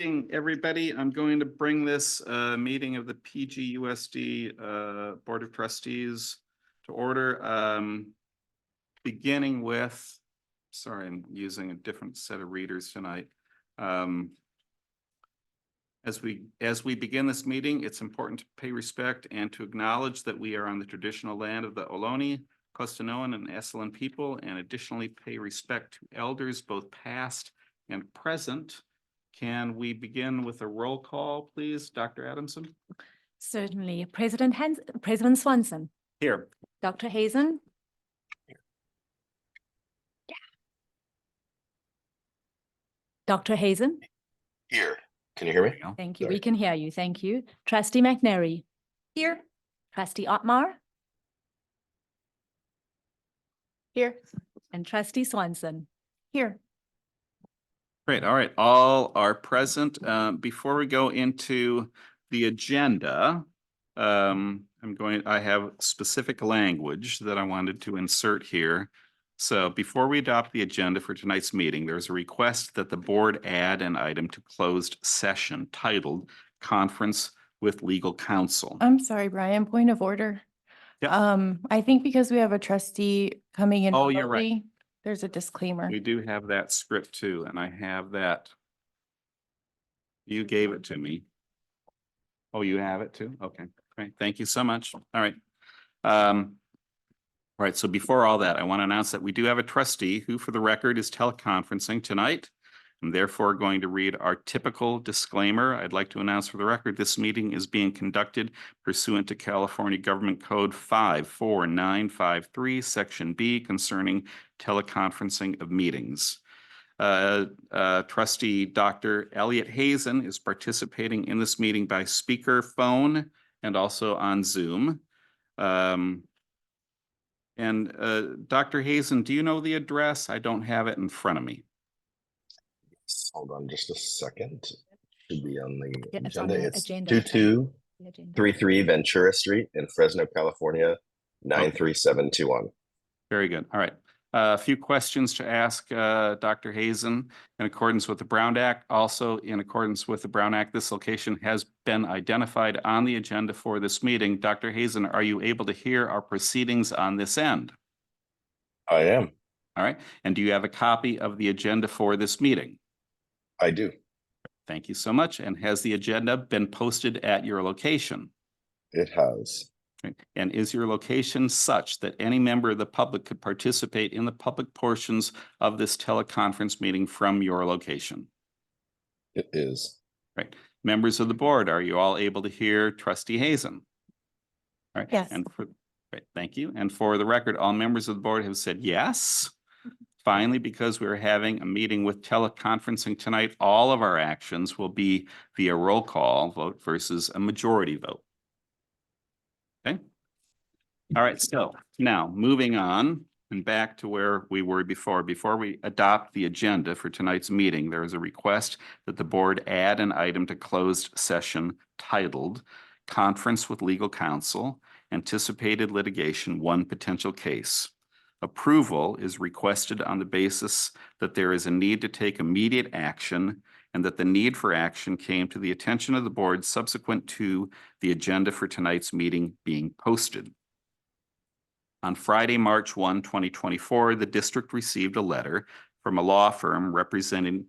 Everybody, I'm going to bring this meeting of the PGUSD Board of Trustees to order. Beginning with, sorry, I'm using a different set of readers tonight. As we begin this meeting, it's important to pay respect and to acknowledge that we are on the traditional land of the Ohlone, Costanoan, and Esselen people, and additionally pay respect to elders both past and present. Can we begin with a roll call, please, Dr. Adamson? Certainly. President Swanson. Here. Dr. Hazen. Here. Yeah. Dr. Hazen. Here. Can you hear me? Thank you. Sorry. We can hear you. Thank you. Trustee McNary. Here. Trustee Otmar. Here. And Trustee Swanson. Here. Great. All right. All are present. Before we go into the agenda, I have specific language that I wanted to insert here. So before we adopt the agenda for tonight's meeting, there's a request that the board add an item to closed session titled Conference with Legal Counsel. I'm sorry, Brian, point of order. Yeah. I think because we have a trustee coming in. Oh, you're right. remotely, there's a disclaimer. We do have that script too, and I have that. You gave it to me. Oh, you have it too? Okay, great. Thank you so much. All right. All right, so before all that, I want to announce that we do have a trustee who, for the record, is teleconferencing tonight. I'm therefore going to read our typical disclaimer. I'd like to announce for the record, this meeting is being conducted pursuant to California Government Code 54953, Section B, concerning teleconferencing of meetings. Trustee Dr. Elliot Hazen is participating in this meeting by speaker phone and also on Zoom. Dr. Hazen, do you know the address? I don't have it in front of me. Hold on just a second. Should be on the Yeah, it's agenda. on the It's agenda. 2233 Ventura Street in Fresno, California, 93721. Very good. All right. A few questions to ask Dr. Hazen. In accordance with the Brown Act, also in accordance with the Brown Act, this location has been identified on the agenda for this meeting. Dr. Hazen, are you able to hear our proceedings on this end? I am. All right. And do you have a copy of the agenda for this meeting? I do. Thank you so much. And has the agenda been posted at your location? It has. And is your location such that any member of the public could participate in the public portions of this teleconference meeting from your location? It is. Right. Members of the board, are you all able to hear Trustee Hazen? All right. Yes. And right, thank you. And for the record, all members of the board have said yes. Finally, because we're having a meeting with teleconferencing tonight, all of our actions will be via roll call vote versus a majority vote. Okay. All right. So now moving on and back to where we were before we adopt the agenda for tonight's meeting, there is a request that the board add an item to closed session titled Conference with Legal Counsel, Anticipated Litigation, One Potential Case. Approval is requested on the basis that there is a need to take immediate action and that the need for action came to the attention of the board subsequent to the agenda for tonight's meeting being posted. On Friday, March 1, 2024, the district received a letter from a law firm representing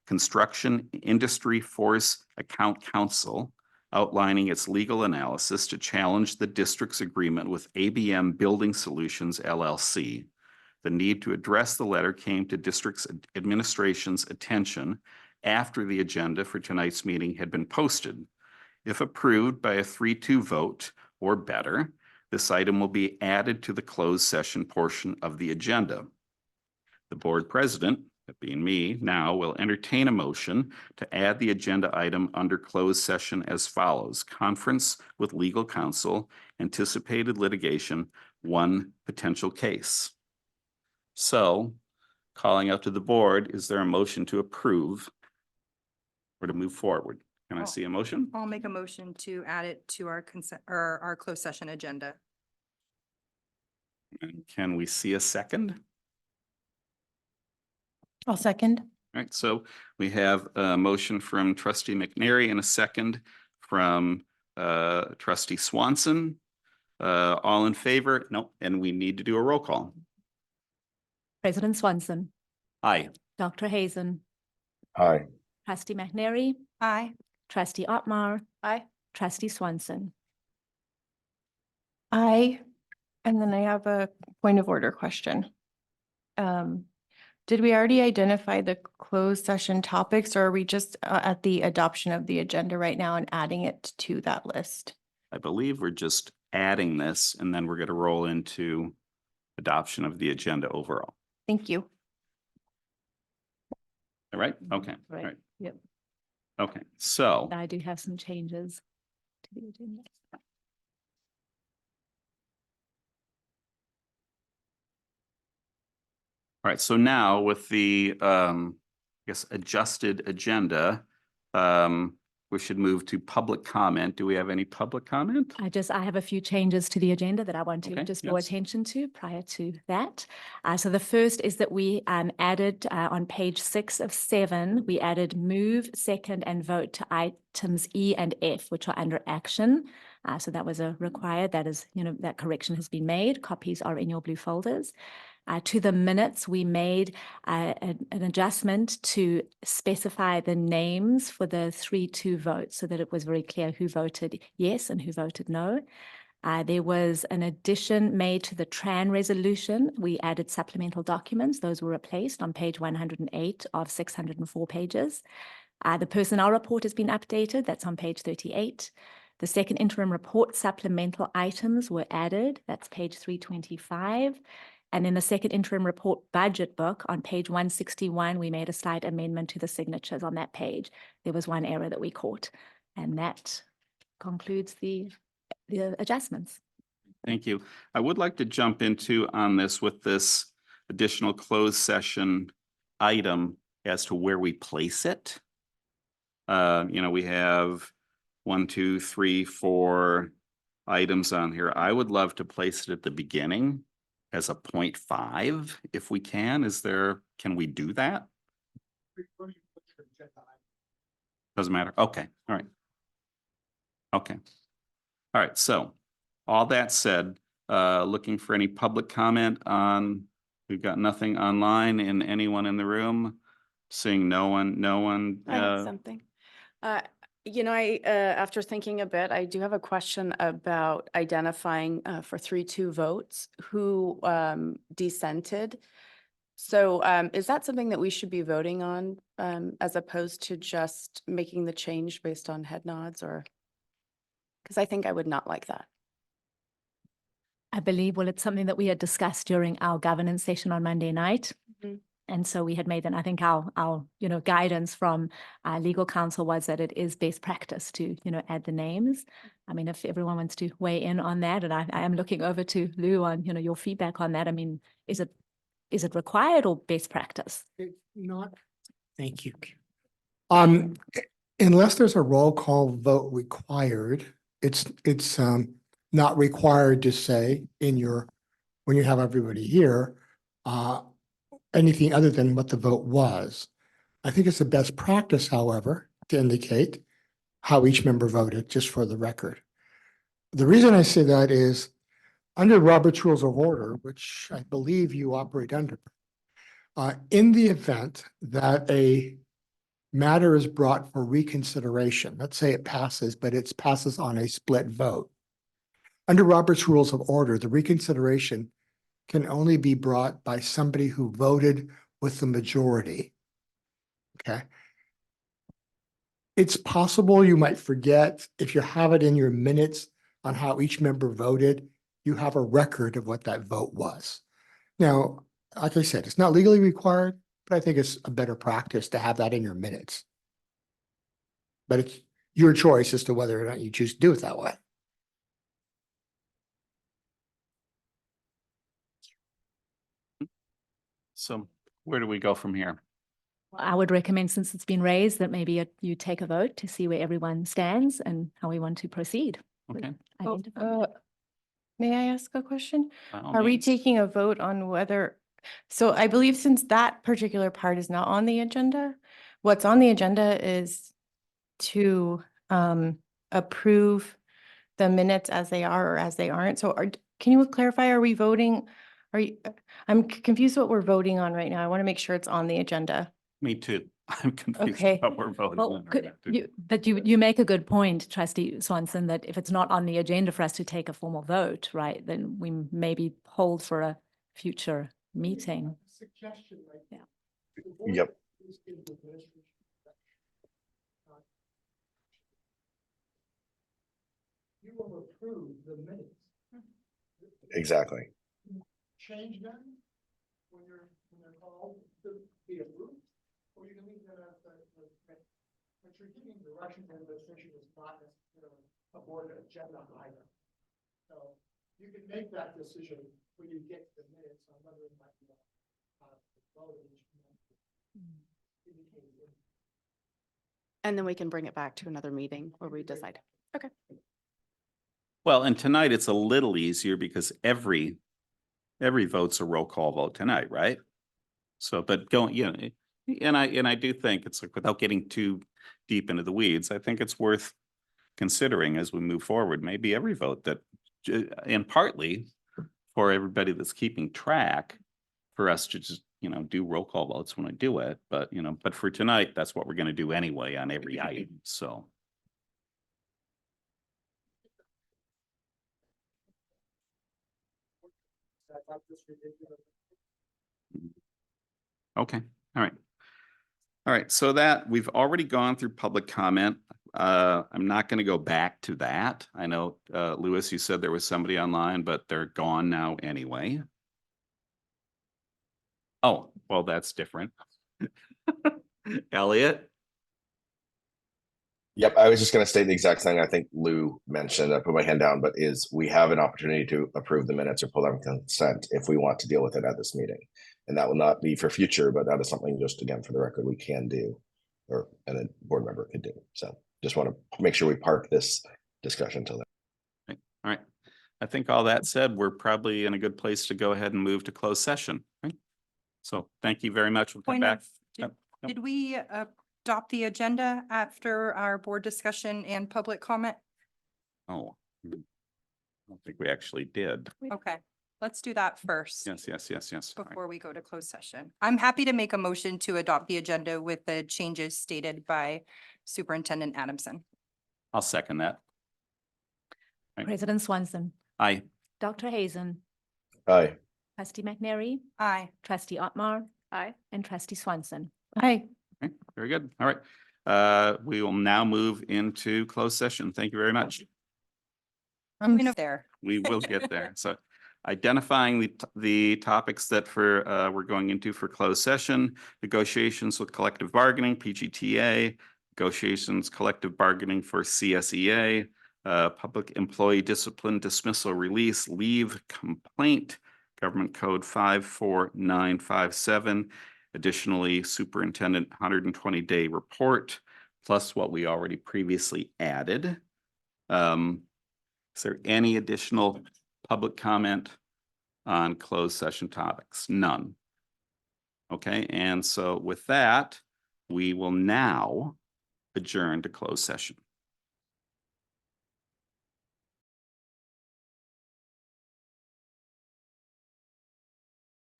Construction Industry Force Account Counsel outlining its legal analysis to challenge the district's agreement with ABM Building Solutions, LLC. The need to address the letter came to district's administration's attention after the agenda for tonight's meeting had been posted. If approved by a 3-2 vote or better, this item will be added to the closed session portion of the agenda. The board president, that being me, now will entertain a motion to add the agenda item under closed session as follows: Conference with Legal Counsel, Anticipated Litigation, One Potential Case. So, calling out to the board, is there a motion to approve or to move forward? Can I see a motion? I'll make a motion to add it to our consent or our closed session agenda. And can we see a second? I'll second. All right, so we have a motion from trustee McNary and a second from trustee Swanson. All in favor? No, and we need to do a roll call. President Swanson, Aye. Dr. Hazen, Aye. trustee McNary, Aye. trustee Otmar, Aye. trustee Swanson. And then I have a point of order question. Did we already identify the closed session topics, or are we just at the adoption of the agenda right now and adding it to that list? I believe we're just adding this and then we're going to roll into adoption of the agenda overall. Thank you. All right? Okay. All Right. right. Yep. Okay. So I do have some changes to the agenda. all right, so now with the I guess adjusted agenda, we should move to public comment. Do we have any public comment? I have a few changes to the agenda that I want to Okay, just draw yes. attention to prior to that. So the first is that we added on page 6 of 7, we added move, second, and vote to items E and F, which are under action. So that was a required, that is, that correction has been made. Copies are in your blue folders. To the minutes, we made an adjustment to specify the names for the 3-2 votes so that it was very clear who voted yes and who voted no. There was an addition made to the TRAN resolution. We added supplemental documents. Those were replaced on page 108 of 604 pages. The personnel report has been updated. That's on page 38. The second interim report supplemental items were added. That's page 325. And in the second interim report budget book on page 161, we made a slight amendment to the signatures on that page. There was one error that we caught, and that concludes the adjustments. Thank you. I would like to jump into on this with this additional closed session item as to where we place it. We have 1, 2, 3, 4 items on here. I would love to place it at the beginning as a 0.5 if we can. Can we do that? Doesn't matter. Okay, all right. Okay. All right, so all that said, looking for any public comment on, we've got nothing online and anyone in the room? Seeing no one. I have something. After thinking a bit, I do have a question about identifying for 3-2 votes who dissented. So is that something that we should be voting on as opposed to just making the change based on head nods, or? Because I think I would not like that. I believe, well, it's something that we had discussed during our governance session on Monday night. Mhm. And so we had made, and I think our guidance from our legal counsel was that it is best practice to, add the names. I mean, if everyone wants to weigh in on that, and I am looking over to Lou on, your feedback on that. I mean, is it required or best practice? Not, thank you. Unless there's a roll call vote required, it's not required to say when you have everybody here, anything other than what the vote was. I think it's the best practice, however, to indicate how each member voted, just for the record. The reason I say that is under Robert's Rules of Order, which I believe you operate under, in the event that a matter is brought for reconsideration, let's say it passes, but it passes on a split vote. Under Robert's Rules of Order, the reconsideration can only be brought by somebody who voted with the majority. Okay. It's possible you might forget, if you have it in your minutes on how each member voted, you have a record of what that vote was. Now, like I said, it's not legally required, but I think it's a better practice to have that in your minutes. But it's your choice as to whether or not you choose to do it that way. So where do we go from here? I would recommend, since it's been raised, that maybe you take a vote to see where everyone stands and how we want to proceed. with Okay. identifying. May I ask a question? By all Are we means. taking a vote on whether So I believe since that particular part is not on the agenda, what's on the agenda is to approve the minutes as they are or as they aren't. So can you clarify, are we voting? I'm confused what we're voting on right now. I want to make sure it's on the agenda. Me too. I'm confused Okay. what we're voting Well, on right now, too. but you make a good point, trustee Swanson, that if it's not on the agenda for us to take a formal vote, right, then we maybe hold for a future meeting. Suggestion, right? Yeah. Yep. You will approve the minutes. Exactly. Change them when they're called to be approved, or you can leave them as but you're giving direction to administration is not necessarily a board agenda item. So you can make that decision when you get the minutes on whether it might be voted. And then we can bring it back to another meeting where we decide. Okay. Well, and tonight it's a little easier because every vote's a roll call vote tonight, right? So, but going, you know, and I do think it's like, without getting too deep into the weeds, I think it's worth considering as we move forward, maybe every vote that, and partly for everybody that's keeping track, for us to just, you know, do roll call votes when we do it, but, you know, but for tonight, that's what we're gonna do anyway on every item, so. Okay, all right. All right, so that we've already gone through public comment. I'm not going to go back to that. I know, Louis, you said there was somebody online, but they're gone now anyway. Oh, well, that's different. Elliot? Yep, I was just gonna state the exact thing I think Lou mentioned, I put my hand down, but is we have an opportunity to approve the minutes or pull them consent if we want to deal with it at this meeting. And that will not be for future, but that is something just again, for the record, we can do. Or, and a board member could do. So just want to make sure we park this discussion till then. All right. I think all that said, we're probably in a good place to go ahead and move to closed session. Right? So thank you very much. We'll come Point back. of, Yep, yep. did we adopt the agenda after our board discussion and public comment? Oh, I don't think we actually did. Okay, let's do that first. Yes. All right. Before we go to closed session. I'm happy to make a motion to adopt the agenda with the changes stated by Superintendent Adamson. I'll second that. Right. President Swanson, Aye. Dr. Hazen, Aye. trustee McNary, Aye. trustee Otmar, Aye. and trustee Swanson. Hi. Okay, very good. All right. We will now move into closed session. Thank you very much. Point of there. We will get there. So identifying the topics that we're going into for closed session, negotiations with collective bargaining, PGTA, negotiations, collective bargaining for CSEA, public employee discipline, dismissal, release, leave, complaint, government code 54957. Additionally, superintendent 120-day report, plus what we already previously added. Is there any additional public comment on closed session topics? None. Okay, and so with that, we will now adjourn to closed session.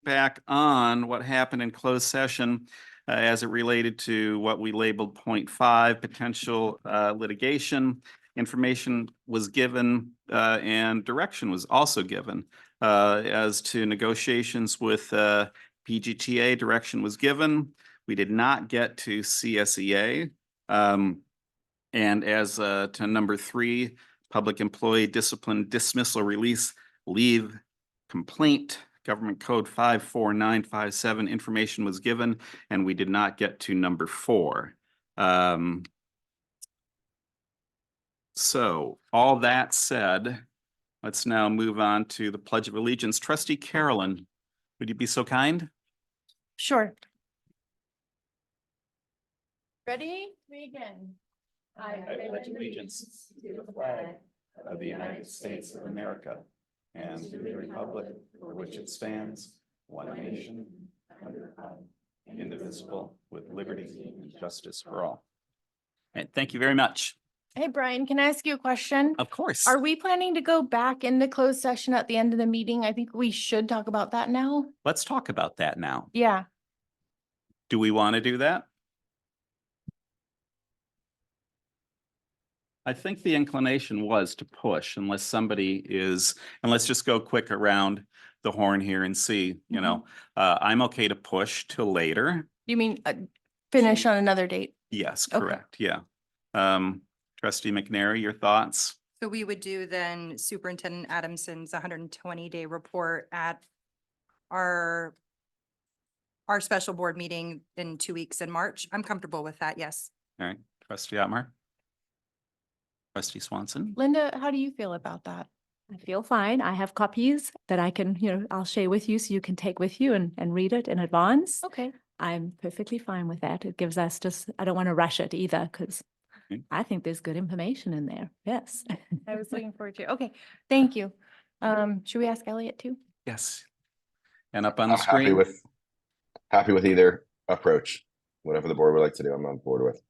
Back on what happened in closed session as it related to what we labeled 0.5 potential litigation. Information was given and direction was also given as to negotiations with PGTA. Direction was given. We did not get to CSEA. And as to number 3, public employee discipline, dismissal, release, leave, complaint, government code 54957, information was given, and we did not get to number 4. So all that said, let's now move on to the Pledge of Allegiance. Trustee Carolyn, would you be so kind? Sure. Ready? Begin. I pledge allegiance to the flag of the United States of America and to the republic for which it stands, one nation, under God, indivisible, with liberty and justice for all. And thank you very much. Hey, Brian, can I ask you a question? Of course. Are we planning to go back into closed session at the end of the meeting? I think we should talk about that now. Let's talk about that now. Yeah. Do we want to do that? I think the inclination was to push unless somebody is, and let's just go quick around the horn here and see, you know, I'm okay to push till later. You mean finish on another date? Yes, Okay. correct. Yeah. Trustee McNary, your thoughts? So we would do then Superintendent Adamson's 120-day report at our special board meeting in 2 weeks in March. I'm comfortable with that, yes. All right, Trustee Otmar? Trustee Swanson? Linda, how do you feel about that? I feel fine. I have copies that I can, I'll share with you so you can take with you and read it in advance. Okay. I'm perfectly fine with that. It gives us I don't want to rush it either because Okay. I think there's good information in there. Yes. I was looking forward to. Okay, thank you. Should we ask Elliot too? Yes. And up on the I'm happy screen? with either approach, whatever the board would like to do, I'm on board with.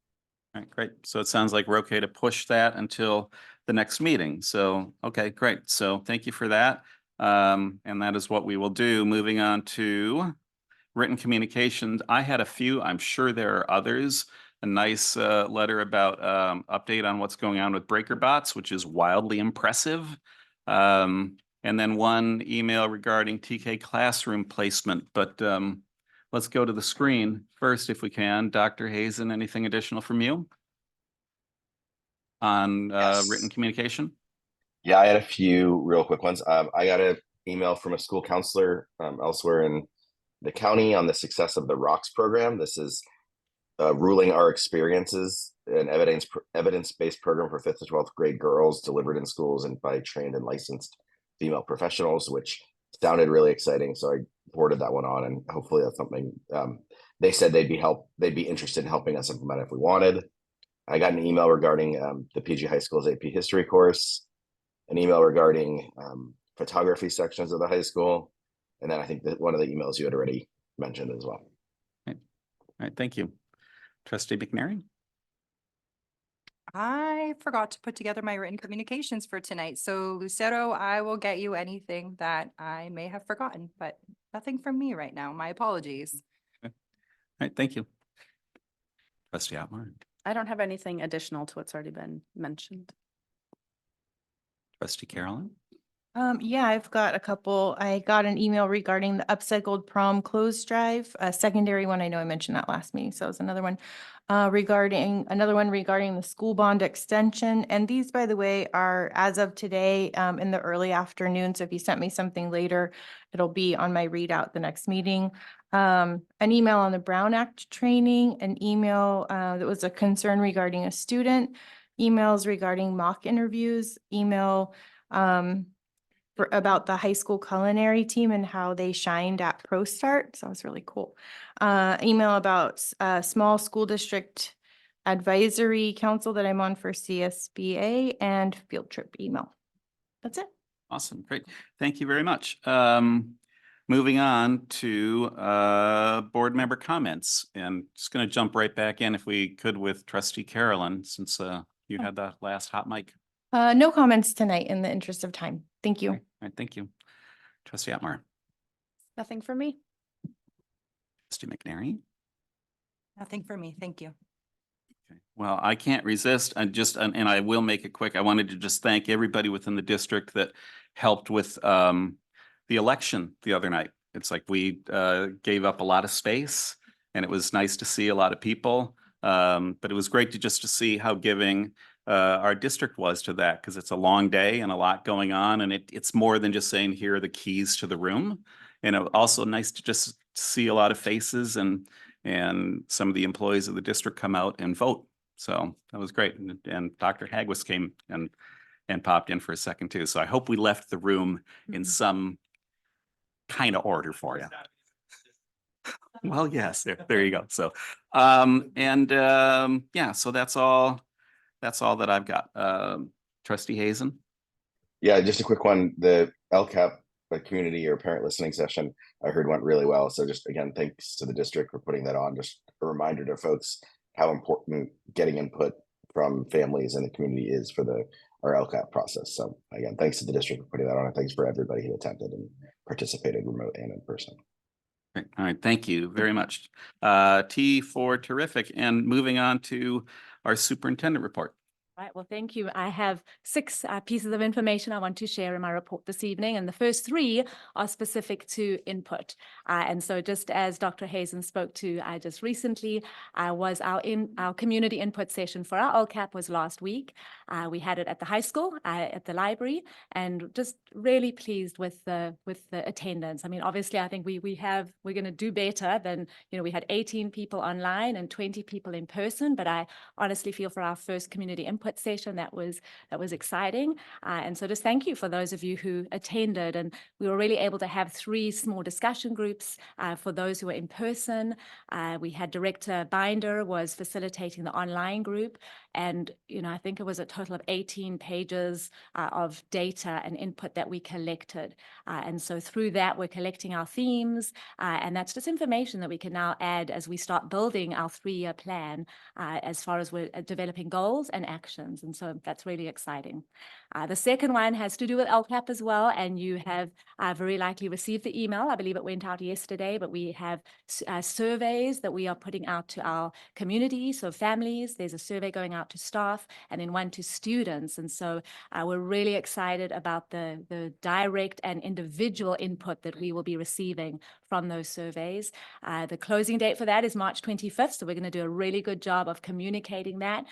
All right, great. So it sounds like we're okay to push that until the next meeting. So, okay, great. So thank you for that. And that is what we will do. Moving on to written communications. I had a few, I'm sure there are others. A nice letter about update on what's going on with breaker bots, which is wildly impressive. And then one email regarding TK classroom placement, but let's go to the screen first if we can. Dr. Hazen, anything additional from you on Yes. written communication? Yeah, I had a few real quick ones. I got an email from a school counselor elsewhere in the county on the success of the ROCKS program. This is ruling our experiences, an evidence-based program for 5th to 12th grade girls delivered in schools and by trained and licensed female professionals, which sounded really exciting. So I forwarded that one on, and hopefully that's something they said they'd be interested in helping us implement if we wanted. I got an email regarding the PG High School's AP history course, an email regarding photography sections of the high school, and then I think that one of the emails you had already mentioned as well. All right, thank you. Trustee McNary? I forgot to put together my written communications for tonight. So Lucero, I will get you anything that I may have forgotten, but nothing from me right now. My apologies. All right, thank you. Trustee Otmar? I don't have anything additional to what's already been mentioned. Trustee Carolyn? Yeah, I've got a couple. I got an email regarding the upcycled prom clothes drive, a secondary one. I know I mentioned that last meeting, so it was another one. Regarding the school bond extension. And these, by the way, are as of today in the early afternoon. So if you sent me something later, it'll be on my readout the next meeting. An email on the Brown Act training, an email that was a concern regarding a student, emails regarding mock interviews, email about the high school culinary team and how they shined at Pro Start. So it was really cool. Email about small school district advisory council that I'm on for CSBA, and field trip email. That's it. Awesome, great. Thank you very much. Moving on to board member comments, and just going to jump right back in if we could with Trustee Carolyn, since you had the last hot mic. No comments tonight in the interest of time. Thank you. All right, thank you. Trustee Otmar? Nothing for me. Trustee McNary? Nothing for me. Thank you. Okay. Well, I can't resist. And I will make it quick. I wanted to just thank everybody within the district that helped with the election the other night. It's like we gave up a lot of space, and it was nice to see a lot of people. But it was great to see how giving our district was to that, because it's a long day and a lot going on, and it's more than just saying, here are the keys to the room. And it was also nice to just see a lot of faces and some of the employees of the district come out and vote. So that was great. And Dr. Hagwis came and popped in for a second too. So I hope we left the room in some kind of order for you. Well, yes, there you go. So, yeah, so that's all that I've got. Trustee Hazen? Yeah, just a quick one. The LCAP a community or parent listening session I heard went really well. So just again, thanks to the district for putting that on. Just a reminder to folks how important getting input from families in the community is for our LCAP process. So again, thanks to the district for putting that on, and thanks for everybody who attended and participated remote and in person. Great. All right, thank you very much. T for terrific. And moving on to our superintendent report. Right, well, thank you. I have 6 pieces of information I want to share in my report this evening, and the first 3 are specific to input. And so just as Dr. Hazen spoke to just recently, was our community input session for our LCAP was last week. We had it at the high school, at the library, and just really pleased with the attendance. I mean, obviously, I think we're going to do better than, we had 18 people online and 20 people in person, but I honestly feel for our first community input session that was exciting. And so just thank you for those of you who attended. And we were really able to have 3 small discussion groups for those who were in person. We had Director Binder was facilitating the online group. And, I think it was a total of 18 pages of data and input that we collected. And so through that, we're collecting our themes. And that's just information that we can now add as we start building our 3-year plan as far as we're developing goals and actions. And so that's really exciting. The second one has to do with LCAP as well. And you have very likely received the email. I believe it went out yesterday, but we have surveys that we are putting out to our community. So families, there's a survey going out to staff and then one to students. And so we're really excited about the direct and individual input that we will be receiving from those surveys. The closing date for that is March 25th. So we're going to do a really good job of communicating that.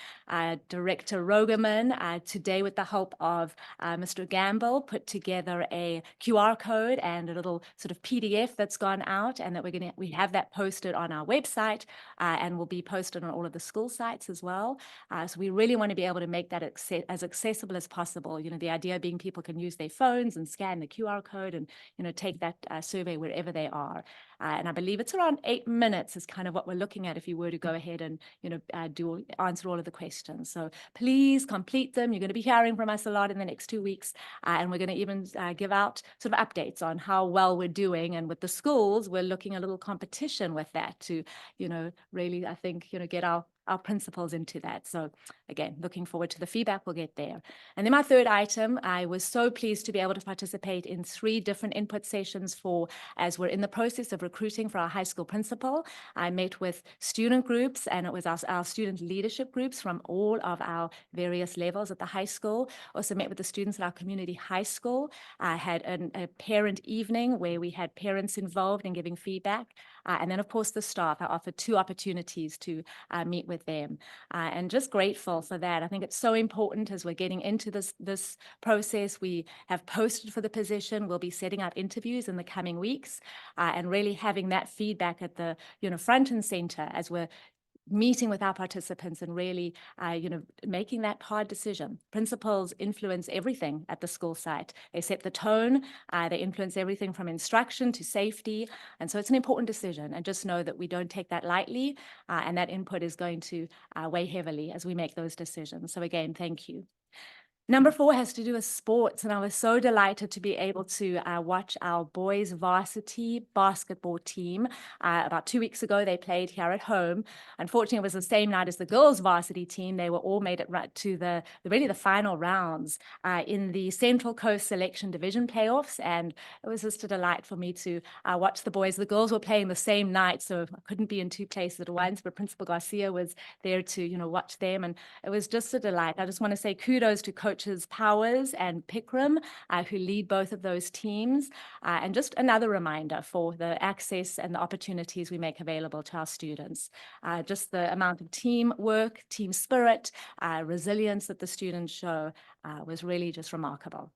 Director Rogerman, today with the help of Mr. Gamble, put together a QR code and a little sort of PDF that's gone out, and that we have that posted on our website and will be posted on all of the school sites as well. So we really want to be able to make that as accessible as possible. The idea being people can use their phones and scan the QR code and, take that survey wherever they are. And I believe it's around 8 minutes is kind of what we're looking at if you were to go ahead and, answer all of the questions. So please complete them. You're going to be hearing from us a lot in the next 2 weeks. And we're going to even give out sort of updates on how well we're doing. And with the schools, we're looking a little competition with that to, really, I think, get our principals into that. So again, looking forward to the feedback we'll get there. And then my third item, I was so pleased to be able to participate in 3 different input sessions as we're in the process of recruiting for our high school principal. I met with student groups, and it was our student leadership groups from all of our various levels at the high school. Also met with the students at our community high school. I had a parent evening where we had parents involved in giving feedback. And then, of course, the staff. I offered 2 opportunities to meet with them, and just grateful for that. I think it's so important as we're getting into this process. We have posted for the position. We'll be setting up interviews in the coming weeks, and really having that feedback at the front and center as we're meeting with our participants and really, making that hard decision. Principals influence everything at the school site. They set the tone, they influence everything from instruction to safety. And so it's an important decision, and just know that we don't take that lightly, and that input is going to weigh heavily as we make those decisions. So again, thank you. Number 4 has to do with sports, and I was so delighted to be able to watch our boys varsity basketball team. About 2 weeks ago, they played here at home. Unfortunately, it was the same night as the girls varsity team. They were all made it right to the final rounds in the Central Coast Selection Division playoffs, and it was just a delight for me to watch the boys. The girls were playing the same night, so I couldn't be in 2 places at once, but Principal Garcia was there to watch them, and it was just a delight. I just want to say kudos to Coaches Powers and Pickram, who lead both of those teams, and just another reminder for the access and the opportunities we make available to our students. Just the amount of teamwork, team spirit, resilience that the students show was really just remarkable.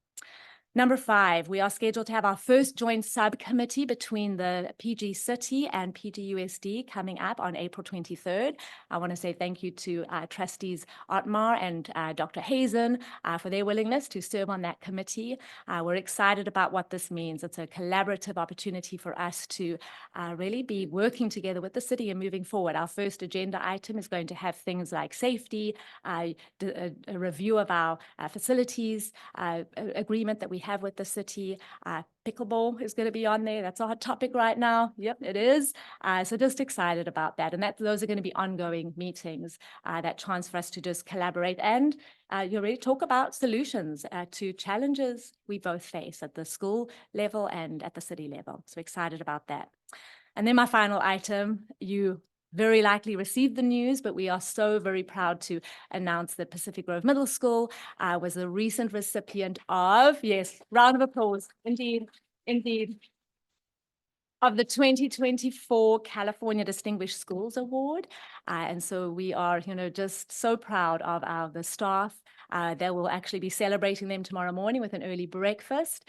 Number 5, we are scheduled to have our first joint subcommittee between the PG City and PGUSD coming up on April 23rd. I want to say thank you to trustees Otmar and Dr. Hazen for their willingness to serve on that committee. We're excited about what this means. It's a collaborative opportunity for us to really be working together with the city and moving forward. Our first agenda item is going to have things like safety, a review of our facilities agreement that we have with the city. Pickleball is going to be on there. That's a hot topic right now. Yep, it is. So just excited about that. And those are going to be ongoing meetings, that chance for us to just collaborate and you really talk about solutions to challenges we both face at the school level and at the city level. So excited about that. And then my final item, you very likely received the news, but we are so very proud to announce that Pacific Grove Middle School was a recent recipient of, yes, round of applause, indeed, indeed, of the 2024 California Distinguished Schools Award. And so we are, just so proud of the staff. They will actually be celebrating them tomorrow morning with an early breakfast.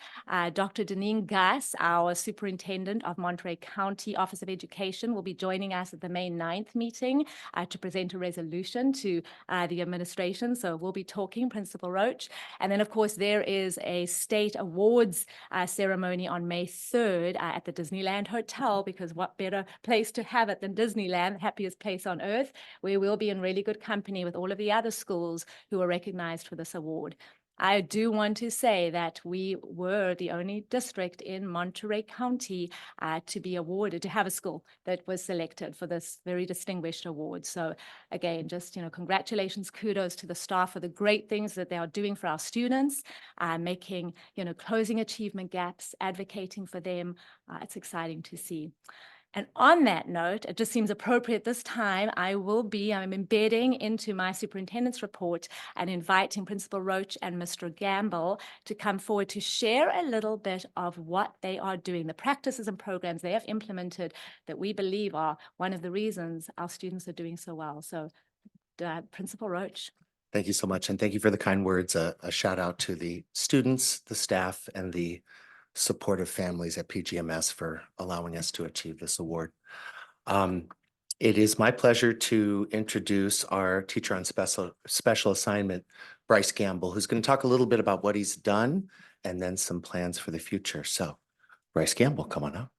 Dr. Deneen Gass, our superintendent of Monterey County Office of Education, will be joining us at the May 9th meeting to present a resolution to the administration. So we'll be talking, Principal Roach. And then, of course, there is a state awards ceremony on May 3rd at the Disneyland Hotel, because what better place to have it than Disneyland, happiest place on earth, where we'll be in really good company with all of the other schools who are recognized for this award. I do want to say that we were the only district in Monterey County to be awarded, to have a school that was selected for this very distinguished award. So again, just, congratulations, kudos to the staff for the great things that they are doing for our students, making, closing achievement gaps, advocating for them. It's exciting to see. And on that note, it just seems appropriate this time, I'm embedding into my superintendent's report and inviting Principal Roach and Mr. Gamble to come forward to share a little bit of what they are doing, the practices and programs they have implemented that we believe are one of the reasons our students are doing so well. So Principal Roach. Thank you so much. And thank you for the kind words. A shout out to the students, the staff, and the supportive families at PGMS for allowing us to achieve this award. It is my pleasure to introduce our teacher on special assignment, Bryce Gamble, who's going to talk a little bit about what he's done and then some plans for the future. So Bryce Gamble, come on up.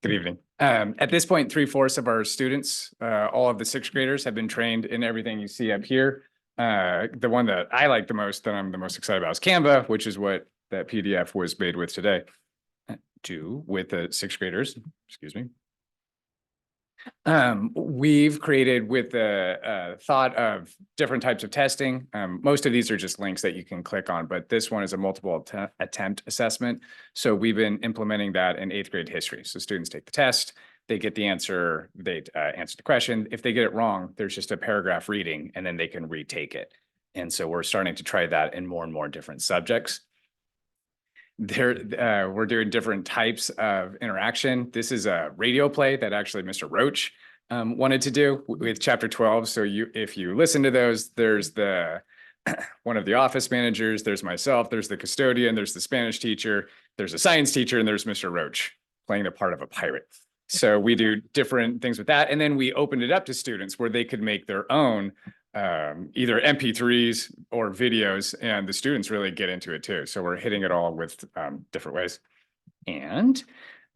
Good evening. At this point, 3/4 of our students, all of the sixth graders, have been trained in everything you see up here. The one that I like the most, that I'm the most excited about, is Canva, which is what that PDF was made with today. With the sixth graders, excuse me. We've created with the thought of different types of testing. Most of these are just links that you can click on, but this one is a multiple attempt assessment. So we've been implementing that in 8th grade history. So students take the test, they get the answer, they answer the question. If they get it wrong, there's just a paragraph reading, and then they can retake it. And so we're starting to try that in more and more different subjects. We're doing different types of interaction. This is a radio play that actually Mr. Roach wanted to do with chapter 12. So if you listen to those, there's the one of the office managers, there's myself, there's the custodian, there's the Spanish teacher, there's a science teacher, and there's Mr. Roach playing the part of a pirate. So we do different things with that. And then we opened it up to students where they could make their own either MP3s or videos, and the students really get into it too. So we're hitting it all with different ways. And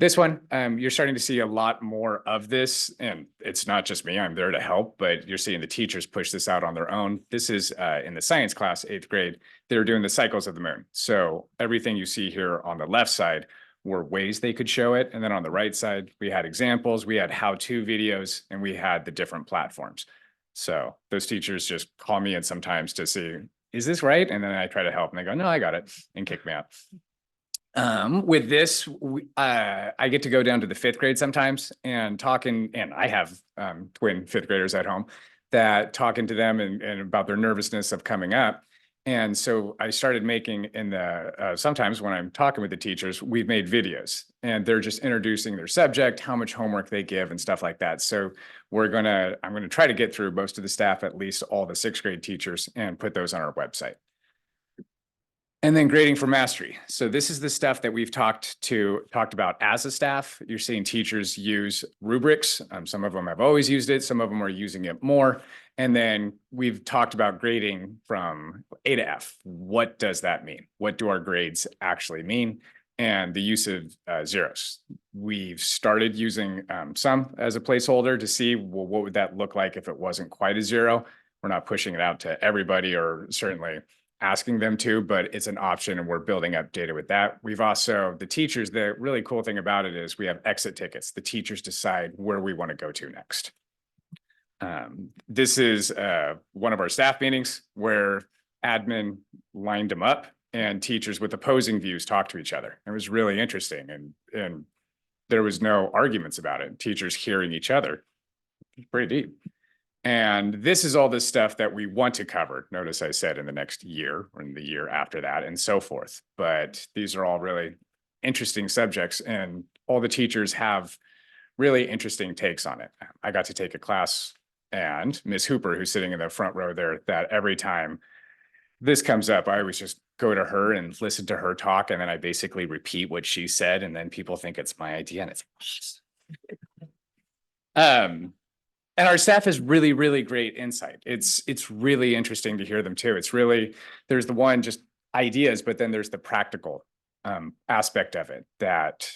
this one, you're starting to see a lot more of this, and it's not just me, I'm there to help, but you're seeing the teachers push this out on their own. This is in the science class, 8th grade, they're doing the cycles of the moon. So everything you see here on the left side were ways they could show it. And then on the right side, we had examples, we had how-to videos, and we had the different platforms. So those teachers just call me in sometimes to see, is this right? And then I try to help, and they go, no, I got it, and kick me out. With this, I get to go down to the 5th grade sometimes and talking, and I have twin 5th graders at home, that talking to them and about their nervousness of coming up. And so I started making sometimes when I'm talking with the teachers, we've made videos, and they're just introducing their subject, how much homework they give and stuff like that. So I'm going to try to get through most of the staff, at least all the 6th grade teachers, and put those on our website. And then grading for mastery. So this is the stuff that we've talked about as a staff. You're seeing teachers use rubrics. Some of them have always used it. Some of them are using it more. And then we've talked about grading from A to F. What does that mean? What do our grades actually mean? and the use of zeros. We've started using some as a placeholder to see, well, what would that look like if it wasn't quite a zero? We're not pushing it out to everybody or certainly asking them to, but it's an option and we're building up data with that. We've also, the teachers, the really cool thing about it is we have exit tickets. The teachers decide where we want to go to next. This is one of our staff meetings where admin lined them up and teachers with opposing views talked to each other. It was really interesting and there was no arguments about it. Teachers hearing each other. It's pretty deep. And this is all the stuff that we want to cover. Notice I said in the next year or in the year after that and so forth. But these are all really interesting subjects and all the teachers have really interesting takes on it. I got to take a class and Ms. Hooper, who's sitting in the front row there, that every time this comes up, I always just go to her and listen to her talk. And then I basically repeat what she said. And then people think it's my idea and it's and our staff has really, really great insight. It's really interesting to hear them too. It's really, there's the one just ideas, but then there's the practical aspect of it that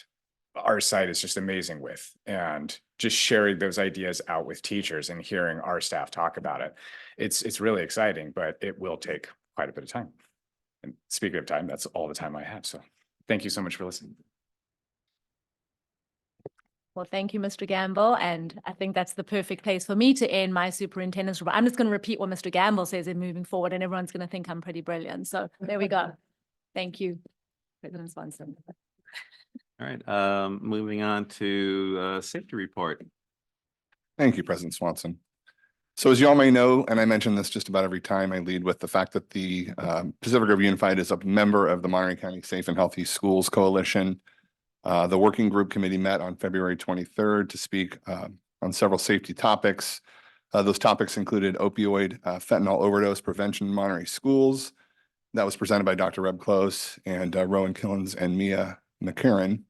our site is just amazing with, and just sharing those ideas out with teachers and hearing our staff talk about it. It's really exciting, but it will take quite a bit of time. And speaking of time, that's all the time I have. So thank you so much for listening. Well, thank you, Mr. Gamble. And I think that's the perfect place for me to end my superintendent's report. I'm just going to repeat what Mr. Gamble says in moving forward, and everyone's going to think I'm pretty brilliant. So there we go. Thank you, President Swanson. All right, moving on to safety report. Thank you, President Swanson. So as you all may know, and I mention this just about every time I lead with the fact that the Pacific River Unified is a member of the Monterey County Safe and Healthy Schools Coalition. The working group committee met on February 23rd to speak on several safety topics. Those topics included opioid fentanyl overdose prevention in Monterey schools. That was presented by Dr. Reb Close and Rowan Killens and Mia McCarran.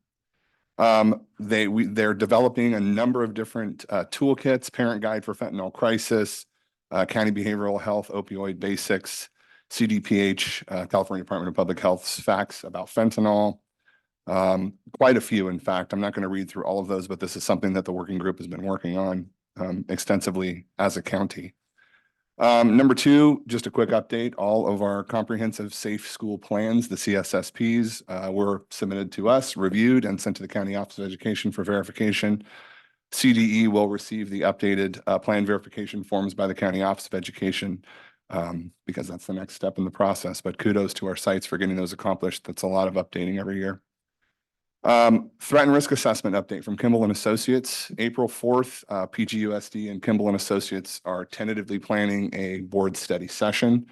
They're developing a number of different toolkits: parent guide for fentanyl crisis, county behavioral health opioid basics, CDPH, California Department of Public Health's facts about fentanyl. Quite a few, in fact. I'm not going to read through all of those, but this is something that the working group has been working on extensively as a county. Number two, just a quick update. All of our comprehensive safe school plans, the CSSPs, were submitted to us, reviewed, and sent to the County Office of Education for verification. CDE will receive the updated plan verification forms by the County Office of Education because that's the next step in the process. But kudos to our sites for getting those accomplished. That's a lot of updating every year. Threat and risk assessment update from Kimball and Associates. April 4th, PGUSD and Kimball and Associates are tentatively planning a board study session.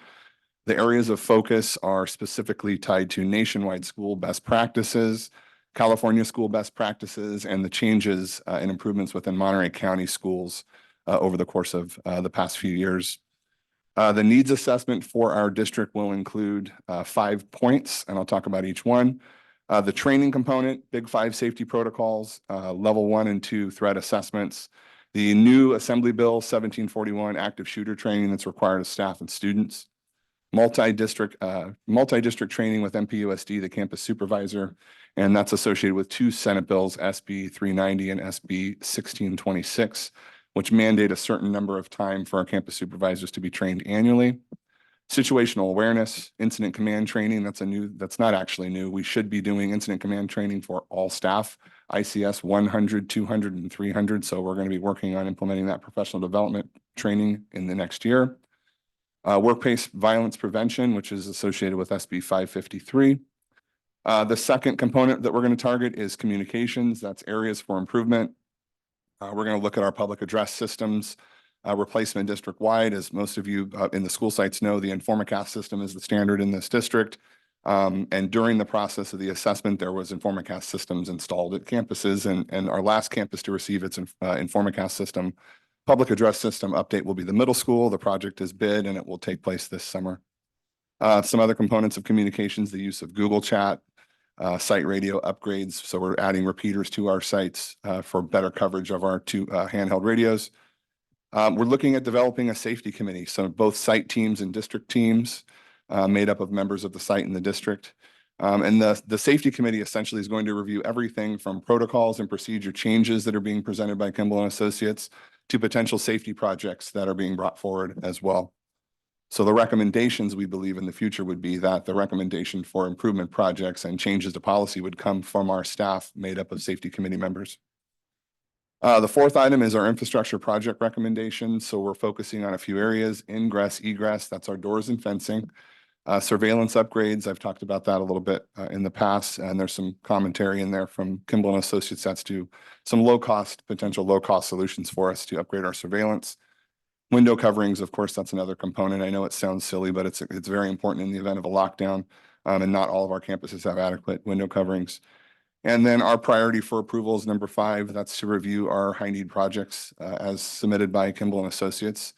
The areas of focus are specifically tied to nationwide school best practices, California school best practices, and the changes and improvements within Monterey County schools over the course of the past few years. The needs assessment for our district will include 5 points, and I'll talk about each one. The training component, Big 5 safety protocols, level 1 and 2 threat assessments, the new Assembly Bill 1741 active shooter training that's required of staff and students, multi-district training with MPUSD, the campus supervisor, and that's associated with 2 Senate bills, SB 390 and SB 1626, which mandate a certain number of time for our campus supervisors to be trained annually. Situational awareness, incident command training, that's not actually new. We should be doing incident command training for all staff, ICS 100, 200, and 300. So we're going to be working on implementing that professional development training in the next year. Workplace violence prevention, which is associated with SB 553. The second component that we're going to target is communications. That's areas for improvement. We're going to look at our public address systems. Replacement district-wide. As most of you in the school sites know, the Informacast system is the standard in this district. And during the process of the assessment, there was Informacast systems installed at campuses, and our last campus to receive its Informacast system, public address system update will be the middle school. The project is bid, and it will take place this summer. Some other components of communications, the use of Google Chat, site radio upgrades. So we're adding repeaters to our sites for better coverage of our 2 handheld radios. We're looking at developing a safety committee, so both site teams and district teams made up of members of the site and the district. And the safety committee essentially is going to review everything from protocols and procedure changes that are being presented by Kimball and Associates to potential safety projects that are being brought forward as well. So the recommendations we believe in the future would be that the recommendation for improvement projects and changes to policy would come from our staff made up of safety committee members. The fourth item is our infrastructure project recommendation. So we're focusing on a few areas: ingress, egress, that's our doors and fencing. Surveillance upgrades, I've talked about that a little bit in the past, and there's some commentary in there from Kimball and Associates that's to some potential low-cost solutions for us to upgrade our surveillance. Window coverings, of course, that's another component. I know it sounds silly, but it's very important in the event of a lockdown, and not all of our campuses have adequate window coverings. And then our priority for approval is number 5. That's to review our high-need projects as submitted by Kimball and Associates,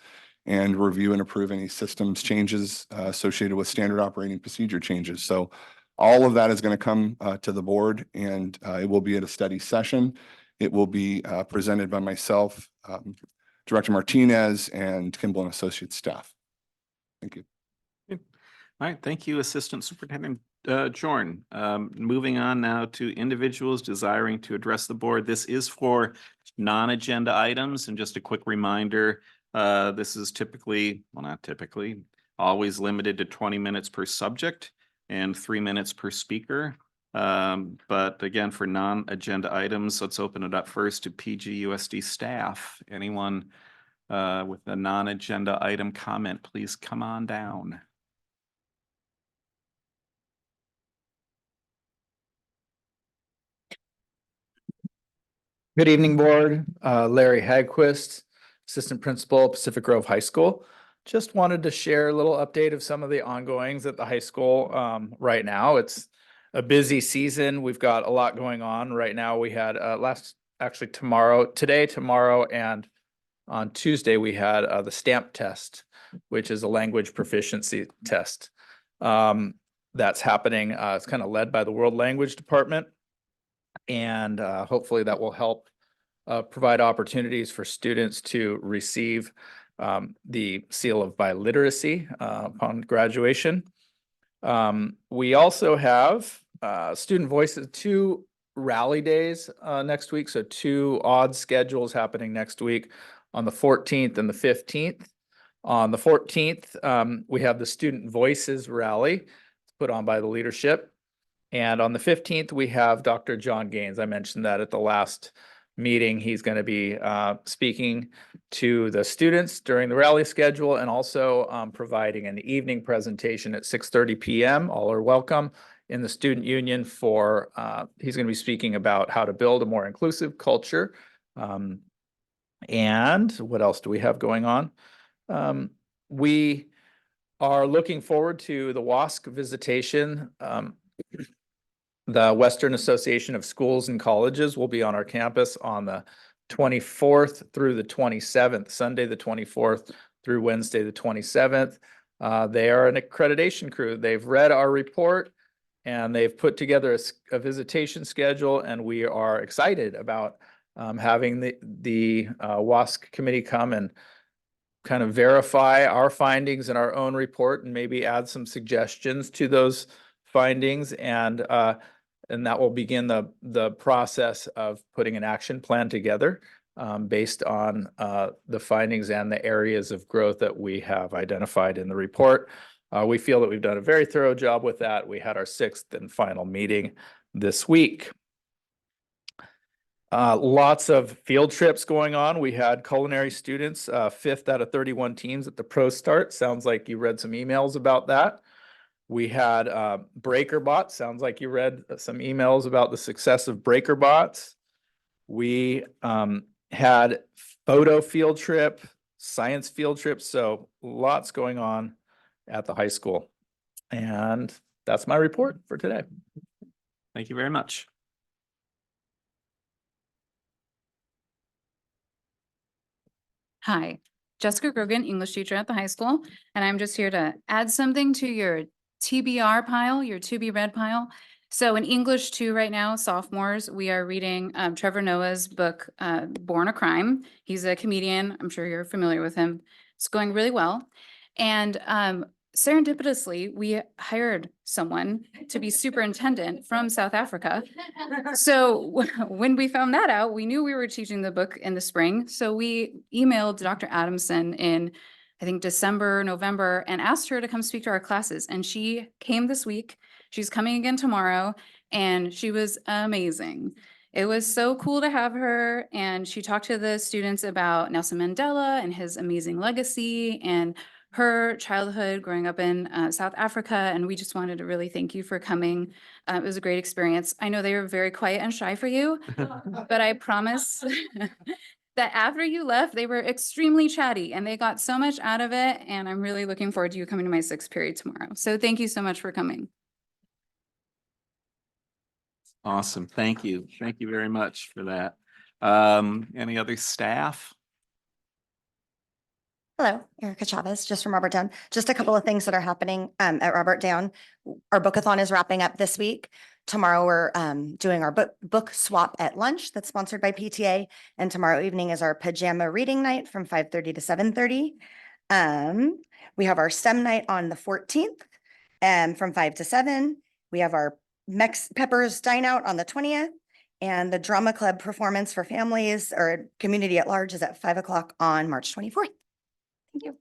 and review and approve any systems changes associated with standard operating procedure changes. So all of that is going to come to the board, and it will be at a study session. It will be presented by myself, Director Martinez, and Kimball and Associates staff. Thank you. All right, thank you, Assistant Superintendent Jorn. Moving on now to individuals desiring to address the board. This is for non-agenda items, and just a quick reminder, this is typically, well, not typically, always limited to 20 minutes per subject and 3 minutes per speaker. But again, for non-agenda items, let's open it up first to PGUSD staff. Anyone with a non-agenda item comment, please come on down. Good evening, board. Larry Hagquist, Assistant Principal, Pacific Grove High School. Just wanted to share a little update of some of the ongoings at the high school right now. It's a busy season. We've got a lot going on right now. We had today, tomorrow, and on Tuesday, we had the STAMP test, which is a language proficiency test. That's happening. It's kind of led by the World Language Department. And hopefully that will help provide opportunities for students to receive the seal of biliteracy upon graduation. We also have Student Voices, 2 rally days next week. So 2 odd schedules happening next week on the 14th and the 15th. On the 14th, we have the Student Voices rally put on by the leadership. And on the 15th, we have Dr. John Gaines. I mentioned that at the last meeting. He's going to be speaking to the students during the rally schedule, and also providing an evening presentation at 6:30 p.m. All are welcome in the Student Union for, he's going to be speaking about how to build a more inclusive culture. And what else do we have going on? We are looking forward to the WASC visitation. The Western Association of Schools and Colleges will be on our campus on the 24th through the 27th, Sunday the 24th through Wednesday the 27th. They are an accreditation crew. They've read our report and they've put together a visitation schedule, and we are excited about having the WASC committee come and kind of verify our findings in our own report and maybe add some suggestions to those findings, and that will begin the process of putting an action plan together based on the findings and the areas of growth that we have identified in the report. We feel that we've done a very thorough job with that. We had our 6th and final meeting this week. Lots of field trips going on. We had culinary students, 5th out of 31 teams at the Pro Start. Sounds like you read some emails about that. We had BreakerBots. Sounds like you read some emails about the success of BreakerBots. We had photo field trip, science field trip. So lots going on at the high school. And that's my report for today. Thank you very much. Hi, Jessica Grogan, English teacher at the high school, and I'm just here to add something to your TBR pile, your to be read pile. So in English 2 right now, sophomores, we are reading Trevor Noah's book, Born a Crime. He's a comedian. I'm sure you're familiar with him. It's going really well. And serendipitously, we hired someone to be superintendent from South Africa. So when we found that out, we knew we were teaching the book in the spring. So we emailed Dr. Adamson in, I think, December, November, and asked her to come speak to our classes. And she came this week. She's coming again tomorrow, and she was amazing. It was so cool to have her. And she talked to the students about Nelson Mandela and his amazing legacy and her childhood growing up in South Africa. And we just wanted to really thank you for coming. It was a great experience. I know they were very quiet and shy for you, but I promise that after you left, they were extremely chatty and they got so much out of it. And I'm really looking forward to you coming to my 6th period tomorrow. So thank you so much for coming. Awesome. Thank you. Thank you very much for that. Any other staff? Hello, Erica Chavez, just from Robert Down. Just a couple of things that are happening at Robert Down. Our bookathon is wrapping up this week. Tomorrow we're doing our book swap at lunch that's sponsored by PTA. And tomorrow evening is our pajama reading night from 5:30 to 7:30. We have our STEM night on the 14th from 5 to 7. We have our Peppers Dine Out on the 20th. And the drama club performance for families or community at large is at 5 o'clock on March 24th. Thank you.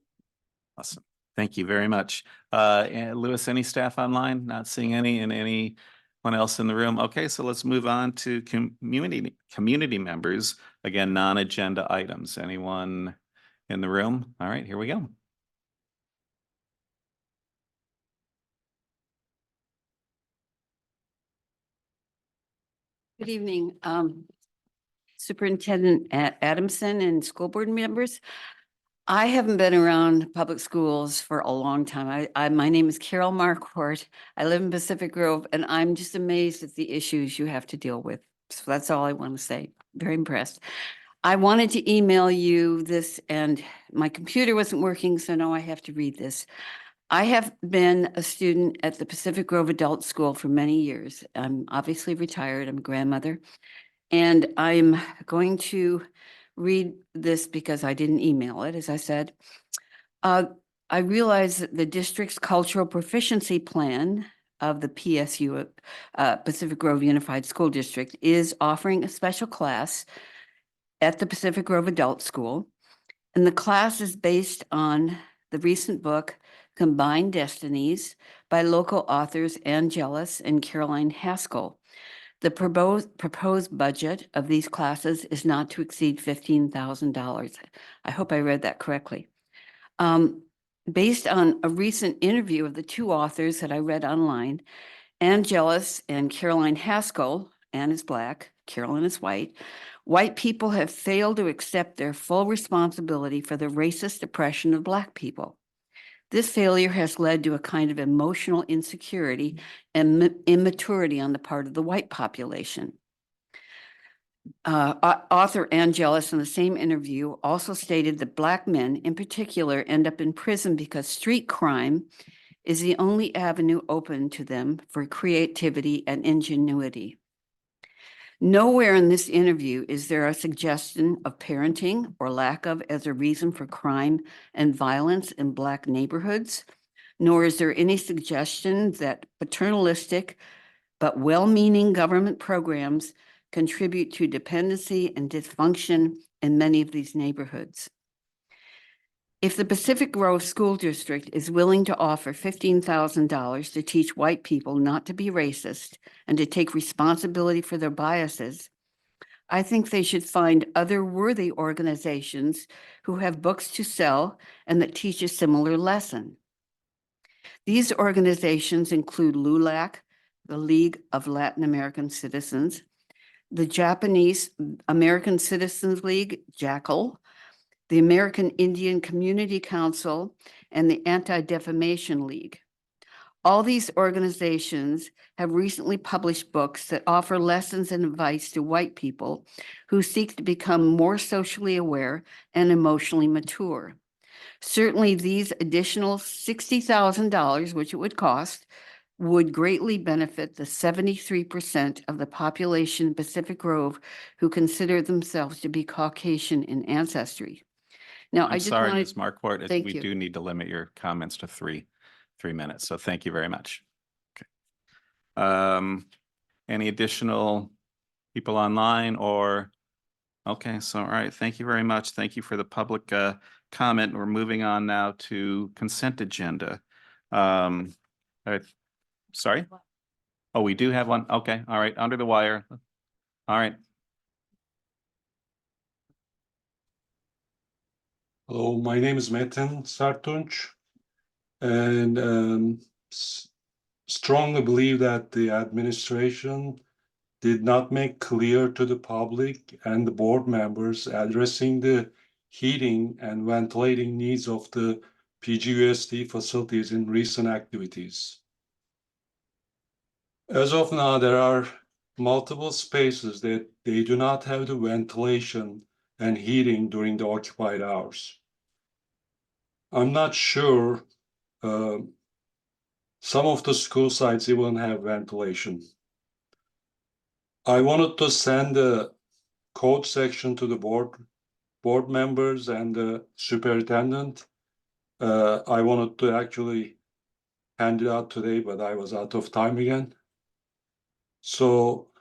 Awesome. Thank you very much. And Louis, any staff online? Not seeing any, and anyone else in the room? Okay, so let's move on to community members. Again, non-agenda items. Anyone in the room? All right, here we go. Good evening, Superintendent Adamson and school board members. I haven't been around public schools for a long time. My name is Carol Marquardt. I live in Pacific Grove, and I'm just amazed at the issues you have to deal with. So that's all I want to say. Very impressed. I wanted to email you this, and my computer wasn't working, so now I have to read this. I have been a student at the Pacific Grove Adult School for many years. I'm obviously retired. I'm a grandmother. And I'm going to read this because I didn't email it, as I said. I realize that the district's cultural proficiency plan of the PSU, Pacific Grove Unified School District, is offering a special class at the Pacific Grove Adult School. And the class is based on the recent book, Combined Destinies, by local authors Ann Jealous and Caroline Haskell. The proposed budget of these classes is not to exceed $15,000. I hope I read that correctly. Based on a recent interview of the two authors that I read online, Ann Jealous and Caroline Haskell, Ann is Black, Caroline is white people have failed to accept their full responsibility for the racist oppression of Black people. This failure has led to a kind of emotional insecurity and immaturity on the part of the white population. Author Ann Jealous in the same interview also stated that Black men in particular end up in prison because street crime is the only avenue open to them for creativity and ingenuity. Nowhere in this interview is there a suggestion of parenting or lack of as a reason for crime and violence in Black neighborhoods, nor is there any suggestion that paternalistic but well-meaning government programs contribute to dependency and dysfunction in many of these neighborhoods. If the Pacific Grove School District is willing to offer $15,000 to teach white people not to be racist and to take responsibility for their biases, I think they should find other worthy organizations who have books to sell and that teach a similar lesson. These organizations include LULAC, the League of Latin American Citizens, the Japanese American Citizens League, JACL, the American Indian Community Council, and the Anti-Defamation League. All these organizations have recently published books that offer lessons and advice to white people who seek to become more socially aware and emotionally mature. Certainly, these additional $60,000, which it would cost, would greatly benefit the 73% of the population in Pacific Grove who consider themselves to be Caucasian in ancestry. Now, I I'm just sorry, wanted, Ms. Marquardt, thank we you. do need to limit your comments to 3. 3 minutes. So thank you very much. Okay. Any additional people online or? Okay, so all right, thank you very much. Thank you for the public comment. We're moving on now to consent agenda. All right, sorry? Oh, we do have one. Okay, all right, under the wire. All right. Hello, my name is Metin Sartunç, and strongly believe that the administration did not make clear to the public and the board members addressing the heating and ventilating needs of the PGUSD facilities in recent activities. As of now, there are multiple spaces that they do not have the ventilation and heating during the occupied hours. I'm not sure some of the school sites even have ventilation. I wanted to send a code section to the board members and the superintendent. I wanted to actually hand it out today, but I was out of time again. So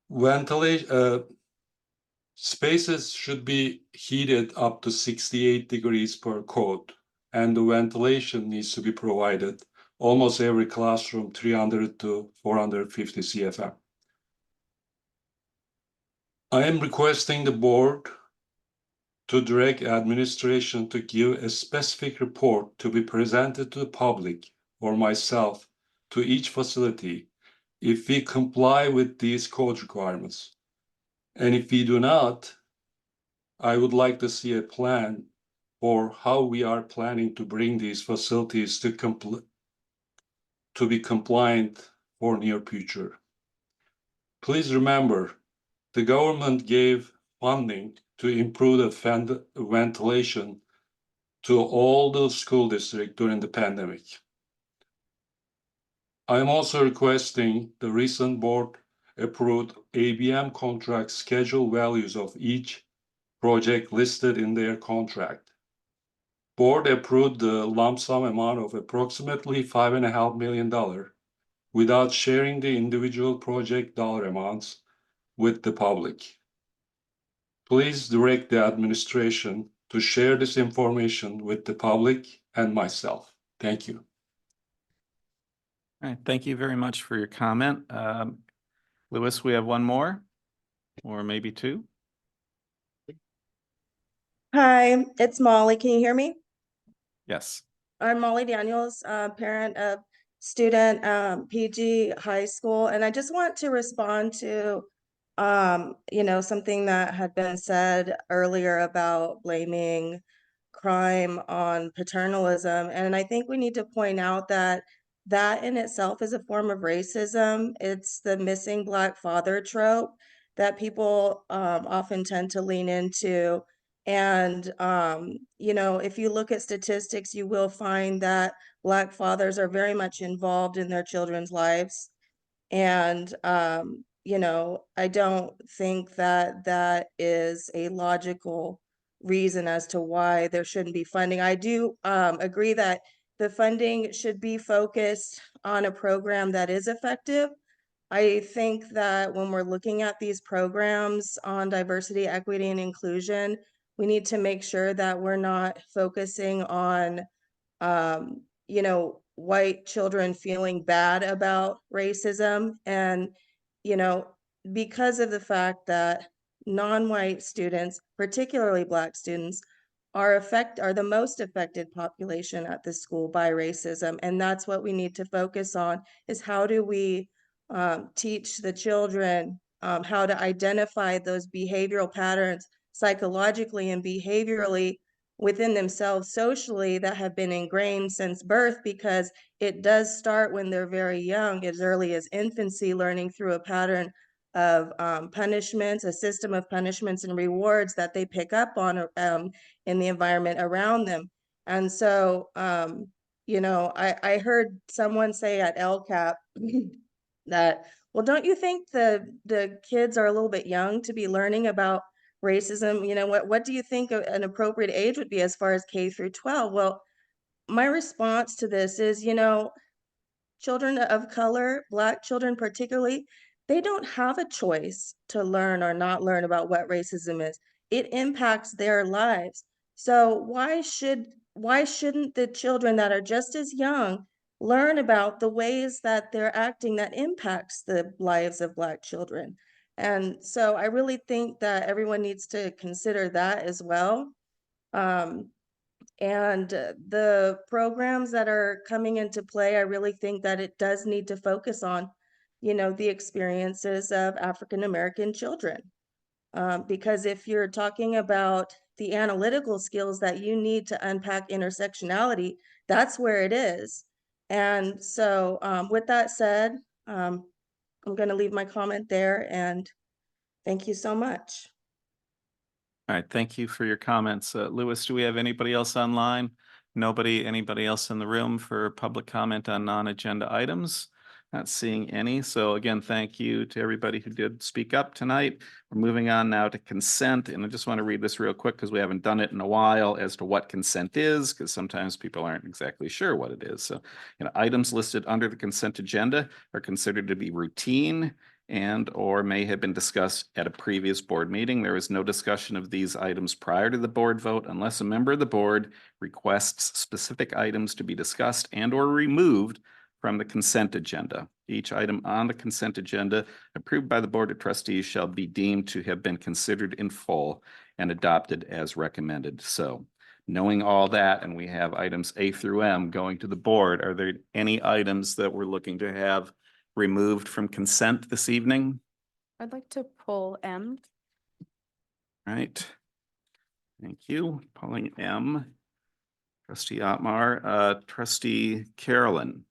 ventilation spaces should be heated up to 68 degrees per code, and the ventilation needs to be provided almost every classroom 300 to 450 CFM. I am requesting the board to direct administration to give a specific report to be presented to the public or myself to each facility if we comply with these code requirements. And if we do not, I would like to see a plan for how we are planning to bring these facilities to be compliant for near future. Please remember, the government gave funding to improve the ventilation to all the school districts during the pandemic. I am also requesting the recent board approved ABM contract schedule values of each project listed in their contract. Board approved the lump sum amount of approximately $5.5 million without sharing the individual project dollar amounts with the public. Please direct the administration to share this information with the public and myself. Thank you. All right, thank you very much for your comment. Louis, we have one more, or maybe two. Hi, it's Molly. Can you hear me? Yes. I'm Molly Daniels, parent of student PG High School, and I just want to respond to something that had been said earlier about blaming crime on paternalism. And I think we need to point out that that in itself is a form of racism. It's the missing Black father trope that people often tend to lean into. And, if you look at statistics, you will find that Black fathers are very much involved in their children's lives. And, I don't think that that is a logical reason as to why there shouldn't be funding. I do agree that the funding should be focused on a program that is effective. I think that when we're looking at these programs on diversity, equity, and inclusion, we need to make sure that we're not focusing on white children feeling bad about racism. And, because of the fact that non-white students, particularly Black students, are the most affected population at the school by racism. And that's what we need to focus on, is how do we teach the children how to identify those behavioral patterns psychologically and behaviorally within themselves socially that have been ingrained since birth, because it does start when they're very young, as early as infancy, learning through a pattern of punishments, a system of punishments and rewards that they pick up on in the environment around them. And so, I heard someone say at LCAP that, well, don't you think the kids are a little bit young to be learning about racism? What do you think an appropriate age would be as far as K through 12? Well, my response to this is, you know, children of color, Black children particularly, they don't have a choice to learn or not learn about what racism is. It impacts their lives. So why shouldn't the children that are just as young learn about the ways that they're acting that impacts the lives of Black children? And so I really think that everyone needs to consider that as well. And the programs that are coming into play, I really think that it does need to focus on, you know, the experiences of African American children. Because if you're talking about the analytical skills that you need to unpack intersectionality, that's where it is. And so with that said, I'm going to leave my comment there, and thank you so much. All right, thank you for your comments. Louis, do we have anybody else online? Nobody, anybody else in the room for public comment on non-agenda items? Not seeing any. So again, thank you to everybody who did speak up tonight. We're moving on now to consent, and I just want to read this real quick because we haven't done it in a while as to what consent is, because sometimes people aren't exactly sure what it is. So, items listed under the consent agenda are considered to be routine and or may have been discussed at a previous board meeting. There is no discussion of these items prior to the board vote unless a member of the board requests specific items to be discussed and or removed from the consent agenda. Each item on the consent agenda approved by the Board of Trustees shall be deemed to have been considered in full and adopted as recommended. So, knowing all that, and we have items A through M going to the board, are there any items that we're looking to have removed from consent this evening? I'd like to pull M. Right. Thank you. Pulling M. Trustee Otmar, Trustee Carolyn.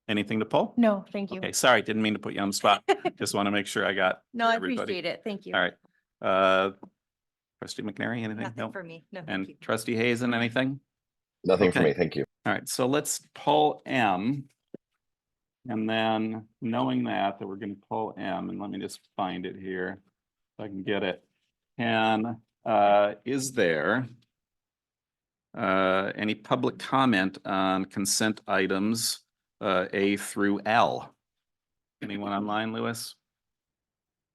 Anything to pull? No, thank you. Okay, sorry, didn't mean to put you on the spot. Just want to make sure I got No, I everybody. appreciate it. Thank you. All right. Trustee McNary, anything? Nothing No? for me. No, thank And you. Trustee Hazen, anything? Nothing for Okay. me. Thank you. All right, so let's pull M. And then knowing that we're going to pull M, and let me just find it here if I can get it. And is there any public comment on consent items A through L? Anyone online, Louis?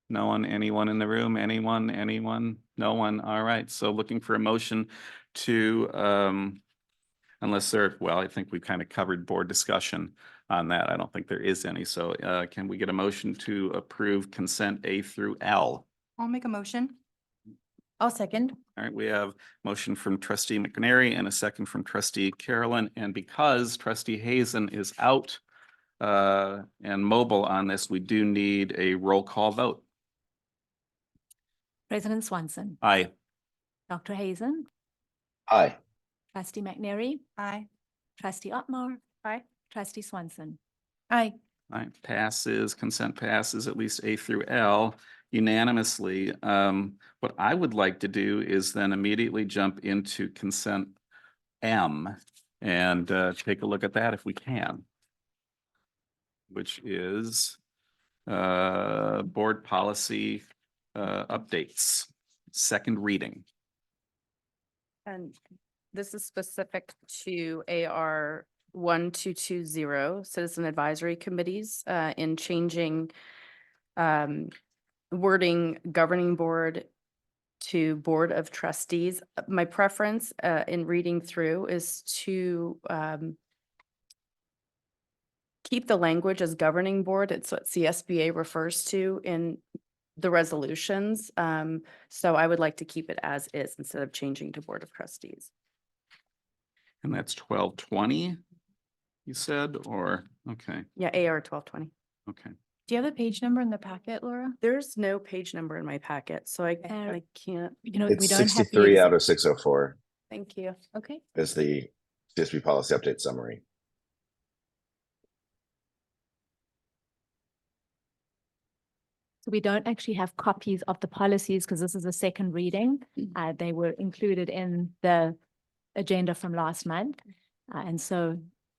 No one, anyone in the room? Anyone? No one? All right, so looking for a motion to, unless there, well, I think we've kind of covered board discussion on that. I don't think there is any. So can we get a motion to approve consent A through L? I'll make a motion. I'll second. All right, we have motion from Trustee McNary and a second from Trustee Carolyn. And because Trustee Hazen is out and mobile on this, we do need a roll call vote. President Swanson, Aye. Dr. Hazen, Aye. Trustee McNary, Aye. Trustee Otmar, Aye. Trustee Swanson. Aye. All right, passes, consent passes at least A through L unanimously. What I would like to do is then immediately jump into consent M and take a look at that if we can, which is board policy updates, second reading. And this is specific to AR 1220, Citizen Advisory Committees, in changing wording governing board to Board of Trustees. My preference in reading through is to keep the language as governing board. It's what CSBA refers to in the resolutions. So I would like to keep it as is instead of changing to Board of Trustees. And that's 1220, you said, or, okay, Yeah, AR 1220. okay. Do you have the page number in the packet, Laura? There's no page number in my packet, so I can't. You know, we It's don't have the 63 out of 604 Thank you. Okay. is the CSB policy update summary. So we don't actually have copies of the policies because this is a second reading. They were included in the agenda from last month. And so,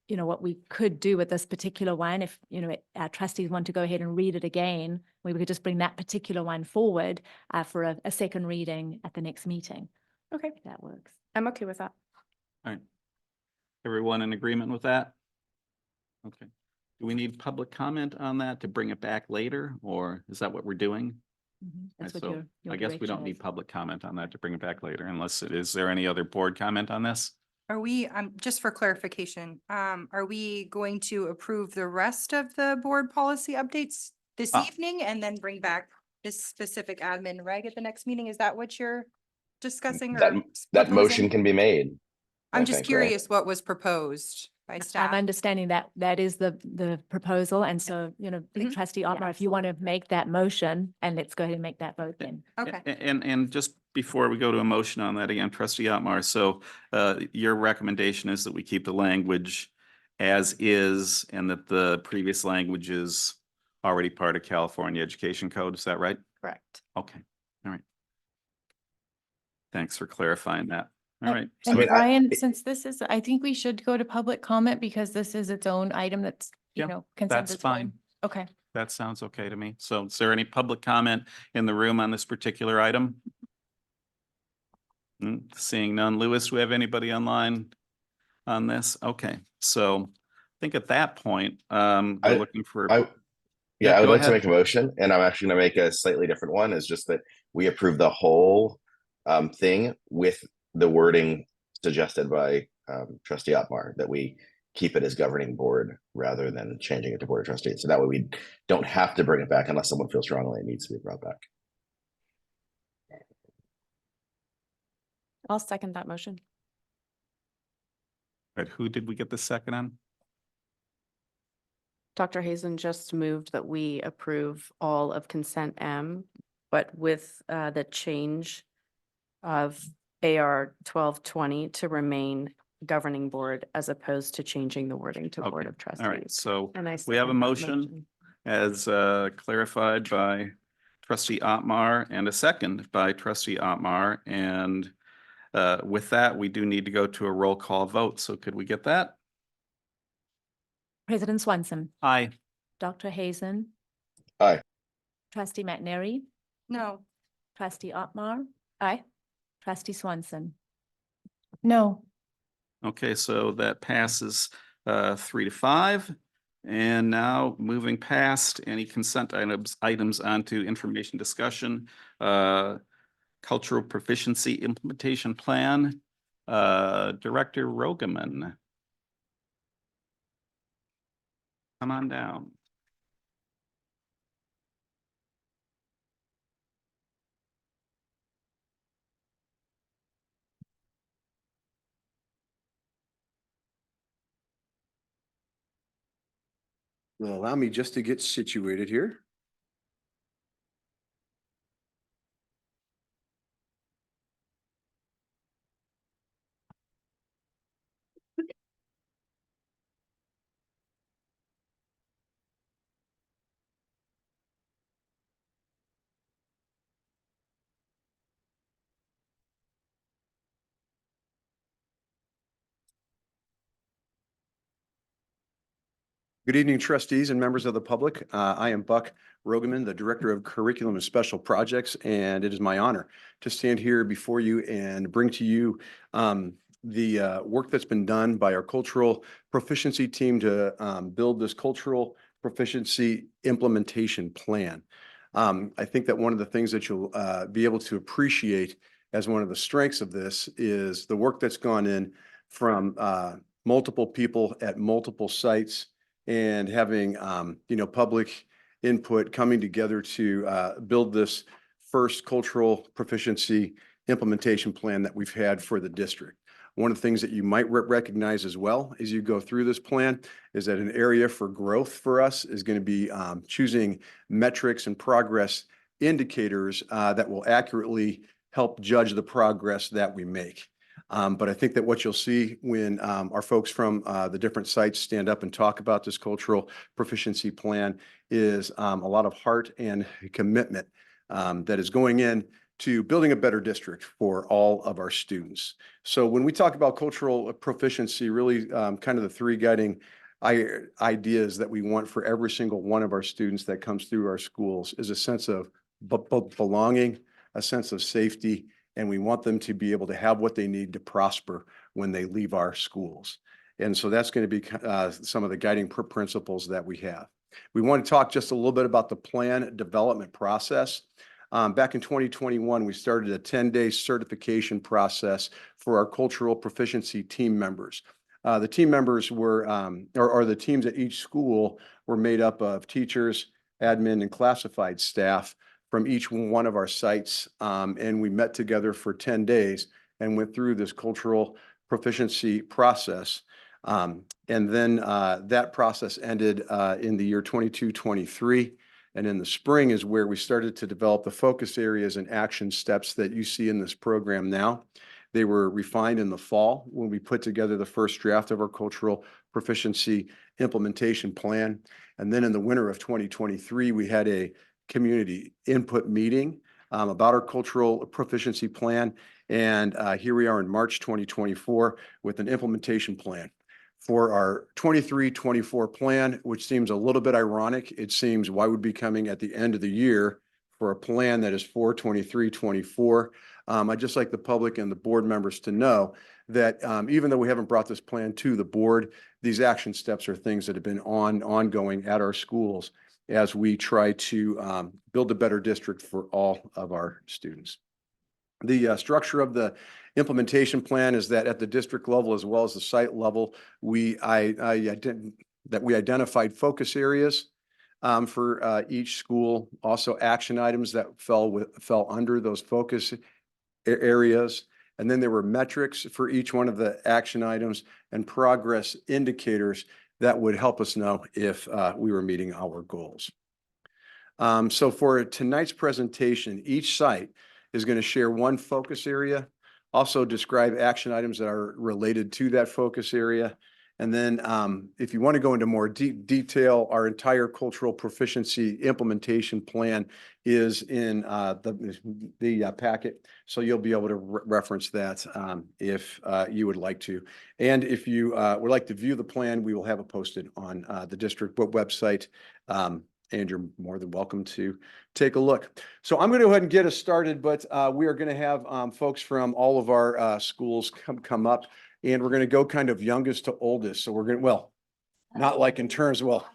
you know, what we could do with this particular one, if, you know, our trustees want to go ahead and read it again, we could just bring that particular one forward for a second reading at the next meeting. Okay. If that works. I'm okay with that. All right. Everyone in agreement with that? Okay. Do we need public comment on that to bring it back later, or is that what we're doing? That's Right, what so your I guess we direction don't need is. public comment on that to bring it back later unless is there any other board comment on this? Are we, just for clarification, are we going to approve the rest of the board policy updates this Ah. evening and then bring back this specific admin reg at the next meeting? Is that what you're discussing That, or that motion proposing? can be made. I'm I just think, right? curious what was proposed by I'm staff. understanding that that is the proposal. And so, trustee Otmar, if you want to make that motion, and let's go ahead and make that vote then. Okay. And just before we go to a motion on that again, trustee Otmar, so your recommendation is that we keep the language as is and that the previous language is already part of California Education Code, is that right? Correct. Okay, all right. Thanks for clarifying that. All right. And mean, Brian, since this is, I think we should go to public comment because this is its own item that's, Yeah, consent that's its own. fine. Okay. That sounds okay to me. So is there any public comment in the room on this particular item? Seeing none. Louis, do we have anybody online on this? Okay, so I think at that point, we're looking for. I Yeah, would go like to ahead. make a motion, and I'm actually gonna make a slightly different one, is just that we approve the whole thing with the wording suggested by trustee Otmar, that we keep it as governing board rather than changing it to board of trustees. So that way we don't have to bring it back unless someone feels strongly it needs to be brought back. I'll second that motion. Right, who did we get the second on? Dr. Hazen just moved that we approve all of consent M, but with the change of AR 1220 to remain governing board as opposed to changing the wording to board Okay, of trustees. all right, so And I we have a second that motion as clarified by trustee Otmar and a second by trustee Otmar. And with that, we do need to go to a roll call vote. So could we get that? President Swanson, Aye. Dr. Hazen, Aye. trustee McNary, No. trustee Otmar, Aye. trustee Swanson. No. Okay, so that passes 3-5. And now moving past any consent items onto information discussion, cultural proficiency implementation plan, Director Rogaman. Come on down. Well, allow me just to get situated here. Good evening, trustees and members of the public. I am Buck Rogaman, the Director of Curriculum and Special Projects, and it is my honor to stand here before you and bring to you the work that's been done by our cultural proficiency team to build this cultural proficiency implementation plan. I think that one of the things that you'll be able to appreciate as one of the strengths of this is the work that's gone in from multiple people at multiple sites and having, public input coming together to build this first cultural proficiency implementation plan that we've had for the district. One of the things that you might recognize as well as you go through this plan is that an area for growth for us is going to be choosing metrics and progress indicators that will accurately help judge the progress that we make. But I think that what you'll see when our folks from the different sites stand up and talk about this cultural proficiency plan is a lot of heart and commitment that is going in to building a better district for all of our students. So when we talk about cultural proficiency, really kind of the three guiding ideas that we want for every single one of our students that comes through our schools is a sense of belonging, a sense of safety, and we want them to be able to have what they need to prosper when they leave our schools. And so that's going to be some of the guiding principles that we have. We want to talk just a little bit about the plan development process. Back in 2021, we started a 10-day certification process for our cultural proficiency team members. The team members were, or the teams at each school were made up of teachers, admin, and classified staff from each one of our sites. And we met together for 10 days and went through this cultural proficiency process. And then that process ended in the year 22-23. And in the spring is where we started to develop the focus areas and action steps that you see in this program now. They were refined in the fall when we put together the first draft of our cultural proficiency implementation plan. And then in the winter of 2023, we had a community input meeting about our cultural proficiency plan. And here we are in March 2024 with an implementation plan. For our 23-24 plan, which seems a little bit ironic, it seems why would be coming at the end of the year for a plan that is for 23-24. I'd just like the public and the board members to know that even though we haven't brought this plan to the board, these action steps are things that have been ongoing at our schools as we try to build a better district for all of our students. The structure of the implementation plan is that at the district level as well as the site level, we identified focus areas for each school, also action items that fell under those focus areas. And then there were metrics for each one of the action items and progress indicators that would help us know if we were meeting our goals. So for tonight's presentation, each site is going to share one focus area, also describe action items that are related to that focus area. And then if you want to go into more detail, our entire cultural proficiency implementation plan is in the packet. So you'll be able to reference that if you would like to. And if you would like to view the plan, we will have it posted on the district website. And you're more than welcome to take a look. So I'm going to go ahead and get us started, but we are going to have folks from all of our schools come up, and we're going to go kind of youngest to oldest. So we're going to, well, not like in terms, well,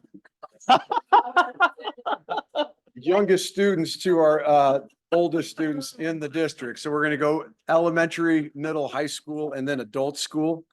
youngest students to our oldest students in the district. So we're going to go elementary, middle, high school, and then adult school.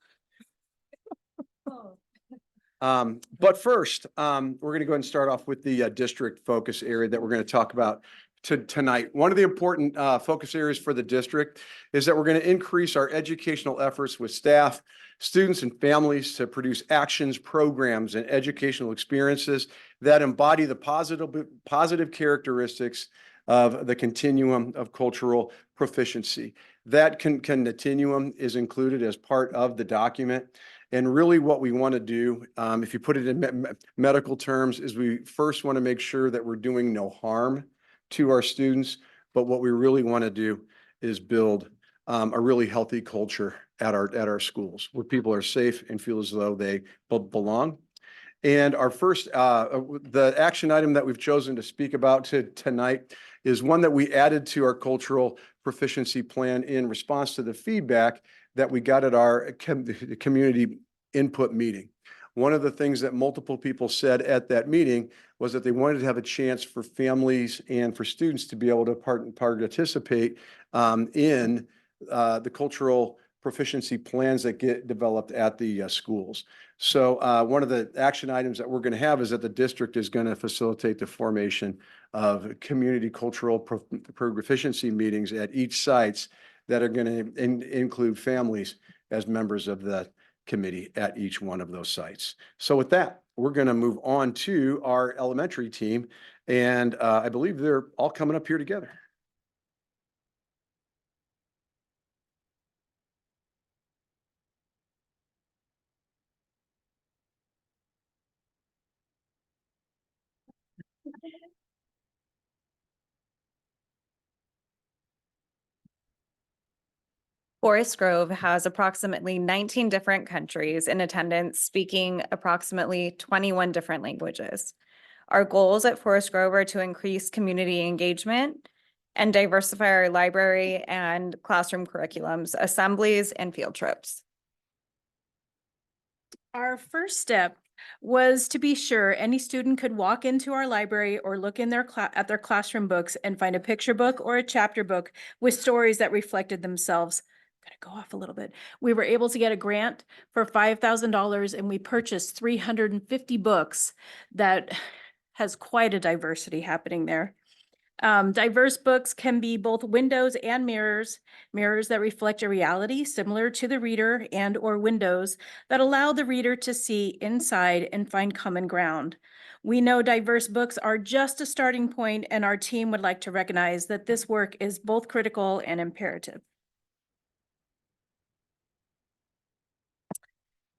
But first, we're going to go ahead and start off with the district focus area that we're going to talk about tonight. One of the important focus areas for the district is that we're going to increase our educational efforts with staff, students, and families to produce actions, programs, and educational experiences that embody the positive characteristics of the continuum of cultural proficiency. That continuum is included as part of the document. And really what we want to do, if you put it in medical terms, is we first want to make sure that we're doing no harm to our students. But what we really want to do is build a really healthy culture at our schools where people are safe and feel as though they belong. And our first, the action item that we've chosen to speak about tonight is one that we added to our cultural proficiency plan in response to the feedback that we got at our community input meeting. One of the things that multiple people said at that meeting was that they wanted to have a chance for families and for students to be able to participate in the cultural proficiency plans that get developed at the schools. So one of the action items that we're going to have is that the district is going to facilitate the formation of community cultural proficiency meetings at each sites that are going to include families as members of the committee at each one of those sites. So with that, we're going to move on to our elementary team. And I believe they're all coming up here together. Forest Grove has approximately 19 different countries in attendance, speaking approximately 21 different languages. Our goals at Forest Grove are to increase community engagement, and diversify our library and classroom curriculums, assemblies, and field trips. Our first step was to be sure any student could walk into our library or look in at their classroom books and find a picture book or a chapter book with stories that reflected themselves. Gonna go off a little bit. We were able to get a grant for $5,000 and we purchased 350 books. That has quite a diversity happening there. Diverse books can be both windows and mirrors that reflect a reality similar to the reader, and or windows that allow the reader to see inside and find common ground. We know diverse books are just a starting point, and our team would like to recognize that this work is both critical and imperative.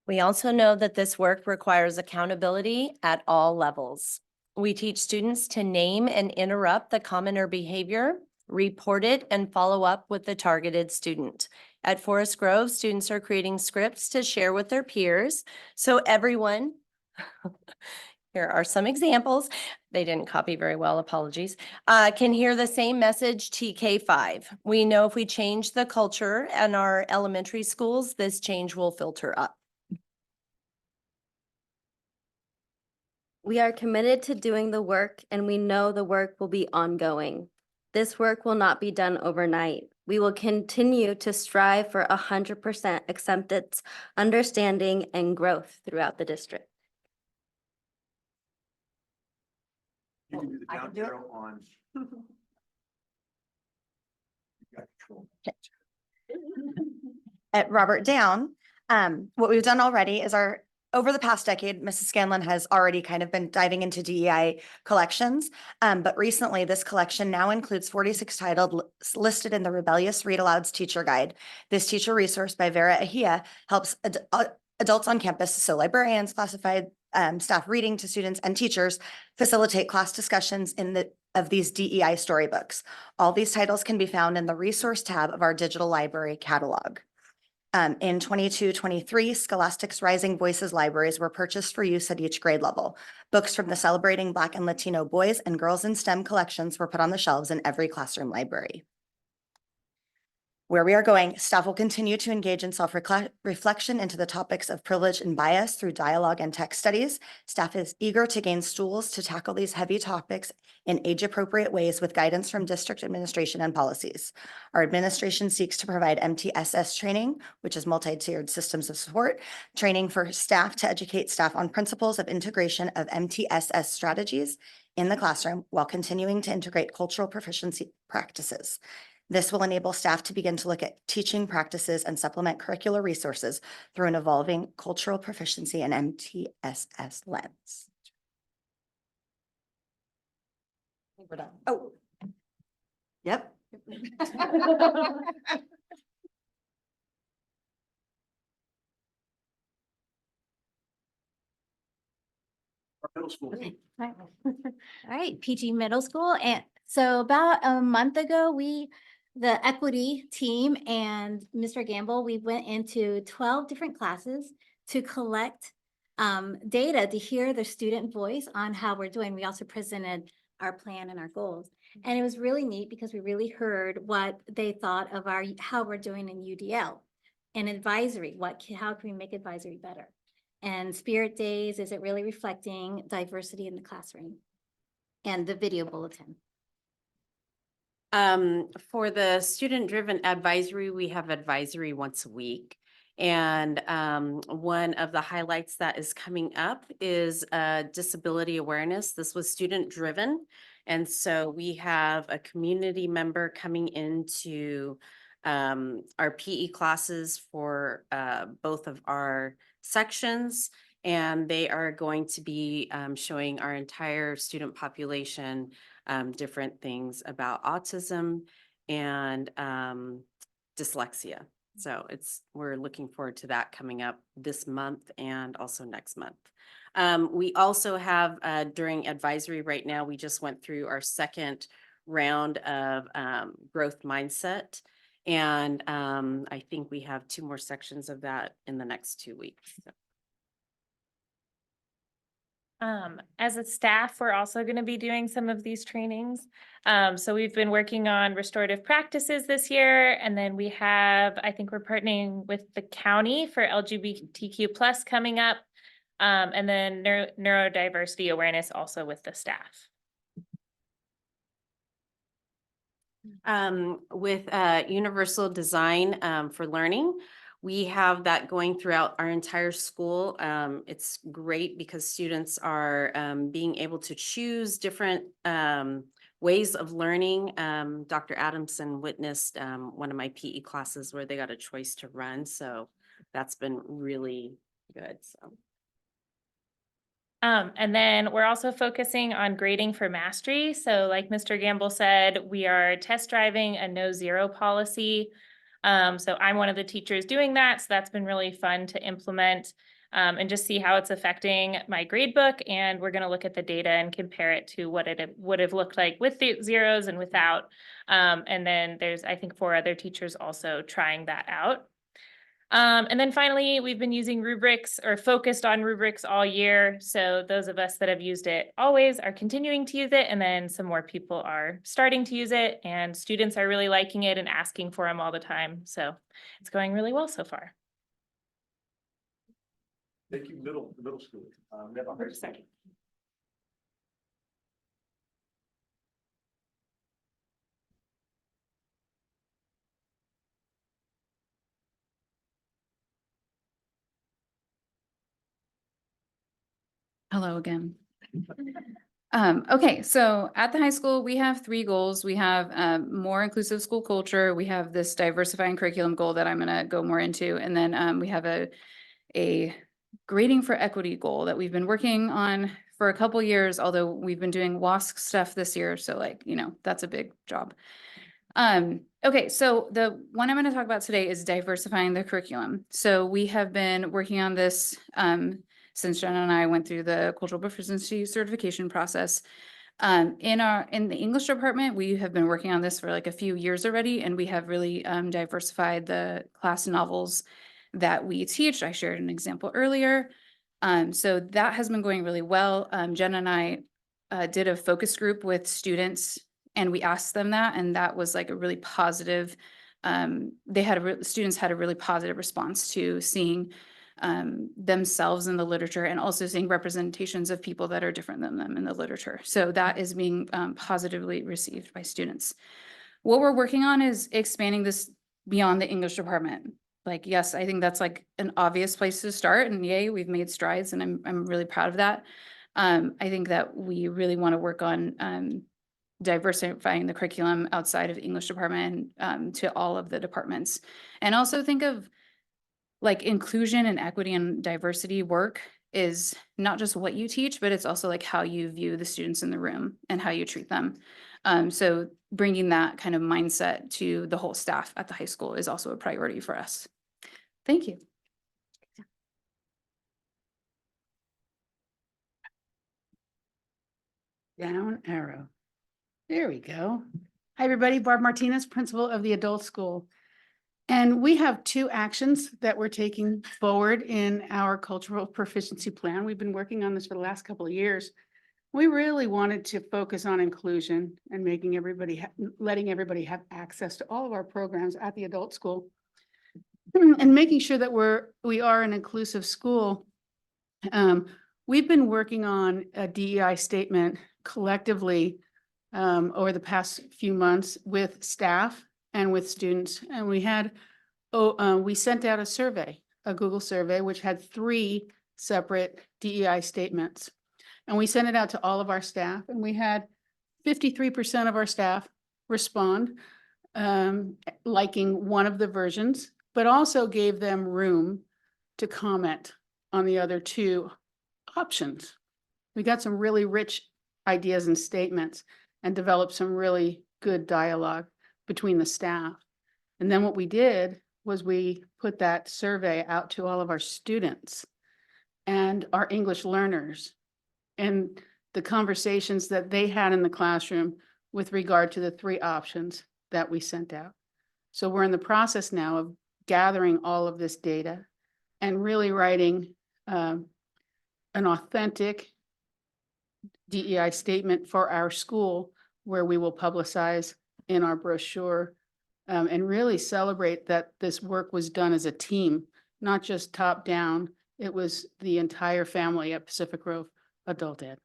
We also know that this work requires accountability at all levels. We teach students to name and interrupt the commenter behavior, report it, and follow up with the targeted student. At Forest Grove, students are creating scripts to share with their peers, so everyone, here are some examples, they didn't copy very well, apologies, can hear the same message TK5. We know if we change the culture in our elementary schools, this change will filter up. We are committed to doing the work, and we know the work will be ongoing. This work will not be done overnight. We will continue to strive for 100% acceptance, understanding, and growth throughout the district. You can do the down arrow on. At Robert Down, what we've done already is over the past decade, Mrs. Scanlon has already kind of been diving into DEI collections. But recently this collection now includes 46 titles listed in the Rebellious Read Alouds Teacher Guide. This teacher resource by Vera Ahia helps adults on campus, so librarians, classified staff reading to students and teachers, facilitate class discussions of these DEI storybooks. All these titles can be found in the resource tab of our digital library catalog. In 22-23, Scholastic's Rising Voices libraries were purchased for use at each grade level. Books from the Celebrating Black and Latino Boys and Girls in STEM collections were put on the shelves in every classroom library. Where we are going, staff will continue to engage in self-reflection into the topics of privilege and bias through dialogue and text studies. Staff is eager to gain tools to tackle these heavy topics in age-appropriate ways with guidance from district administration and policies. Our administration seeks to provide MTSS training, which is multi-tiered systems of support, training for staff to educate staff on principles of integration of MTSS strategies in the classroom while continuing to integrate cultural proficiency practices. This will enable staff to begin to look at teaching practices and supplement curricular resources through an evolving cultural proficiency and MTSS lens. We're done. Oh, yep. Middle school. All right, PG Middle School. And so about a month ago, the equity team and Mr. Gamble, we went into 12 different classes to collect data to hear the student voice on how we're doing. We also presented our plan and our goals. And it was really neat because we really heard what they thought of how we're doing in UDL and advisory. How can we make advisory better? And Spirit Days, is it really reflecting diversity in the classroom? And the video bulletin. For the student-driven advisory, we have advisory once a week. And one of the highlights that is coming up is disability awareness. This was student-driven. And so we have a community member coming into our PE classes for both of our sections. And they are going to be showing our entire student population different things about autism and dyslexia. So we're looking forward to that coming up this month and also next month. We also have during advisory right now, we just went through our second round of growth mindset. And I think we have 2 more sections of that in the next 2 weeks. So. As a staff, we're also going to be doing some of these trainings. So we've been working on restorative practices this year, and then we have, I think we're partnering with the county for LGBTQ plus coming up, and then neurodiversity awareness also with the staff. With universal design for learning, we have that going throughout our entire school. It's great because students are being able to choose different ways of learning. Dr. Adamson witnessed one of my PE classes where they got a choice to run. So that's been really good. So. And then we're also focusing on grading for mastery. So like Mr. Gamble said, we are test driving a no zero policy. So I'm one of the teachers doing that. So that's been really fun to implement and just see how it's affecting my grade book. And we're going to look at the data and compare it to what it would have looked like with the zeros and without. And then there's, I think, 4 other teachers also trying that out. And then finally, we've been using rubrics or focused on rubrics all year. So those of us that have used it always are continuing to use it. And then some more people are starting to use it, and students are really liking it and asking for them all the time. So it's going really well so far. Thank you, middle school. Second. Hello again. Okay, so at the high school, we have 3 goals. We have more inclusive school culture. We have this diversifying curriculum goal that I'm going to go more into. And then we have a grading for equity goal that we've been working on for a couple years, although we've been doing WASC stuff this year. So like, you know, that's a big job. Okay, so the one I'm going to talk about today is diversifying the curriculum. So we have been working on this since Jenna and I went through the cultural proficiency certification process. In the English department, we have been working on this for like a few years already, and we have really diversified the class novels that we teach. I shared an example earlier. So that has been going really well. Jenna and I did a focus group with students, and we asked them that, and that was like a really positive. Students had a really positive response to seeing themselves in the literature, and also seeing representations of people that are different than them in the literature. So that is being positively received by students. What we're working on is expanding this beyond the English department. Like, yes, I think that's like an obvious place to start, and yay, we've made strides, and I'm really proud of that. I think that we really want to work on diversifying the curriculum outside of the English department to all of the departments, and also think of like inclusion and equity and diversity work is not just what you teach, but it's also like how you view the students in the room and how you treat them. So bringing that kind of mindset to the whole staff at the high school is also a priority for us. Thank you. Down arrow. There we go. Hi, everybody. Barb Martinez, principal of the adult school. And we have 2 actions that we're taking forward in our cultural proficiency plan. We've been working on this for the last couple of years. We really wanted to focus on inclusion and making everybody, letting everybody have access to all of our programs at the adult school, and making sure that we are an inclusive school. We've been working on a DEI statement collectively over the past few months with staff and with students. And we had, we sent out a survey, a Google survey, which had 3 separate DEI statements. And we sent it out to all of our staff, and we had 53% of our staff respond, liking one of the versions, but also gave them room to comment on the other 2 options. We got some really rich ideas and statements and developed some really good dialogue between the staff. And then what we did was we put that survey out to all of our students and our English learners, and the conversations that they had in the classroom with regard to the 3 options that we sent out. So we're in the process now of gathering all of this data and really writing an authentic DEI statement for our school, where we will publicize in our brochure and really celebrate that this work was done as a team, not just top down. It was the entire family at Pacific Grove Adult Ed.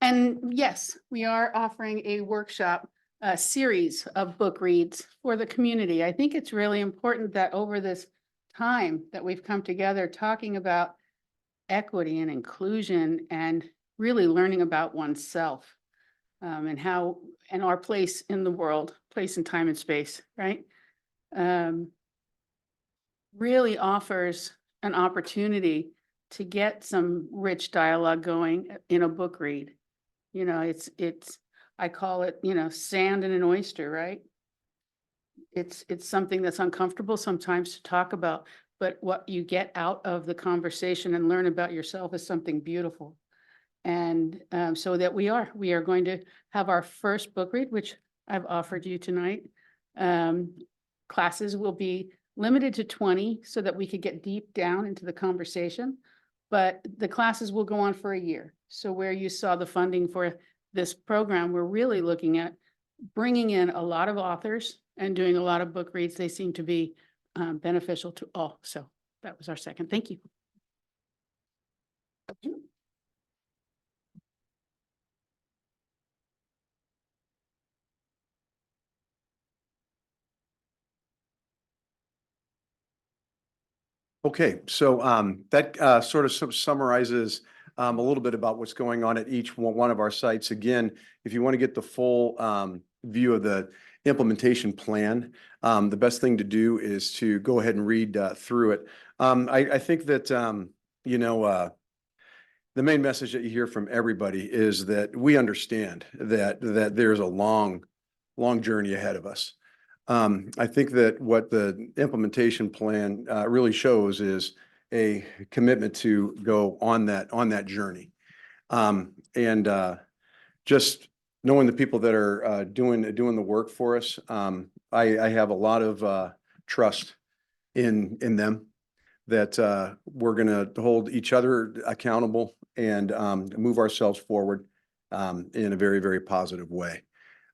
And yes, we are offering a workshop, a series of book reads for the community. I think it's really important that over this time that we've come together talking about equity and inclusion and really learning about oneself and how, and our place in the world, place in time and space, right? Really offers an opportunity to get some rich dialogue going in a book read. You know, I call it, you know, sand in an oyster, right? It's something that's uncomfortable sometimes to talk about, but what you get out of the conversation and learn about yourself is something beautiful. And so that we are going to have our first book read, which I've offered you tonight. Classes will be limited to 20 so that we could get deep down into the conversation, but the classes will go on for a year. So where you saw the funding for this program, we're really looking at bringing in a lot of authors and doing a lot of book reads. They seem to be beneficial to all. So that was our second. Thank you. Okay, so that sort of summarizes a little bit about what's going on at each one of our sites. Again, if you want to get the full view of the implementation plan, the best thing to do is to go ahead and read through it. I think that, you know, the main message that you hear from everybody is that we understand that there's a long journey ahead of us. I think that what the implementation plan really shows is a commitment to go on that journey. Just knowing the people that are doing the work for us, I have a lot of trust in them that we're going to hold each other accountable and move ourselves forward in a very, very positive way.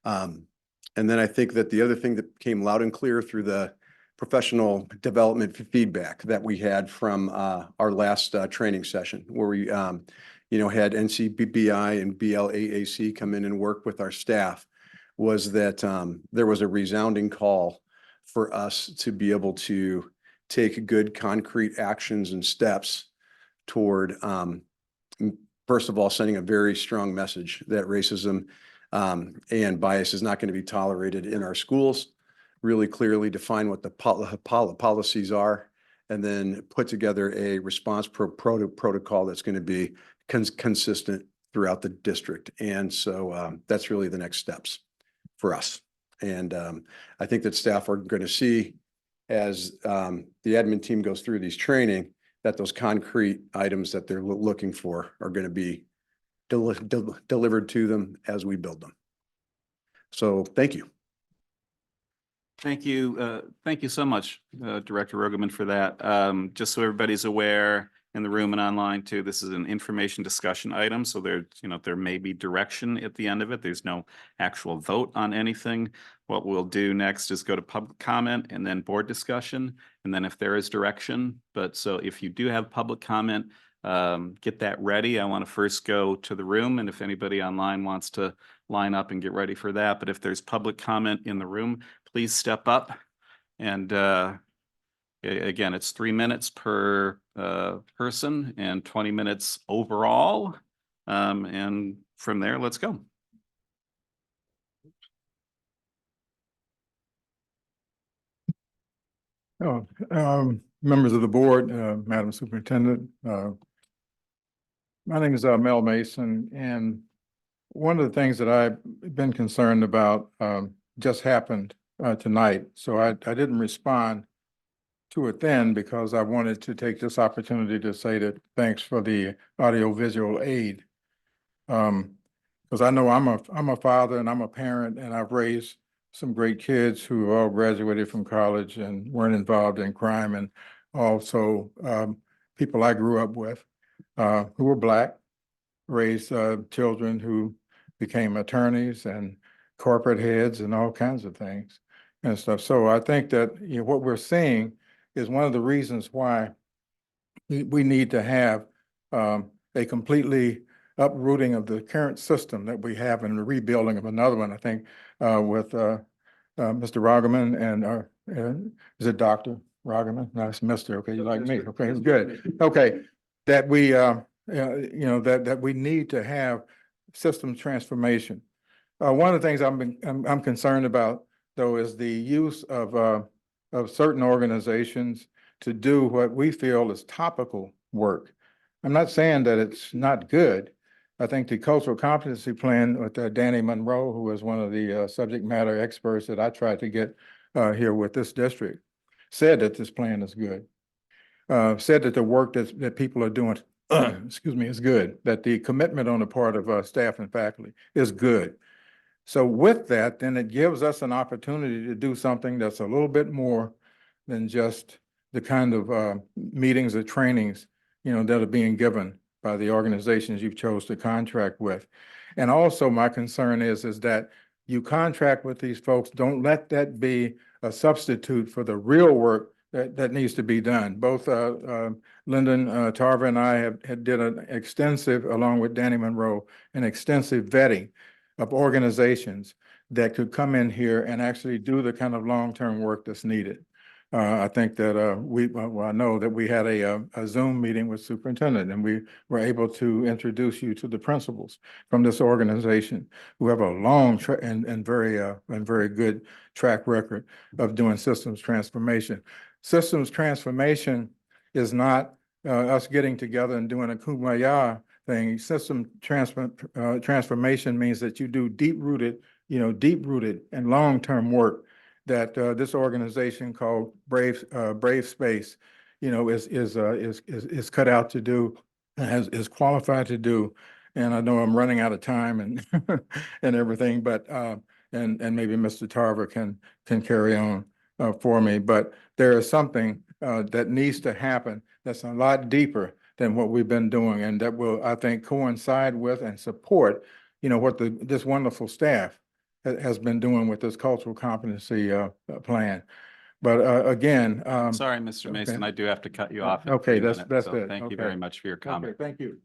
And then I think that the other thing that came loud and clear through the professional development feedback that we had from our last training session, where we you know, had NCBI and BLAAC come in and work with our staff, was that there was a resounding call for us to be able to take good concrete actions and steps toward, first of all, sending a very strong message that racism and bias is not going to be tolerated in our schools. Really clearly define what the policies are, and then put together a response protocol that's going to be consistent throughout the district. And so that's really the next steps for us. And I think that staff are going to see, as the admin team goes through these training, that those concrete items that they're looking for are going to be delivered to them as we build them. So thank you. Thank you. Thank you so much, Director Rogoman, for that. Just so everybody's aware in the room and online too, this is an information discussion item. So there, you know, there may be direction at the end of it. There's no actual vote on anything. What we'll do next is go to public comment and then board discussion. And then if there is direction, but so if you do have public comment, get that ready. I want to first go to the room, and if anybody online wants to line up and get ready for that. But if there's public comment in the room, please step up. And again, it's 3 minutes per person and 20 minutes overall. And from there, let's go. Members of the board, Madam Superintendent, my name is Mel Mason, and one of the things that I've been concerned about just happened tonight. So I didn't respond to it then because I wanted to take this opportunity to say that thanks for the audiovisual aid. Because I know I'm a father and I'm a parent, and I've raised some great kids who all graduated from college and weren't involved in crime, and also people I grew up with. who were Black, raised children who became attorneys and corporate heads and all kinds of things and stuff. So I think that, you know, what we're seeing is one of the reasons why we need to have a completely uprooting of the current system that we have and the rebuilding of another one, I think, with Mr. Ragaman and is it Dr. Ragaman? No, it's Mr. Okay, you like me. Okay, it's good. Okay, that we, you know, that we need to have system transformation. One of the things I'm concerned about, though, is the use of certain organizations to do what we feel is topical work. I'm not saying that it's not good. I think the cultural competency plan with Danny Monroe, who is one of the subject matter experts that I tried to get here with this district, said that this plan is good. Said that the work that people are doing, excuse me, is good. That the commitment on the part of staff and faculty is good. So with that, then it gives us an opportunity to do something that's a little bit more than just the kind of meetings or trainings, you know, that are being given by the organizations you've chose to contract with. And also my concern is that you contract with these folks, don't let that be a substitute for the real work that needs to be done. Both Lyndon Tarver and I had did an extensive, along with Danny Monroe, an extensive vetting of organizations that could come in here and actually do the kind of long-term work that's needed. I think that I know that we had a Zoom meeting with superintendent, and we were able to introduce you to the principals from this organization who have a long and very good track record of doing systems transformation. Systems transformation is not us getting together and doing a kumbaya thing. System transformation means that you do deep-rooted and long-term work that this organization called Brave Space, you know, is cut out to do, is qualified to do. And I know I'm running out of time and and everything, but and maybe Mr. Tarver can carry on for me. But there is something that needs to happen that's a lot deeper than what we've been doing, and that will, I think, coincide with and support, you know, what this wonderful staff has been doing with this cultural competency plan. But again, Sorry, Mr. Mason, I do have to cut you off. in okay, 3 that's minutes, so it. Thank you Okay. very much for your comment. Okay, thank you.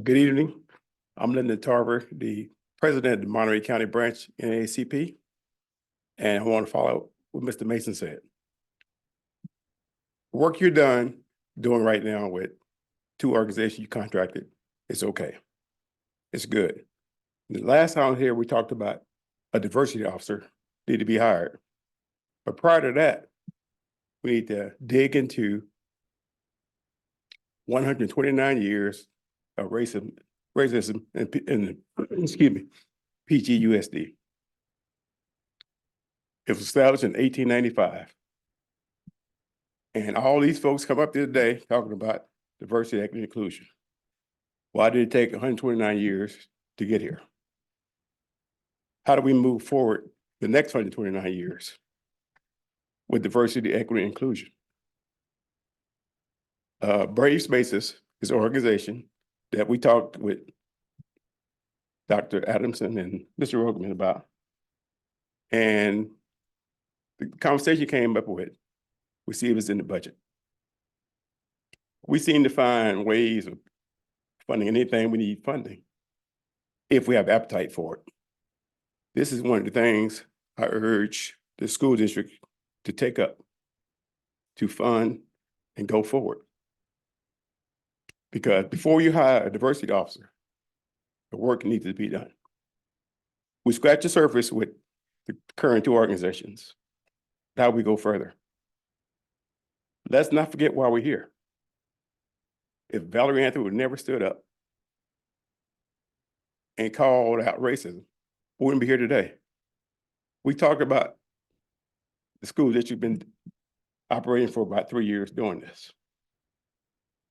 Good evening. I'm Lyndon Tarver, the president of the Monterey County branch NAACP. And I want to follow up what Mr. Mason said. Work you're doing right now with 2 organizations you contracted, it's okay. It's good. The last time here, we talked about a diversity officer need to be hired. But prior to that, we need to dig into 129 years of racism in excuse me, PGUSD. It was established in 1895. And all these folks come up here today talking about diversity, equity, and inclusion. Why did it take 129 years to get here? How do we move forward the next 129 years with diversity, equity, and inclusion? Brave Spaces is an organization that we talked with Dr. Adamson and Mr. Rogan about. And the conversation came up with, we see it was in the budget. We seem to find ways of funding anything we need funding if we have appetite for it. This is one of the things I urge the school district to take up, to fund and go forward. Because before you hire a diversity officer, the work needs to be done. We scratch the surface with the current 2 organizations. Now we go further. Let's not forget why we're here. If Valerie Anthony would never stood up and called out racism, we wouldn't be here today. We talked about the school that you've been operating for about 3 years doing this.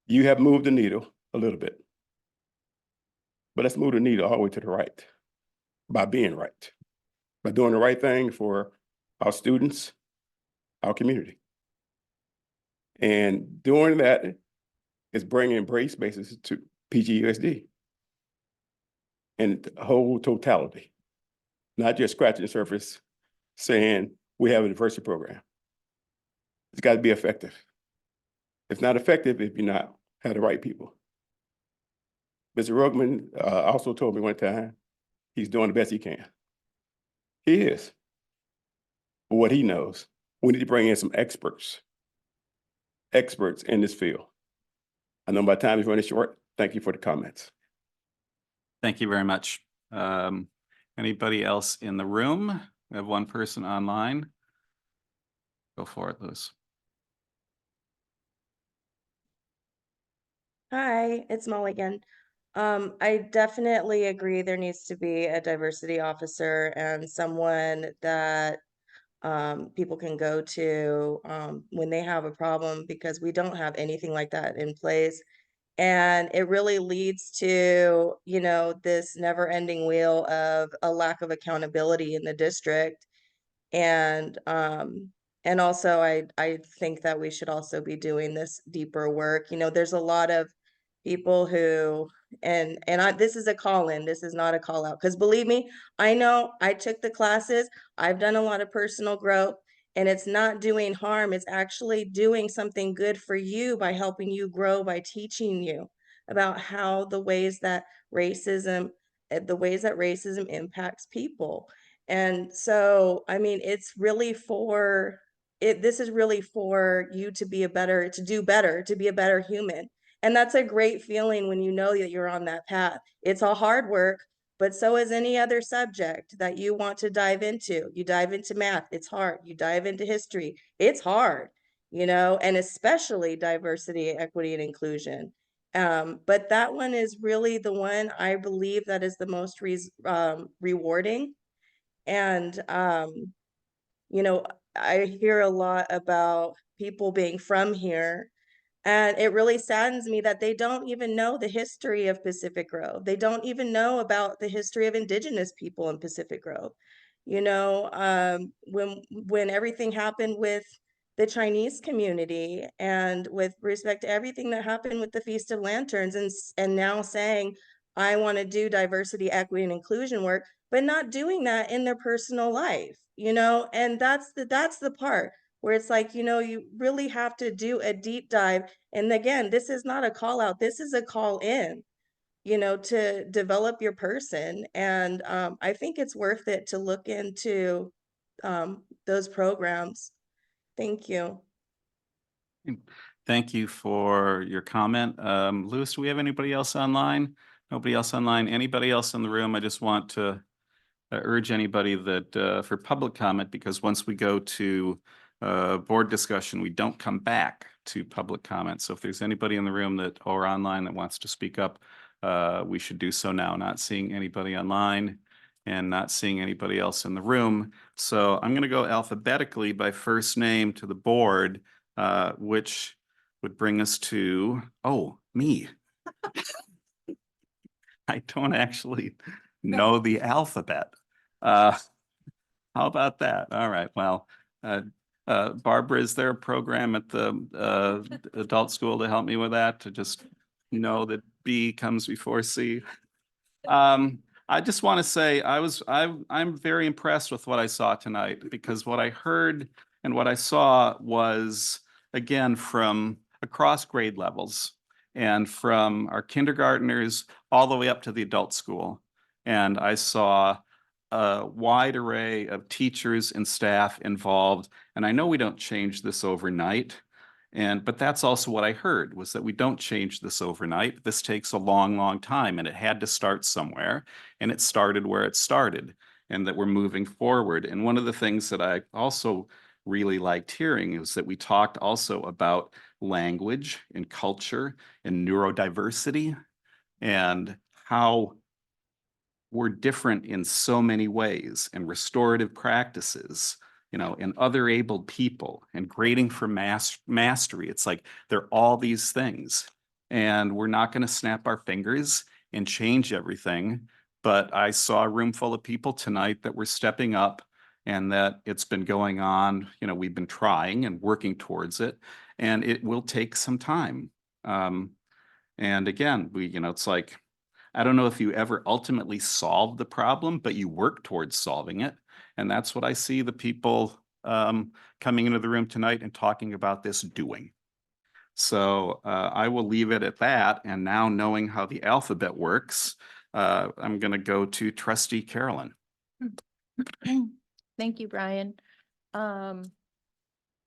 You have moved the needle a little bit, but let's move the needle all the way to the right by being right, by doing the right thing for our students, our community. And doing that is bringing race basis to PGUSD and the whole totality, not just scratching the surface saying we have a diversity program. It's got to be effective. It's not effective if you're not have the right people. Mr. Rugman also told me one time he's doing the best he can. He is. But what he knows, we need to bring in some experts in this field. I know my time is running short. Thank you for the comments. Thank you very much. Anybody else in the room? We have one person online. Go for it, Lewis. Hi, it's Molly again. I definitely agree there needs to be a diversity officer and someone that people can go to when they have a problem, because we don't have anything like that in place. And it really leads to, you know, this never-ending wheel of a lack of accountability in the district. And also I think that we should also be doing this deeper work. You know, there's a lot of people who, this is a call in, this is not a call out, because believe me, I know I took the classes, I've done a lot of personal growth, and it's not doing harm, it's actually doing something good for you by helping you grow, by teaching you about how the ways that racism impacts people. And so, I mean, it's really for this is really for you to be to do better, to be a better human. And that's a great feeling when you know that you're on that path. It's a hard work, but so is any other subject that you want to dive into. You dive into math, it's hard. You dive into history, it's hard, you know, and especially diversity, equity, and inclusion. But that one is really the one I believe that is the most rewarding. And, you know, I hear a lot about people being from here, and it really saddens me that they don't even know the history of Pacific Grove. They don't even know about the history of Indigenous people in Pacific Grove. You know, when everything happened with the Chinese community and with respect to everything that happened with the Feast of Lanterns, and now saying, I want to do diversity, equity, and inclusion work, but not doing that in their personal life, you know, and that's the part where it's like, you know, you really have to do a deep dive. And again, this is not a call out, this is a call in, you know, to develop your person. And I think it's worth it to look into those programs. Thank you. Thank you for your comment. Lewis, do we have anybody else online? Nobody else online? Anybody else in the room? I just want to urge anybody that for public comment, because once we go to board discussion, we don't come back to public comment. So if there's anybody in the room that or online that wants to speak up, we should do so now. Not seeing anybody online and not seeing anybody else in the room. So I'm going to go alphabetically by first name to the board, which would bring us to, oh, me. I don't actually know the alphabet. How about that? All right. Well, Barbara, is there a program at the adult school to help me with that? To just know that B comes before C. I just want to say I'm very impressed with what I saw tonight, because what I heard and what I saw was, again, from across grade levels and from our kindergartners all the way up to the adult school. And I saw a wide array of teachers and staff involved. And I know we don't change this overnight. But that's also what I heard, was that we don't change this overnight. This takes a long, long time, and it had to start somewhere, and it started where it started, and that we're moving forward. And one of the things that I also really liked hearing is that we talked also about language and culture and neurodiversity and how we're different in so many ways, and restorative practices, you know, and other abled people, and grading for mastery. It's like they're all these things, and we're not going to snap our fingers and change everything. But I saw a room full of people tonight that were stepping up and that it's been going on, we've been trying and working towards it, and it will take some time. And again, it's like, I don't know if you ever ultimately solve the problem, but you work towards solving it. And that's what I see the people coming into the room tonight and talking about this doing. So I will leave it at that. And now knowing how the alphabet works, I'm going to go to Trustee Carolyn. Thank you, Brian.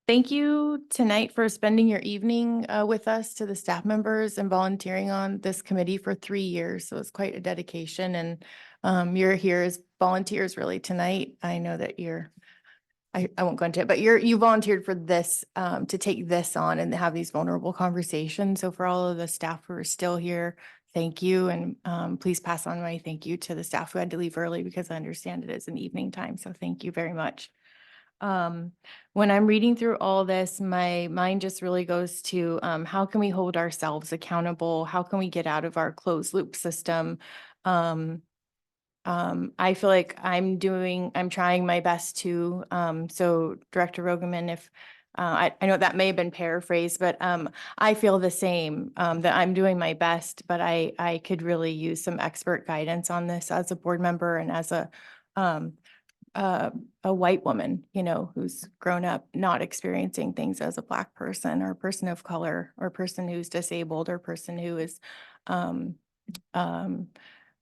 Thank you tonight for spending your evening with us, to the staff members, and volunteering on this committee for 3 years. So it's quite a dedication, and you're here as volunteers really tonight. I know that I won't go into it, but you volunteered for this, to take this on and have these vulnerable conversations. So for all of the staff who are still here, thank you. And please pass on my thank you to the staff who had to leave early, because I understand it is an evening time. So thank you very much. When I'm reading through all this, my mind just really goes to how can we hold ourselves accountable? How can we get out of our closed loop system? I feel like I'm trying my best to, so Director Rogeman, if I know that may have been paraphrased, but I feel the same, that I'm doing my best, but I could really use some expert guidance on this as a board member and as a white woman, who's grown up not experiencing things as a Black person or person of color or person who's disabled or person who is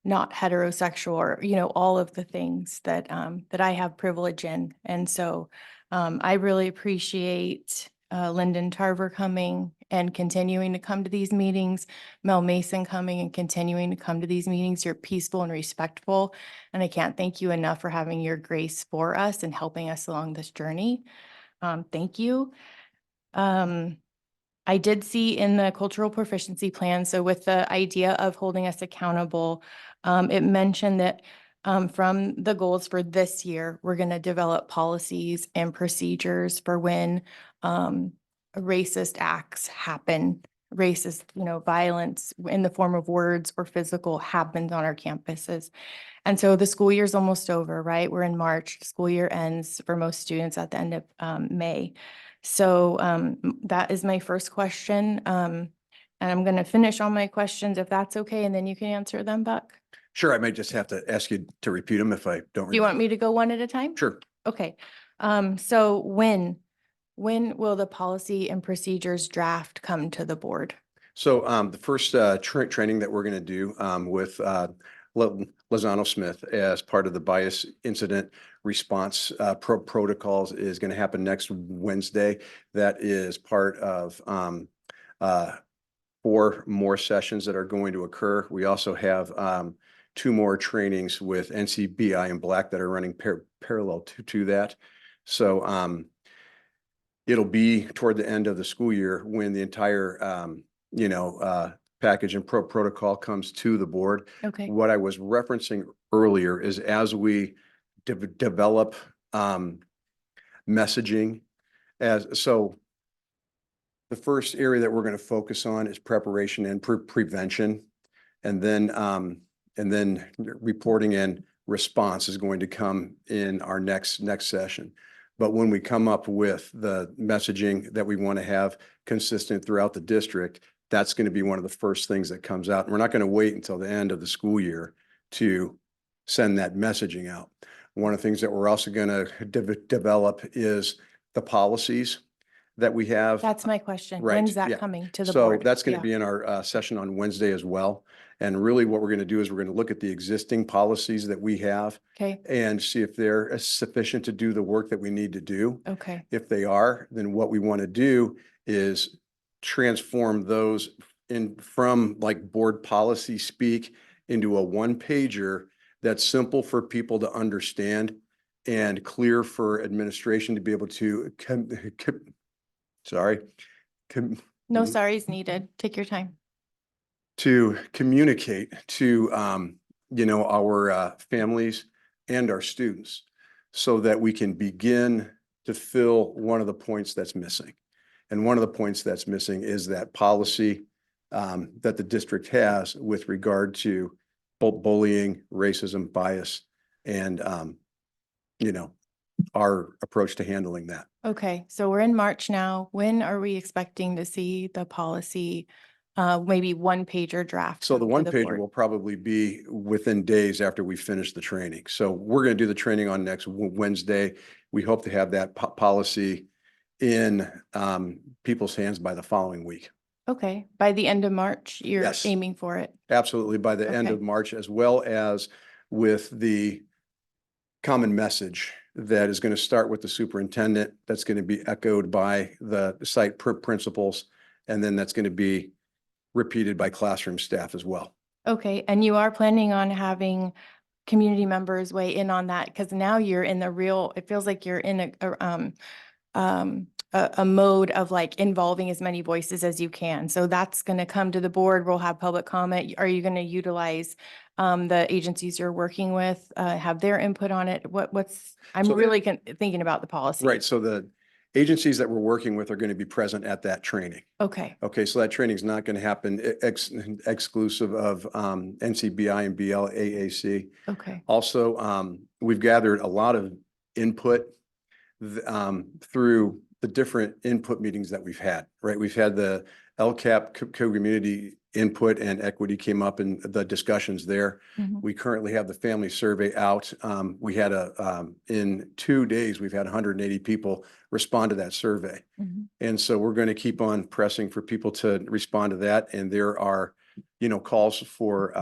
not heterosexual, or, all of the things that that I have privilege in. And so I really appreciate Lyndon Tarver coming and continuing to come to these meetings, Mel Mason coming and continuing to come to these meetings. You're peaceful and respectful, and I can't thank you enough for having your grace for us and helping us along this journey. Thank you. I did see in the cultural proficiency plan, so with the idea of holding us accountable, it mentioned that from the goals for this year, we're going to develop policies and procedures for when racist acts happen, racist, violence in the form of words or physical happens on our campuses. And so the school year is almost over, right? We're in March. School year ends for most students at the end of May. So that is my first question. And I'm going to finish all my questions if that's okay, and then you can answer them, Buck. Sure, I may just have to ask you to repeat them if I don't. Do you want me to go one at a time? Sure. Okay. So when will the policy and procedures draft come to the board? So the first training that we're going to do with Lozano Smith as part of the bias incident response protocols is going to happen next Wednesday. That is part of 4 more sessions that are going to occur. We also have 2 more trainings with NCBI and Black that are running parallel to that. So it'll be toward the end of the school year when the entire package and protocol comes to the board. Okay. What I was referencing earlier is as we develop messaging, so the first area that we're going to focus on is preparation and prevention, and then reporting and response is going to come in our next session. But when we come up with the messaging that we want to have consistent throughout the district, that's going to be one of the first things that comes out. And we're not going to wait until the end of the school year to send that messaging out. One of the things that we're also going to develop is the policies that we have. That's my question. Right, When's that yeah. coming to the So board? that's going Yeah. to be in our session on Wednesday as well. And really what we're going to do is we're going to look at the existing policies that we have Okay. and see if they're sufficient to do the work that we need to do. Okay. If they are, then what we want to do is transform those from like board policy speak into a 1-pager that's simple for people to understand and clear for administration to be able to No sorries needed. Take your time. to communicate to our families and our students so that we can begin to fill one of the points that's missing. And one of the points that's missing is that policy that the district has with regard to bullying, racism, bias, and, you know, our approach to handling that. Okay, so we're in March now. When are we expecting to see the policy, maybe one pager draft? So the come to one the pager board? will probably be within days after we finish the training. So we're going to do the training on next Wednesday. We hope to have that policy in people's hands by the following week. Okay, by the end of March, you're Yes. aiming for it. Absolutely, by the end Okay. of March, as well as with the common message that is going to start with the superintendent, that's going to be echoed by the site principals, and then that's going to be repeated by classroom staff as well. Okay, and you are planning on having community members weigh in on that? Because now you're in the real, it feels like you're in a mode of like involving as many voices as you can. So that's going to come to the board. We'll have public comment. Are you going to utilize the agencies you're working with, have their input on it? I'm So- really thinking about the policy. Right, so the agencies that we're working with are going to be present at that training. Okay, Okay, so that training is not going to happen exclusive of NCBI and BLAAC. okay. Also, we've gathered a lot of input through the different input meetings that we've had, right? We've had the LCAP co-community input and equity came up in the discussions there. Mhm. We currently have the family survey out. We had in 2 days, we've had 180 people respond to that survey. Mhm. And so we're going to keep on pressing for people to respond to that. And there are, calls for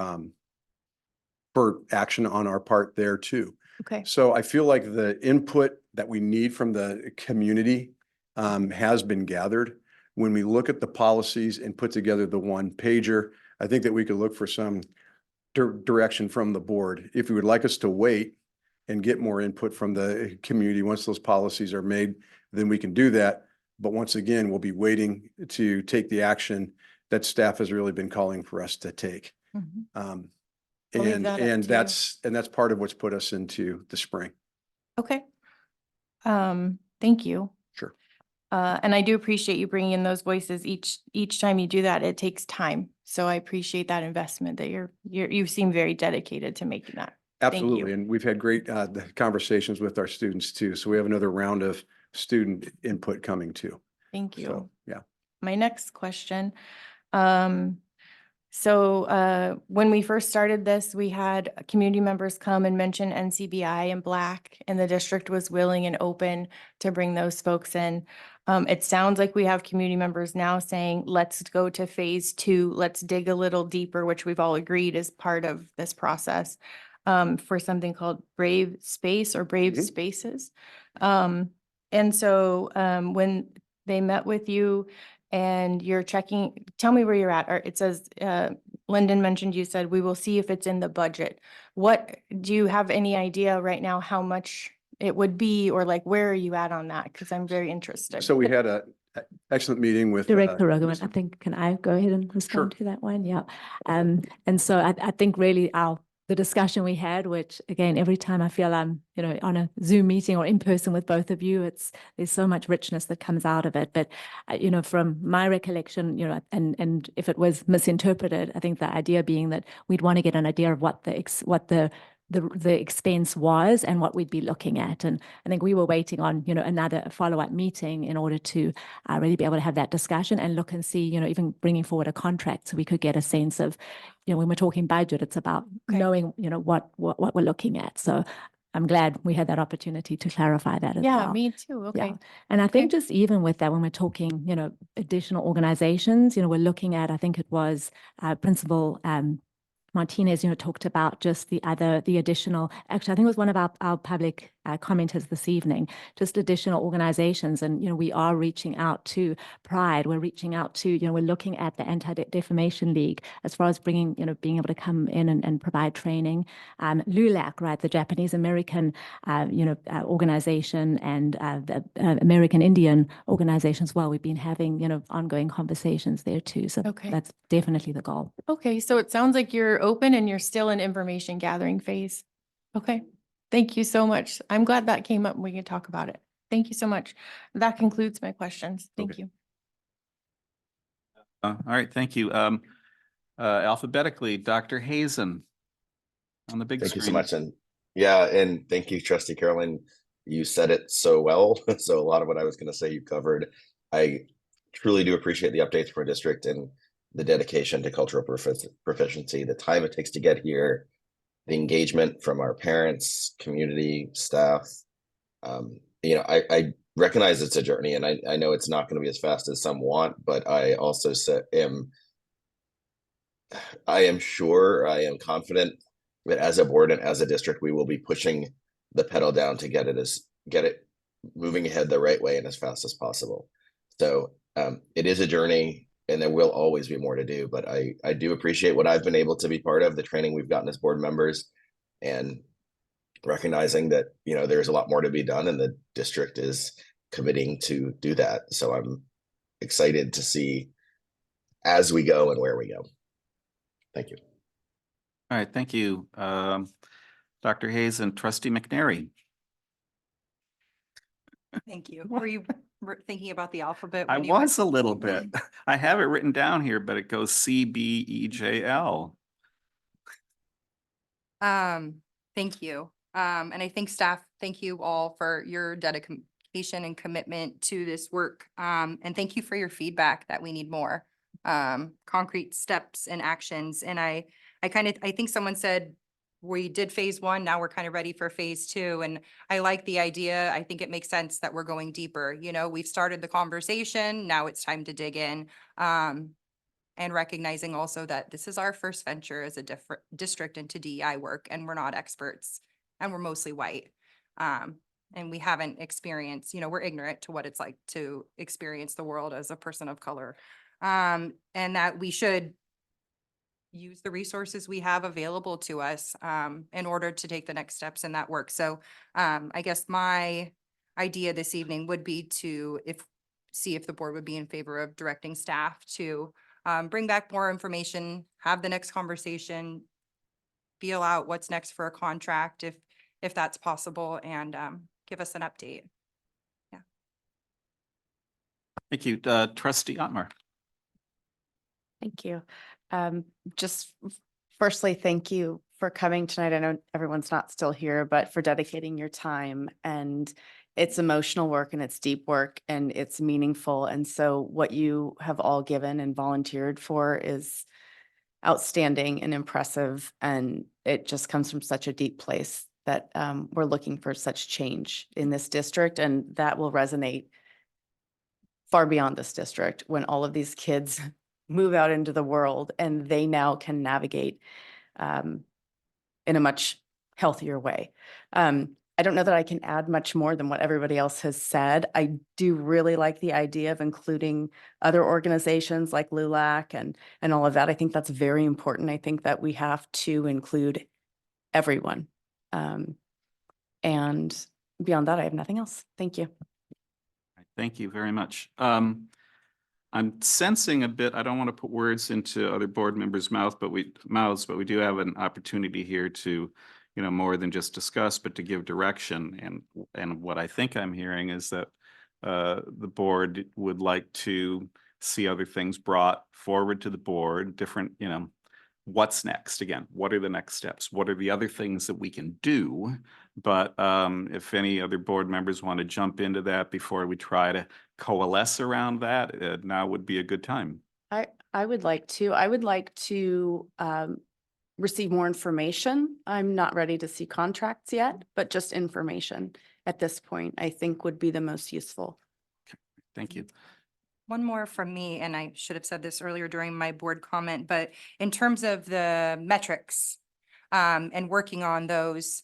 action on our part there too. Okay, So I feel like the input that we need from the community has been gathered. When we look at the policies and put together the one pager, I think that we could look for some direction from the board. If you would like us to wait and get more input from the community, once those policies are made, then we can do that. But once again, we'll be waiting to take the action that staff has really been calling for us to take. Mhm. Um, I'll leave and that up and to you. that's part of what's put us into the spring. Okay. Thank you. Sure. And I do appreciate you bringing in those voices each time you do that. It takes time. So I appreciate that investment that you seem very dedicated to making that. Thank you. Absolutely. And we've had great conversations with our students too. So we have another round of student input coming too. Thank you. So, yeah. My next question. When we first started this, we had community members come and mention NCBI and Black, and the district was willing and open to bring those folks in. It sounds like we have community members now saying, let's go to phase 2, let's dig a little deeper, which we've all agreed is part of this process, for something called Brave Space or Brave Mhm. Spaces. When they met with you and you're checking, tell me where you're at. Or it says, Lyndon mentioned, you said, we will see if it's in the budget. Do you have any idea right now how much it would be, or like, where are you at on that? Because I'm very interested. So we had a excellent meeting with Director Rogan, I think, can I go ahead and respond to that one? Yeah. And so I think really the discussion we had, which again, every time I feel I'm, on a Zoom meeting or in person with both of you, there's so much richness that comes out of it. But, from my recollection, and if it was misinterpreted, I think the idea being that we'd want to get an idea of what the expense was and what we'd be looking at. And I think we were waiting on, another follow-up meeting in order to really be able to have that discussion and look and see, even bringing forward a contract so we could get a sense of, when we're talking budget, it's about knowing, what we're looking at. So I'm glad we had that opportunity to clarify that as well. Yeah, me too. Okay. Yeah. And I think just even with that, when we're talking, additional organizations, we're looking at, I think it was Principal Martinez, talked about just the additional, actually, I think it was one of our public commenters this evening, just additional organizations. And, we are reaching out to Pride. We're reaching out to, we're looking at the Anti-Defamation League as far as bringing, being able to come in and provide training. LULAC, right, the Japanese American, organization, and the American Indian organization as well. We've been having, ongoing conversations there too. So Okay. that's definitely the goal. Okay, so it sounds like you're open and you're still in information gathering phase. Okay, thank you so much. I'm glad that came up and we can talk about it. Thank you so much. That concludes my questions. Thank Okay. you. All right, thank you. Alphabetically, Dr. Hazen. on the big Thank you so screen. much. And yeah, and thank you, Trustee Carolyn. You said it so well. So a lot of what I was going to say you covered. I truly do appreciate the updates from our district and the dedication to cultural proficiency, the time it takes to get here, the engagement from our parents, community, staff. I recognize it's a journey, and I know it's not going to be as fast as some want, but I also I am sure, I am confident that as a board and as a district, we will be pushing the pedal down to get it moving ahead the right way and as fast as possible. So it is a journey, and there will always be more to do, but I do appreciate what I've been able to be part of, the training we've gotten as board members, and recognizing that, there's a lot more to be done, and the district is committing to do that. So I'm excited to see as we go and where we go. Thank you. All right, thank you, Dr. Hayes and Trustee McNary. Thank you. Were you thinking about the alphabet? I when you went- was a little bit. I have it written down here, but it goes CBEJL. Thank you. And I think staff, thank you all for your dedication and commitment to this work. And thank you for your feedback that we need more concrete steps and actions. And I think someone said we did phase 1, now we're kind of ready for phase 2. And I like the idea. I think it makes sense that we're going deeper. We've started the conversation. Now it's time to dig in. And recognizing also that this is our first venture as a different district into DEI work, and we're not experts, and we're mostly white. And we haven't experienced, we're ignorant to what it's like to experience the world as a person of color. And that we should use the resources we have available to us in order to take the next steps in that work. So I guess my idea this evening would be to see if the board would be in favor of directing staff to bring back more information, have the next conversation, feel out what's next for a contract if that's possible, and give us an update. Yeah. Thank you, Trustee Otmar. Thank you. Just firstly, thank you for coming tonight. I know everyone's not still here, but for dedicating your time, and it's emotional work and it's deep work and it's meaningful. And so what you have all given and volunteered for is outstanding and impressive. And it just comes from such a deep place that we're looking for such change in this district, and that will resonate far beyond this district when all of these kids move out into the world and they now can navigate in a much healthier way. I don't know that I can add much more than what everybody else has said. I do really like the idea of including other organizations like LULAC and all of that. I think that's very important. I think that we have to include everyone. And beyond that, I have nothing else. Thank you. Thank you very much. I'm sensing a bit, I don't want to put words into other board members' mouths, but we do have an opportunity here to, more than just discuss, but to give direction. And what I think I'm hearing is that the board would like to see other things brought forward to the board, different, what's next? Again, what are the next steps? What are the other things that we can do? But if any other board members want to jump into that before we try to coalesce around that, now would be a good time. I would like to receive more information. I'm not ready to see contracts yet, but just information at this point, I think would be the most useful. Okay. Thank you. One more from me, and I should have said this earlier during my board comment, but in terms of the metrics and working on those,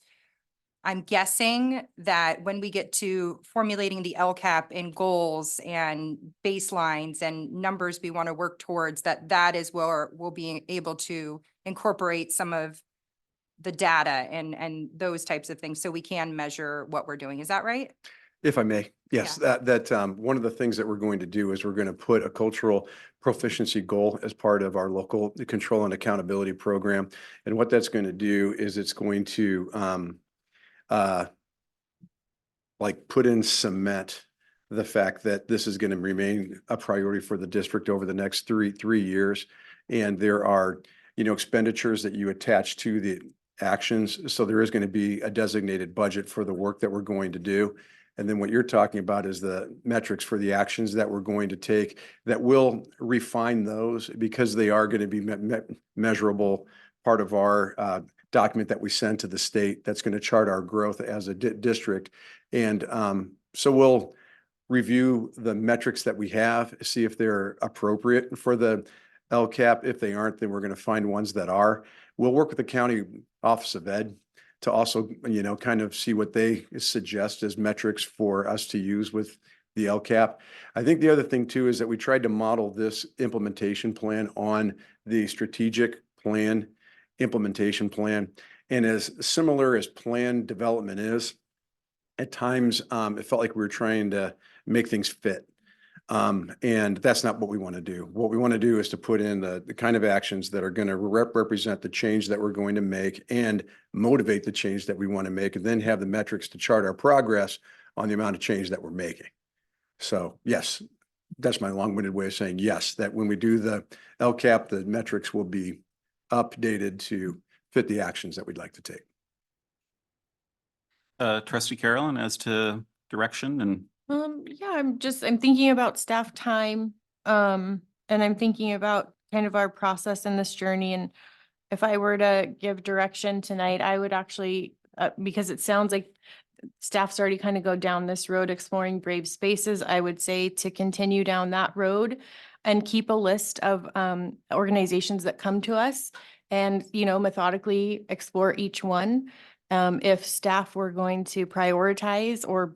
I'm guessing that when we get to formulating the LCAP and goals and baselines and numbers we want to work towards, that is where we'll be able to incorporate some of the data and those types of things so we can measure what we're doing. Is that right? If I may, yes, that one of the things that we're going to do is we're going to put a cultural proficiency goal as part of our local control and accountability program. And what that's going to do is it's going to like put in cement the fact that this is going to remain a priority for the district over the next three years. And there are, expenditures that you attach to the actions. So there is going to be a designated budget for the work that we're going to do. And then what you're talking about is the metrics for the actions that we're going to take that will refine those because they are going to be measurable part of our document that we send to the state that's going to chart our growth as a district. And so we'll review the metrics that we have, see if they're appropriate for the LCAP. If they aren't, then we're going to find ones that are. We'll work with the County Office of Ed to also, kind of see what they suggest as metrics for us to use with the LCAP. I think the other thing too is that we tried to model this implementation plan on the strategic plan, implementation plan. And as similar as plan development is, at times it felt like we were trying to make things fit. And that's not what we want to do. What we want to do is to put in the kind of actions that are going to represent the change that we're going to make and motivate the change that we want to make, and then have the metrics to chart our progress on the amount of change that we're making. So yes, that's my long-winded way of saying yes, that when we do the LCAP, the metrics will be updated to fit the actions that we'd like to take. Trustee Carolyn, as to direction and Yeah, I'm thinking about staff time, and I'm thinking about kind of our process in this journey. And if I were to give direction tonight, I would actually, because it sounds like staff's already kind of go down this road exploring brave spaces, I would say to continue down that road and keep a list of organizations that come to us and, methodically explore each one. If staff were going to prioritize or,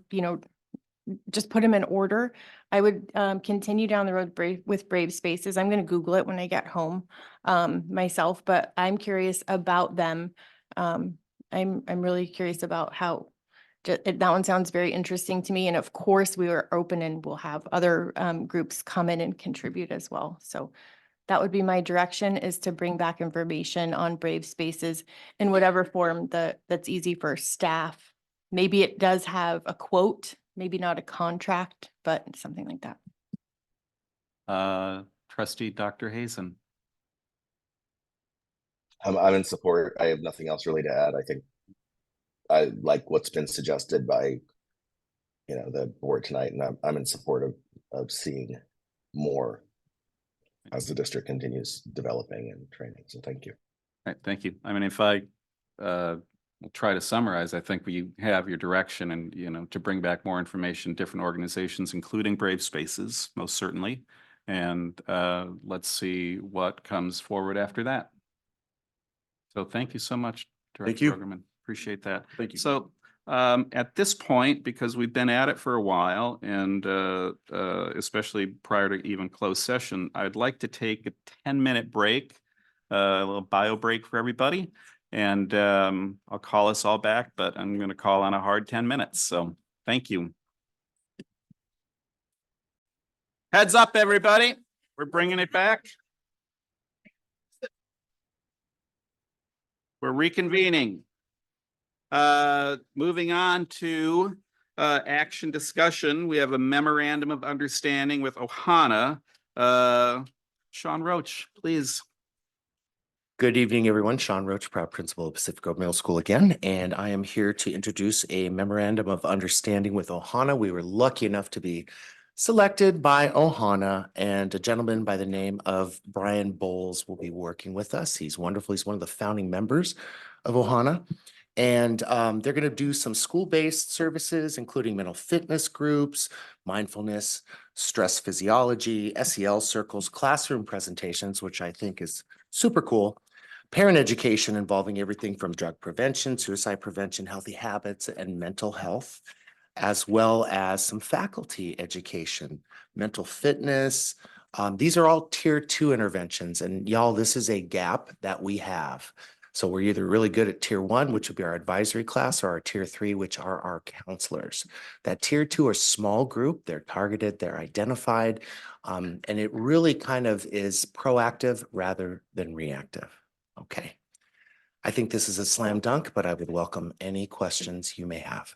just put them in order, I would continue down the road with Brave Spaces. I'm going to Google it when I get home myself, but I'm curious about them. I'm really curious about how that one sounds very interesting to me. And of course, we are open and we'll have other groups come in and contribute as well. So that would be my direction, is to bring back information on Brave Spaces in whatever form that's easy for staff. Maybe it does have a quote, maybe not a contract, but something like that. Trustee Dr. Hazen. I'm in support. I have nothing else really to add. I think I like what's been suggested by, the board tonight, and I'm in support of seeing more as the district continues developing and training. So thank you. All right, thank you. I mean, if I will try to summarize, I think we have your direction and, to bring back more information, different organizations, including Brave Spaces, most certainly. And let's see what comes forward after that. So thank you so much, Director Rogerman. Appreciate that. Thank you. So at this point, because we've been at it for a while, and especially prior to even closed session, I'd like to take a 10-minute break, a little bio break for everybody. And I'll call us all back, but I'm going to call on a hard 10 minutes. So thank you. Heads up, everybody. We're bringing it back. We're reconvening. Moving on to action discussion. We have a memorandum of understanding with Ohana. Sean Roach, please. Good evening, everyone. Sean Roach, proud principal of Pacific Grove Middle School again, and I am here to introduce a memorandum of understanding with Ohana. We were lucky enough to be selected by Ohana, and a gentleman by the name of Brian Bowles will be working with us. He's wonderful. He's one of the founding members of Ohana. And they're going to do some school-based services, including mental fitness groups, mindfulness, stress physiology, SEL circles, classroom presentations, which I think is super cool, parent education involving everything from drug prevention, suicide prevention, healthy habits, and mental health, as well as some faculty education, mental fitness. These are all tier 2 interventions. And y'all, this is a gap that we have. So we're either really good at tier 1, which would be our advisory class, or our tier 3, which are our counselors. That tier 2 are small group, they're targeted, they're identified, and it really kind of is proactive rather than reactive. Okay. I think this is a slam dunk, but I would welcome any questions you may have.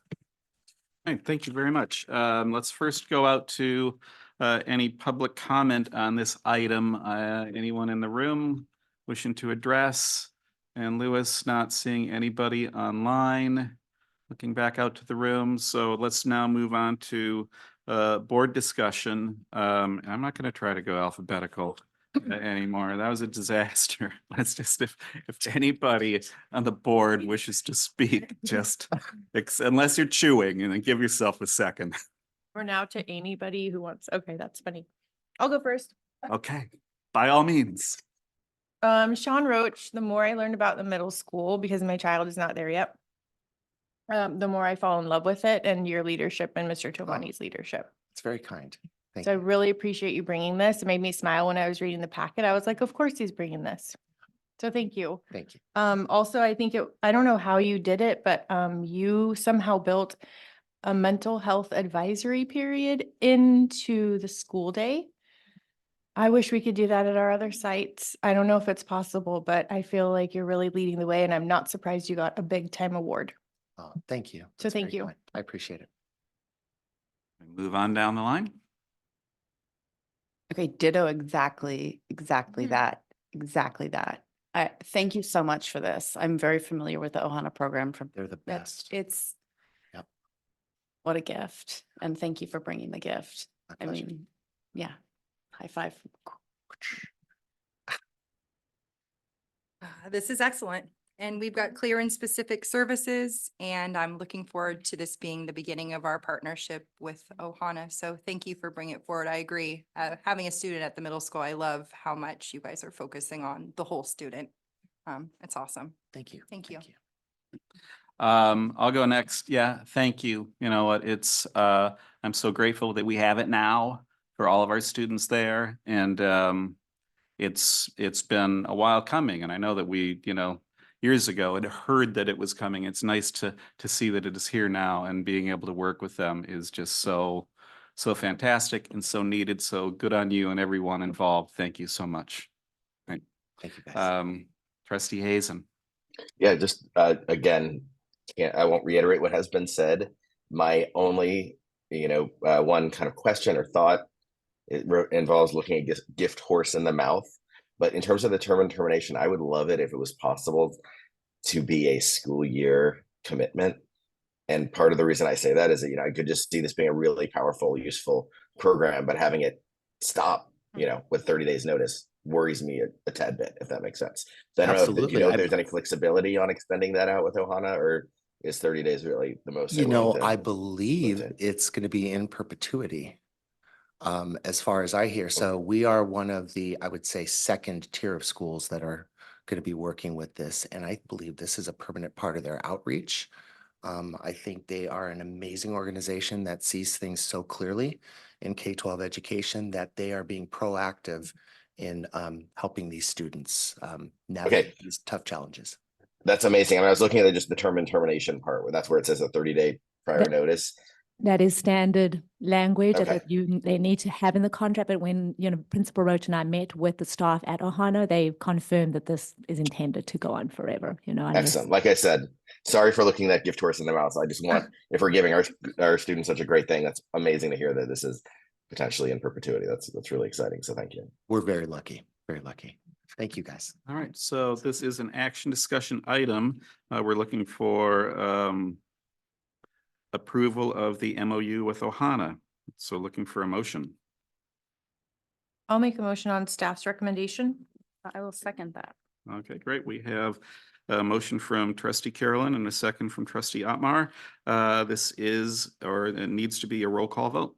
All right, thank you very much. Let's first go out to any public comment on this item. Anyone in the room wishing to address? And Lewis, not seeing anybody online. Looking back out to the room. So let's now move on to board discussion. I'm not going to try to go alphabetical anymore. That was a disaster. Let's just, if anybody on the board wishes to speak, just unless you're chewing, and then give yourself a second. We're now to anybody who wants, okay, that's funny. I'll go first. Okay, by all means. Sean Roach, the more I learned about the middle school, because my child is not there yet, the more I fall in love with it and your leadership and Mr. Tovani's leadership. It's very kind. Thank So I you. really appreciate you bringing this. It made me smile when I was reading the packet. I was like, of course he's bringing this. So thank you. Thank you. Also, I think I don't know how you did it, but you somehow built a mental health advisory period into the school day. I wish we could do that at our other sites. I don't know if it's possible, but I feel like you're really leading the way, and I'm not surprised you got a big time award. Thank you. So thank very you. kind. I appreciate it. Move on down the line. Okay, ditto exactly that, exactly that. Thank you so much for this. I'm very familiar with the Ohana program from. They're the best. It's. Yep. What a gift. And thank you for bringing the gift. My I pleasure. mean, yeah, high five. This is excellent. And we've got clear and specific services, and I'm looking forward to this being the beginning of our partnership with Ohana. So thank you for bringing it forward. I agree. Having a student at the middle school, I love how much you guys are focusing on the whole student. It's awesome. Thank you. Thank you. I'll go next. Yeah, thank you. You know what, I'm so grateful that we have it now for all of our students there. And it's been a while coming. And I know that we, years ago had heard that it was coming. It's nice to see that it is here now, and being able to work with them is just so fantastic and so needed. So good on you and everyone involved. Thank you so much. Right. Thank you, guys. Trustee Hazen. Yeah, just again, I won't reiterate what has been said. My only, one kind of question or thought, it involves looking at gift horse in the mouth. But in terms of the term and termination, I would love it if it was possible to be a school year commitment. And part of the reason I say that is that, I could just see this being a really powerful, useful program, but having it stop, with 30 days notice worries me a tad bit, if that makes sense. So I don't know Absolutely. if there's any flexibility on extending that out with Ohana, or is 30 days really the most? they're willing to I live believe in? it's going to be in perpetuity. As far as I hear. So we are one of the, I would say, second tier of schools that are going to be working with this. And I believe this is a permanent part of their outreach. I think they are an amazing organization that sees things so clearly in K-12 education, that they are being proactive in helping these students navigate these tough challenges. That's amazing. I was looking at just the term and termination part, that's where it says a 30-day prior notice. That is standard language Okay. that they need to have in the contract. But when, Principal Roach and I met with the staff at Ohana, they confirmed that this is intended to go on forever, unless. Excellent. Like I said, sorry for looking that gift horse in the mouth. I just want, if we're giving our students such a great thing, that's amazing to hear that this is potentially in perpetuity. That's really exciting. So thank you. We're very lucky. Very lucky. Thank you, guys. All right, so this is an action discussion item. We're looking for approval of the MOU with Ohana. So looking for a motion. I'll make a motion on staff's recommendation. I will second that. Okay, great. We have a motion from Trustee Carolyn and a second from Trustee Otmar. This is, or it needs to be, a roll call vote.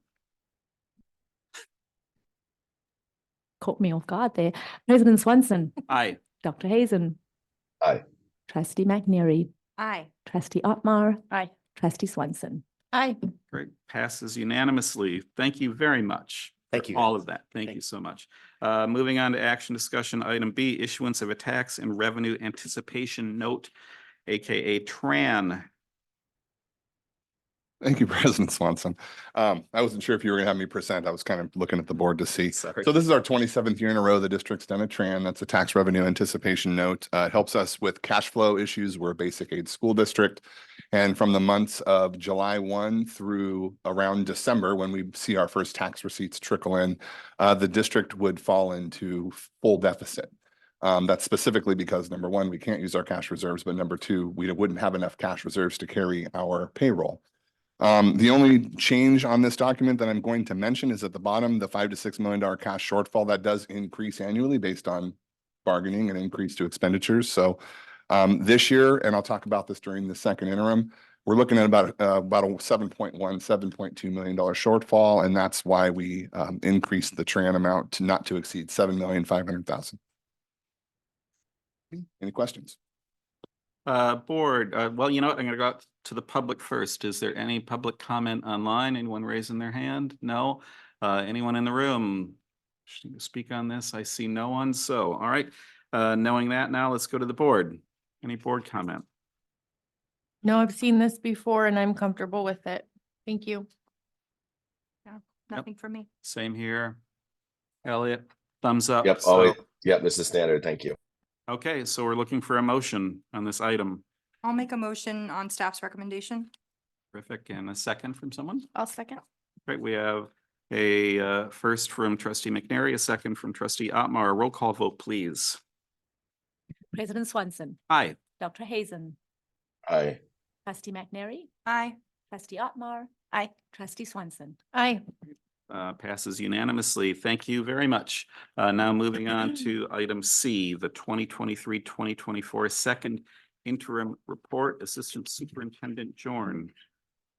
Caught me off guard there. President Swanson. Aye. Dr. Hazen. Aye. Trustee McNary. Aye. Trustee Otmar. Aye. Trustee Swanson. Aye. Great, passes unanimously. Thank you very much. Thank for you. all of that. Thank you so much. Moving on to action discussion item B, issuance of a tax and revenue anticipation note, AKA TRAN. Thank you, President Swanson. I wasn't sure if you were going to have me present. I was kind of looking at the board to see. Sorry. So this is our 27th year in a row the district's done a TRAN. That's a tax revenue anticipation note. It helps us with cash flow issues. We're a basic aid school district. And from the months of July 1 through around December, when we see our first tax receipts trickle in, the district would fall into full deficit. That's specifically because number one, we can't use our cash reserves, but number two, we wouldn't have enough cash reserves to carry our payroll. The only change on this document that I'm going to mention is at the bottom, the $5 to $6 million cash shortfall that does increase annually based on bargaining and increase to expenditures. So this year, and I'll talk about this during the second interim, we're looking at about a $7.2 million shortfall, and that's why we increased the Tran amount to not to exceed $7,500,000. Any questions? Board, well, you know what, I'm gonna go out to the public first. Is there any public comment online? Anyone raising their hand? No? Anyone in the room wishing to speak on this? I see no one, so, all right. Knowing that now, let's go to the board. Any board comment? No, I've seen this before and I'm comfortable with it. Thank you. Nothing for me. Same here. Elliot, thumbs up. Yep, So- always. Yep, this is standard. Thank you. Okay, so we're looking for a motion on this item. I'll make a motion on staff's recommendation. Terrific, and a second from someone? I'll second. Right, we have a first from trustee McNary, a second from trustee Otmar. Roll call vote, please. President Swanson, Aye. Dr. Hazen, Aye. trustee McNary, Aye. trustee Otmar, Aye. trustee Swanson. Aye. Passes unanimously. Thank you very much. Now moving on to item C, the 2023-2024 second interim report, Assistant Superintendent Jorn.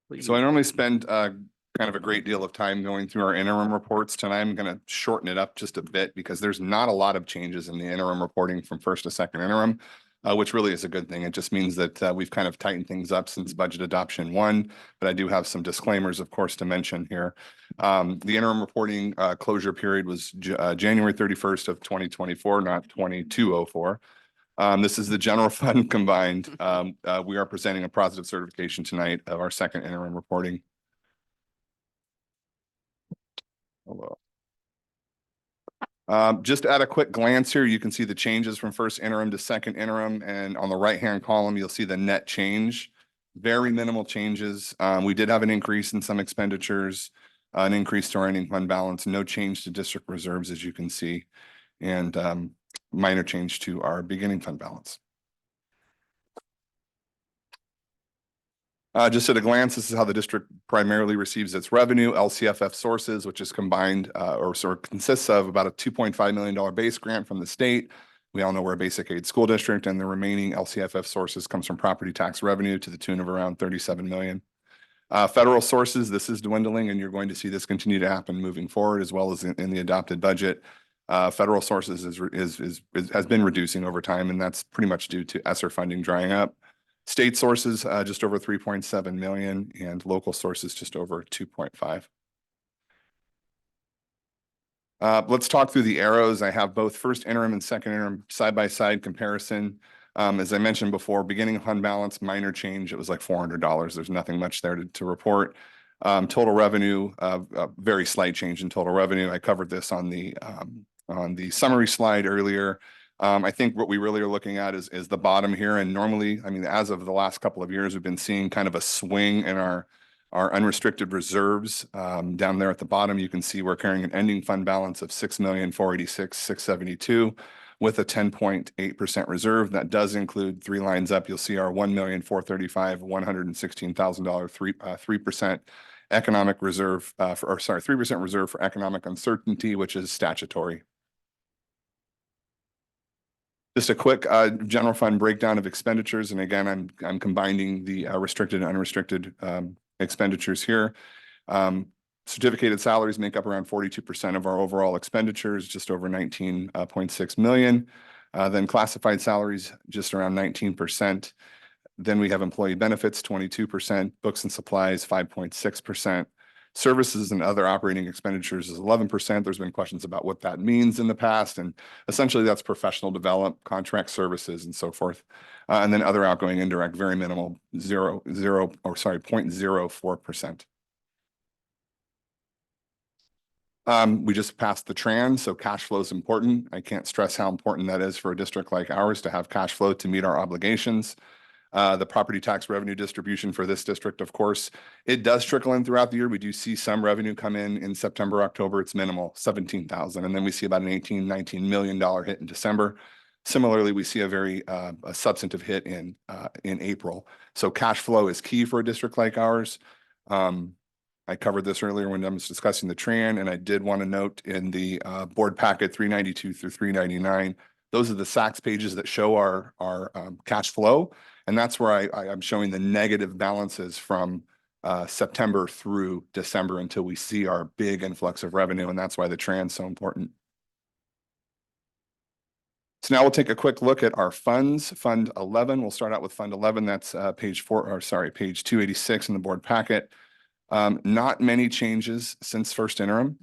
Please. So I normally spend kind of a great deal of time going through our interim reports. Tonight I'm going to shorten it up just a bit because there's not a lot of changes in the interim reporting from first to second interim, which really is a good thing. It just means that we've kind of tightened things up since budget adoption 1, but I do have some disclaimers, of course, to mention here. The interim reporting closure period was January 31st of 2024, not 2204. This is the general fund combined. We are presenting a positive certification tonight of our second interim reporting. Hello. Just at a quick glance here, you can see the changes from first interim to second interim, and on the right-hand column, you'll see the net change. Very minimal changes. We did have an increase in some expenditures, an increase to our ending fund balance, no change to district reserves, as you can see, and minor change to our beginning fund balance. Just at a glance, this is how the district primarily receives its revenue. LCFF sources, which is combined or sort of consists of about a $2.5 million base grant from the state. We all know we're a basic aid school district, and the remaining LCFF sources comes from property tax revenue to the tune of around $37 million. Federal sources, this is dwindling, and you're going to see this continue to happen moving forward, as well as in the adopted budget. Federal sources has been reducing over time, and that's pretty much due to ESSER funding drying up. State sources, just over 3.7 million, and local sources just over 2.5. Let's talk through the arrows. I have both first interim and second interim side-by-side comparison. As I mentioned before, beginning fund balance, minor change. It was like $400. There's nothing much there to report. Total revenue, very slight change in total revenue. I covered this on the summary slide earlier. I think what we really are looking at is the bottom here. And normally, I mean, as of the last couple of years, we've been seeing kind of a swing in our unrestricted reserves. Down there at the bottom, you can see we're carrying an ending fund balance of $6,486,672 with a 10.8% reserve. That does include 3 lines up. You'll see our $1,435,116,000 3% economic reserve, 3% reserve for economic uncertainty, which is statutory. Just a quick general fund breakdown of expenditures. And again, I'm combining the restricted and unrestricted expenditures here. Certificated salaries make up around 42% of our overall expenditures, just over 19.6 million. Then classified salaries, just around 19%. Then we have employee benefits, 22%, books and supplies, 5.6%. Services and other operating expenditures is 11%. There's been questions about what that means in the past. And essentially that's professional development, contract services, and so forth. And then other outgoing indirect, very minimal, 0.04%. We just passed the Tran, so cash flow is important. I can't stress how important that is for a district like ours to have cash flow to meet our obligations. The property tax revenue distribution for this district, of course, it does trickle in throughout the year. We do see some revenue come in September, October. It's minimal, 17,000. And then we see about an $19 million hit in December. Similarly, we see a very a substantive hit in April. So cash flow is key for a district like ours. I covered this earlier when I was discussing the TRAN, and I did want to note in the board packet 392 through 399, those are the SACS pages that show our cash flow. And that's where I'm showing the negative balances from September through December until we see our big influx of revenue. And that's why the TRAN is so important. So now we'll take a quick look at our funds. Fund 11, we'll start out with Fund 11. That's page 286 in the board packet. Not many changes since first interim.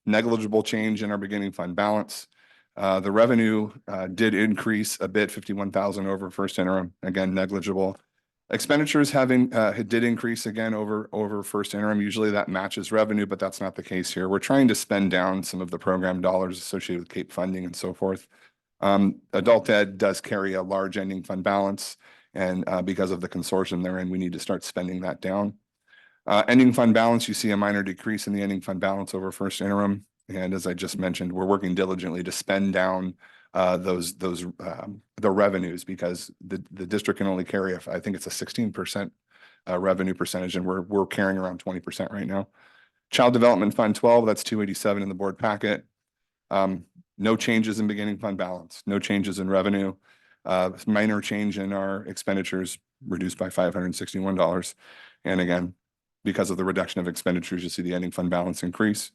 Negligible change in our beginning fund balance. The revenue did increase a bit, 51,000 over first interim. Again, negligible. Expenditures did increase again over first interim. Usually that matches revenue, but that's not the case here. We're trying to spend down some of the program dollars associated with CAPE funding and so forth. Adult Ed does carry a large ending fund balance, and because of the consortium they're in, we need to start spending that down. Ending fund balance, you see a minor decrease in the ending fund balance over first interim. And as I just mentioned, we're working diligently to spend down the revenues, because the district can only carry, I think it's a 16% revenue percentage, and we're carrying around 20% right now. Child Development Fund 12, that's 287 in the board packet. No changes in beginning fund balance, no changes in revenue, minor change in our expenditures, reduced by $561. And again, because of the reduction of expenditures, you see the ending fund balance increase.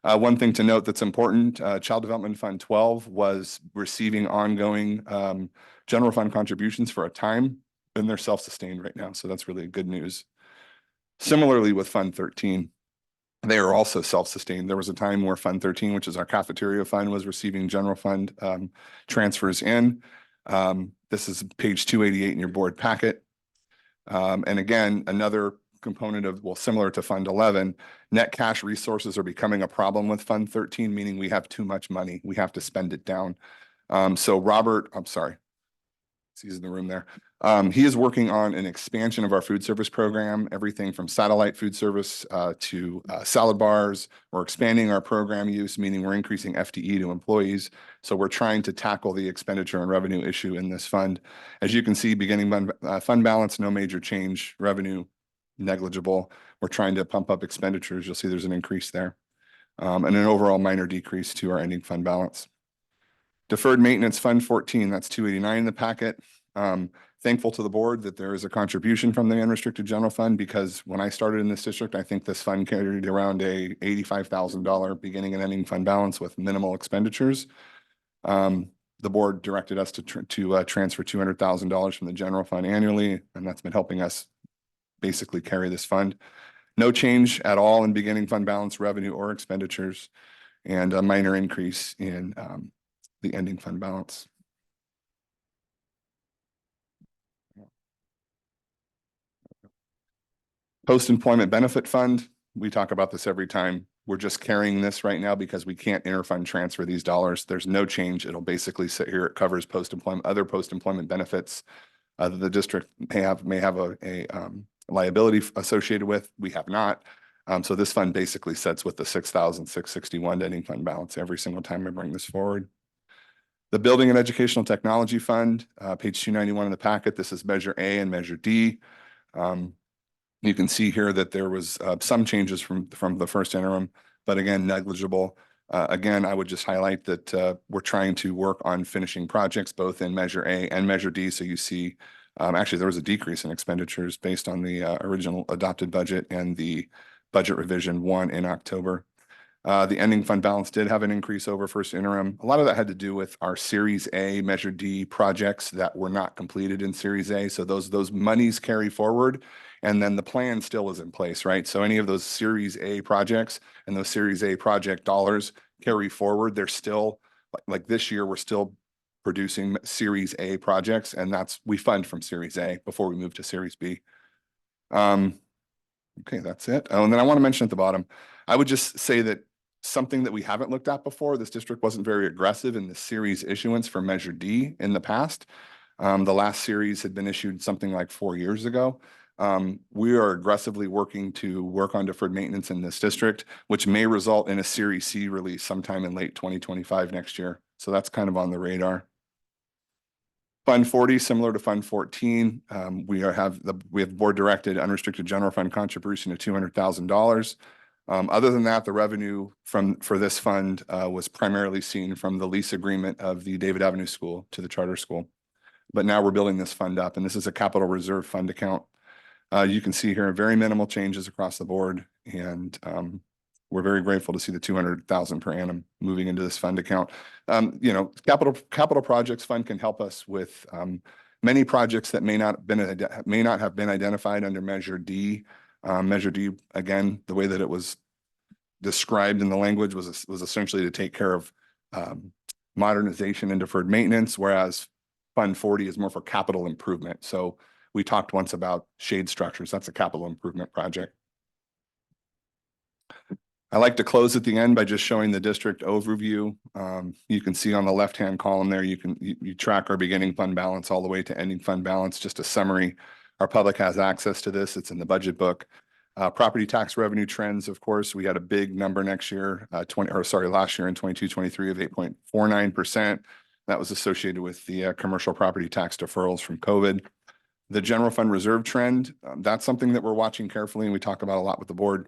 One thing to note that's important, Child Development Fund 12 was receiving ongoing general fund contributions for a time, and they're self-sustained right now. So that's really good news. Similarly with Fund 13, they are also self-sustained. There was a time where Fund 13, which is our cafeteria fund, was receiving general fund transfers in. This is page 288 in your board packet. And again, another component of, well, similar to Fund 11, net cash resources are becoming a problem with Fund 13, meaning we have too much money. We have to spend it down. So Robert, I'm sorry, he's in the room there. He is working on an expansion of our food service program, everything from satellite food service to salad bars. We're expanding our program use, meaning we're increasing FTE to employees. So we're trying to tackle the expenditure and revenue issue in this fund. As you can see, beginning fund balance, no major change, revenue negligible. We're trying to pump up expenditures. You'll see there's an increase there, and an overall minor decrease to our ending fund balance. Deferred Maintenance Fund 14, that's 289 in the packet. Thankful to the board that there is a contribution from the unrestricted general fund, because when I started in this district, I think this fund carried around a $85,000 beginning and ending fund balance with minimal expenditures. The board directed us to transfer $200,000 from the general fund annually, and that's been helping us basically carry this fund. No change at all in beginning fund balance, revenue, or expenditures, and a minor increase in the ending fund balance. Post-employment benefit fund, we talk about this every time. We're just carrying this right now because we can't interfund transfer these dollars. There's no change. It'll basically sit here. It covers other post-employment benefits that the district may have a liability associated with. We have not. So this fund basically sets with the $6,661 ending fund balance every single time I bring this forward. The Building and Educational Technology Fund, page 291 in the packet. This is Measure A and Measure D. You can see here that there was some changes from the first interim, but again, negligible. Again, I would just highlight that we're trying to work on finishing projects both in Measure A and Measure D. So you see, actually, there was a decrease in expenditures based on the original adopted budget and the budget revision 1 in October. The ending fund balance did have an increase over first interim. A lot of that had to do with our Series A, Measure D projects that were not completed in Series A. So those monies carry forward, and then the plan still is in place, right? So any of those Series A projects and those Series A project dollars carry forward. They're still, like this year, we're still producing Series A projects, and we fund from Series A before we move to Series B. Okay, that's it. Oh, and then I want to mention at the bottom, I would just say that something that we haven't looked at before, this district wasn't very aggressive in the series issuance for Measure D in the past. The last series had been issued something like 4 years ago. We are aggressively working to work on deferred maintenance in this district, which may result in a Series C release sometime in late 2025 next year. So that's kind of on the radar. Fund 40, similar to Fund 14, we have board directed unrestricted general fund contribution of $200,000. Other than that, the revenue for this fund was primarily seen from the lease agreement of the David Avenue School to the charter school. But now we're building this fund up, and this is a capital reserve fund account. You can see here very minimal changes across the board, and we're very grateful to see the 200,000 per annum moving into this fund account. You know, capital projects fund can help us with many projects that may not have been identified under Measure D. Measure D, again, the way that it was described in the language was essentially to take care of modernization and deferred maintenance, whereas Fund 40 is more for capital improvement. So we talked once about shade structures. That's a capital improvement project. I like to close at the end by just showing the district overview. You can see on the left-hand column there, you track our beginning fund balance all the way to ending fund balance, just a summary. Our public has access to this. It's in the budget book. Property tax revenue trends, of course, we had a big number last year in 22-23 of 8.49%. That was associated with the commercial property tax deferrals from COVID. The general fund reserve trend, that's something that we're watching carefully and we talk about a lot with the board.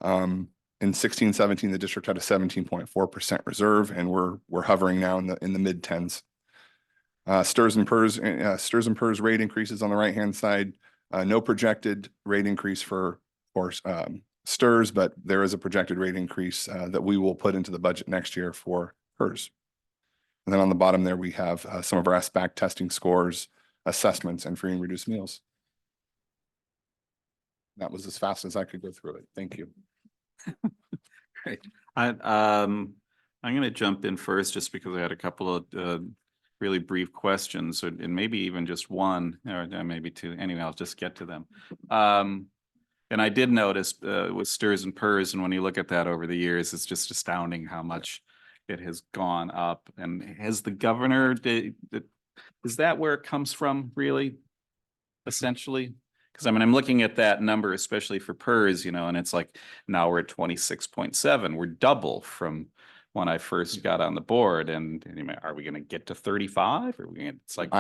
In 16-17, the district had a 17.4% reserve, and we're hovering now in the mid tens. STRS and PERS rate increases on the right-hand side. No projected rate increase for STRS, but there is a projected rate increase that we will put into the budget next year for PERS. And then on the bottom there, we have some of our SBAC testing scores, assessments, and free and reduced meals. That was as fast as I could go through it. Thank you. Great. I'm going to jump in first just because I had a couple of really brief questions, and maybe even just one, or maybe two. Anyway, I'll just get to them. And I did notice with STRS and PERS, and when you look at that over the years, it's just astounding how much it has gone up. And has the governor, is that where it comes from, really, essentially? Because I mean, I'm looking at that number, especially for PERS, you know, and it's like now we're at 26.7. We're double from when I first got on the board. And are we going to get to 35? Or it's like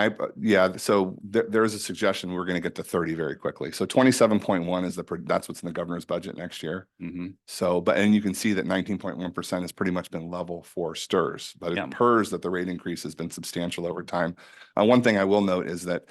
yeah. So there is a suggestion we're going to get to 30 very quickly. So 27.1 is that's what's in the governor's budget next year. Mm-hmm. So, and you can see that 19.1% has pretty much been level for STRS, but it PERS that the rate increase has been substantial over time. One thing I will note is that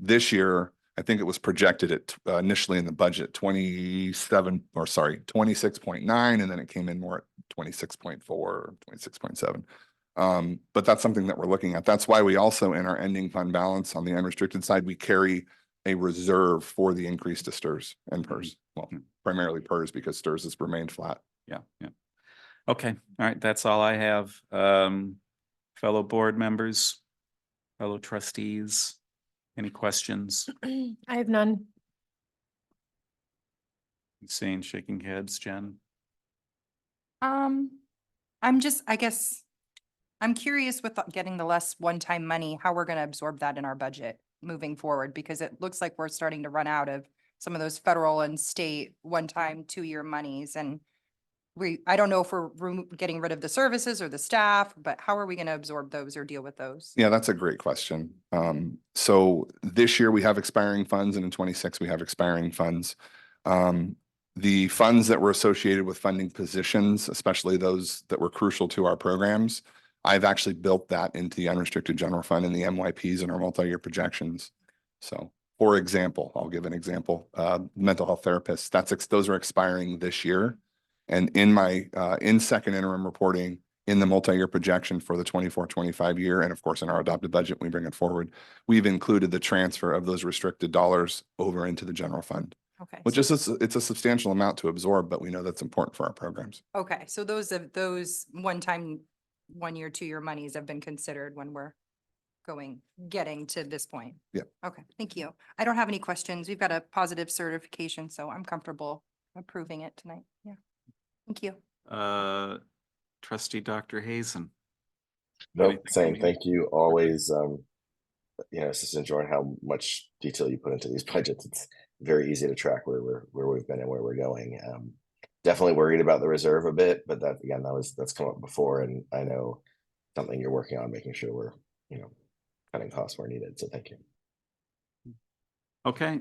this year, I think it was projected at initially in the budget 26.9, and then it came in more at 26.4 or 26.7. But that's something that we're looking at. That's why we also, in our ending fund balance on the unrestricted side, we carry a reserve for the increase to STRS and PERS. Well, primarily PERS because STRS has remained flat. Yeah. Okay. All right. That's all I have. Fellow board members, fellow trustees. Any questions? I have none. Saying, shaking heads, Jen. I guess, I'm curious with getting the less one-time money, how we're going to absorb that in our budget moving forward, because it looks like we're starting to run out of some of those federal and state one-time 2-year monies. And I don't know if we're getting rid of the services or the staff, but how are we going to absorb those or deal with those? Yeah, that's a great question. So this year we have expiring funds, and in 26 we have expiring funds. The funds that were associated with funding positions, especially those that were crucial to our programs, I've actually built that into the unrestricted general fund and the MYPs and our multi-year projections. So, for example, I'll give an example. Mental health therapists, those are expiring this year. And in my second interim reporting, in the multi-year projection for the 24-25 year, and of course in our adopted budget, we bring it forward, we've included the transfer of those restricted dollars over into the general fund. Okay. Which is it's a substantial amount to absorb, but we know that's important for our programs. Okay, so those one-time 1-year, 2-year monies have been considered when we're getting to this point. Yeah. Okay, thank you. I don't have any questions. We've got a positive certification, so I'm comfortable approving it tonight. Yeah. Thank you. Trustee Dr. Hazen. Nope, same. Thank you. Always, just enjoying how much detail you put into these budgets. It's very easy to track where we've been and where we're going. Definitely worried about the reserve a bit, but that's come up before, and I know something you're working on, making sure we're cutting costs where needed. So thank you. Okay,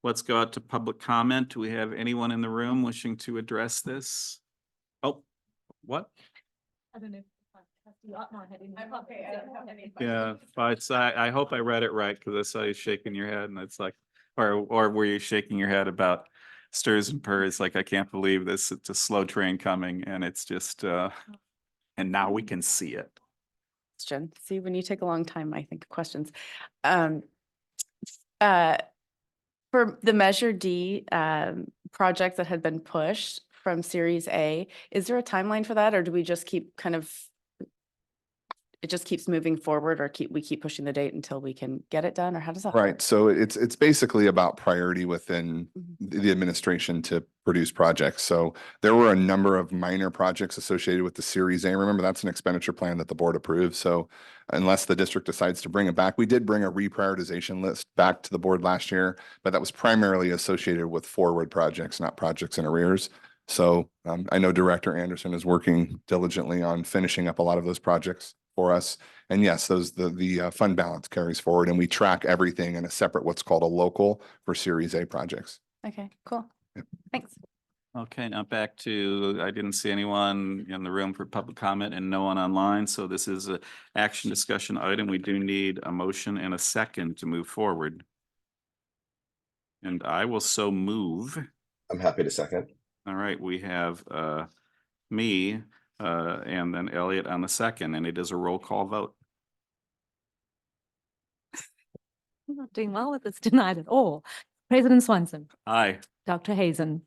let's go out to public comment. Do we have anyone in the room wishing to address this? Oh, what? I don't know. Yeah, but I hope I read it right because I saw you shaking your head and it's like, or were you shaking your head about stirs and purrs? Like, I can't believe this. It's a slow train coming and it's just, and now we can see it. Question. See, when you take a long time, I think of questions. For the Measure D project that had been pushed from Series A, is there a timeline for that, or do we just keep it just keeps moving forward, or we keep pushing the date until we can get it done, or how does that work? Right. So it's basically about priority within the administration to produce projects. So there were a number of minor projects associated with the Series A. Remember, that's an expenditure plan that the board approves. So unless the district decides to bring it back, we did bring a reprioritization list back to the board last year, but that was primarily associated with forward projects, not projects in arrears. So I know Director Anderson is working diligently on finishing up a lot of those projects for us. And yes, the fund balance carries forward, and we track everything in a separate, what's called a local for Series A projects. Okay, cool. Thanks. Okay, now back to, I didn't see anyone in the room for public comment and no one online. So this is a action discussion item. We do need a motion and a second to move forward. And I will so move. I'm happy to second. All right, we have me and then Elliot on the second, and it is a roll call vote. I'm not doing well with this tonight at all. President Swanson. Aye. Dr. Hazen.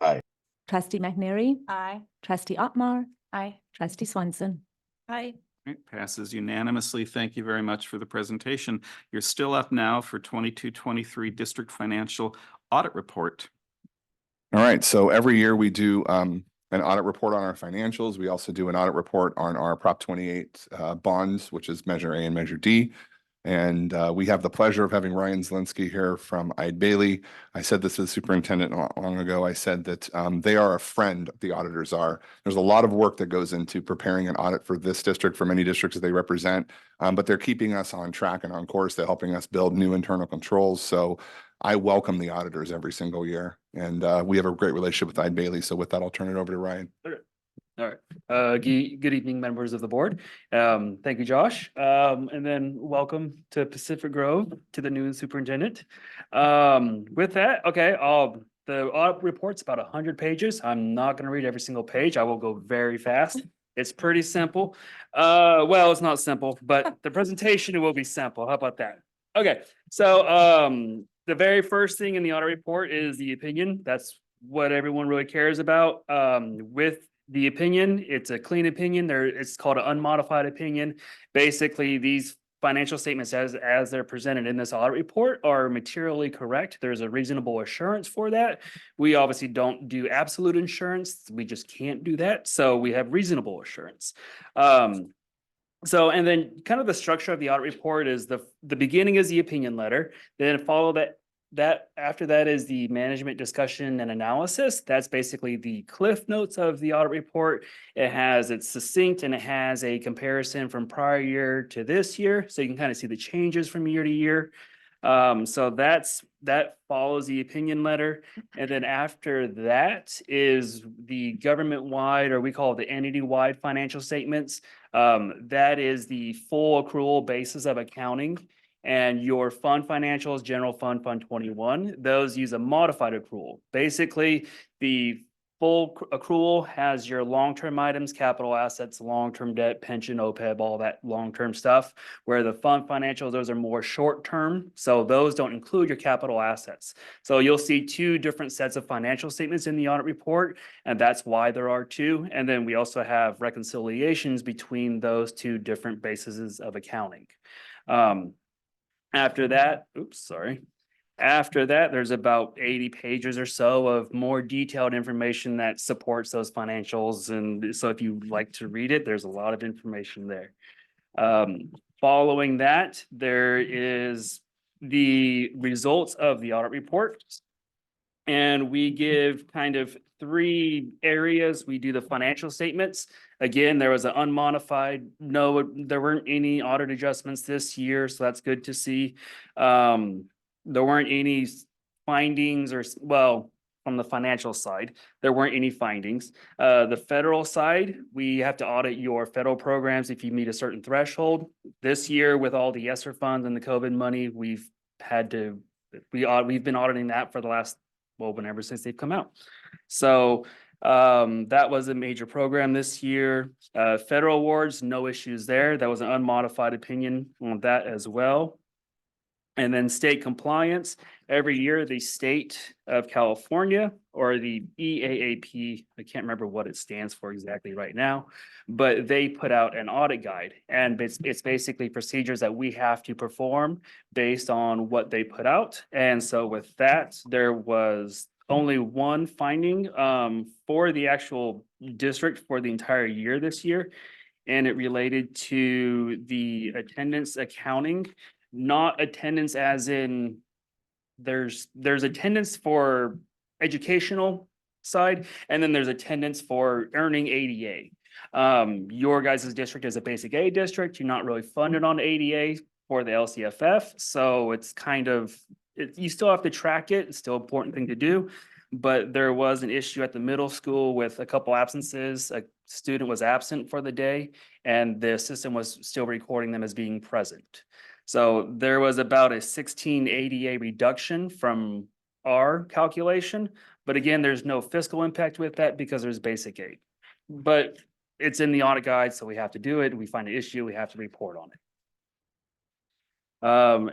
Aye. Trustee McNary. Aye. Trustee Otmar. Aye. Trustee Swanson. Aye. Right, passes unanimously. Thank you very much for the presentation. You're still up now for 22-23 District Financial Audit Report. All right. So every year we do an audit report on our financials. We also do an audit report on our Prop 28 bonds, which is Measure A and Measure D. And we have the pleasure of having Ryan Zelinsky here from Eide Bailly. I said this to the superintendent not long ago. I said that they are a friend, the auditors are. There's a lot of work that goes into preparing an audit for this district, for many districts that they represent, but they're keeping us on track and on course. They're helping us build new internal controls. So I welcome the auditors every single year. And we have a great relationship with Eide Bailly. So with that, I'll turn it over to Ryan. All right. Good evening, members of the board. Thank you, Josh. And then welcome to Pacific Grove, to the new superintendent. With that, okay, the audit report's about 100 pages. I'm not going to read every single page. I will go very fast. It's pretty simple. Well, it's not simple, but the presentation will be simple. How about that? Okay, so the very first thing in the audit report is the opinion. That's what everyone really cares about. With the opinion, it's a clean opinion. It's called an unmodified opinion. Basically, these financial statements as they're presented in this audit report are materially correct. There's a reasonable assurance for that. We obviously don't do absolute assurance. We just can't do that. So we have reasonable assurance. And then kind of the structure of the audit report is the beginning is the opinion letter, then follow that after that is the management discussion and analysis. That's basically the cliff notes of the audit report. It's succinct and it has a comparison from prior year to this year. So you can kind of see the changes from year to year. So that follows the opinion letter. And then after that is the government-wide, or we call it the entity-wide financial statements. That is the full accrual basis of accounting. And your fund financials, general fund, Fund 21, those use a modified accrual. Basically, the full accrual has your long-term items, capital assets, long-term debt, pension, OPEB, all that long-term stuff, where the fund financials, those are more short-term. So those don't include your capital assets. So you'll see two different sets of financial statements in the audit report, and that's why there are two. And then we also have reconciliations between those two different bases of accounting. After that, there's about 80 pages or so of more detailed information that supports those financials. And so if you'd like to read it, there's a lot of information there. Following that, there is the results of the audit report. And we give kind of 3 areas. We do the financial statements. Again, there was an unmodified, no, there weren't any audit adjustments this year, so that's good to see. There weren't any findings well, from the financial side, there weren't any findings. The federal side, we have to audit your federal programs if you meet a certain threshold. This year, with all the ESSER funds and the COVID money, we've been auditing that for the last, well, whenever since they've come out. So that was a major program this year. Federal awards, no issues there. That was an unmodified opinion on that as well. And then state compliance, every year the state of California or the EAAP, I can't remember what it stands for exactly right now, but they put out an audit guide, and it's basically procedures that we have to perform based on what they put out. And so with that, there was only one finding for the actual district for the entire year this year, and it related to the attendance accounting. Not attendance as in there's attendance for educational side, and then there's attendance for earning ADA. Your guys' district is a basic aid district. You're not really funded on ADA for the LCFF, so it's kind of, you still have to track it. It's still an important thing to do. But there was an issue at the middle school with a couple absences. A student was absent for the day, and the system was still recording them as being present. So there was about a 16 ADA reduction from our calculation. But again, there's no fiscal impact with that because there's basic aid. But it's in the audit guide, so we have to do it. We find an issue, we have to report on it.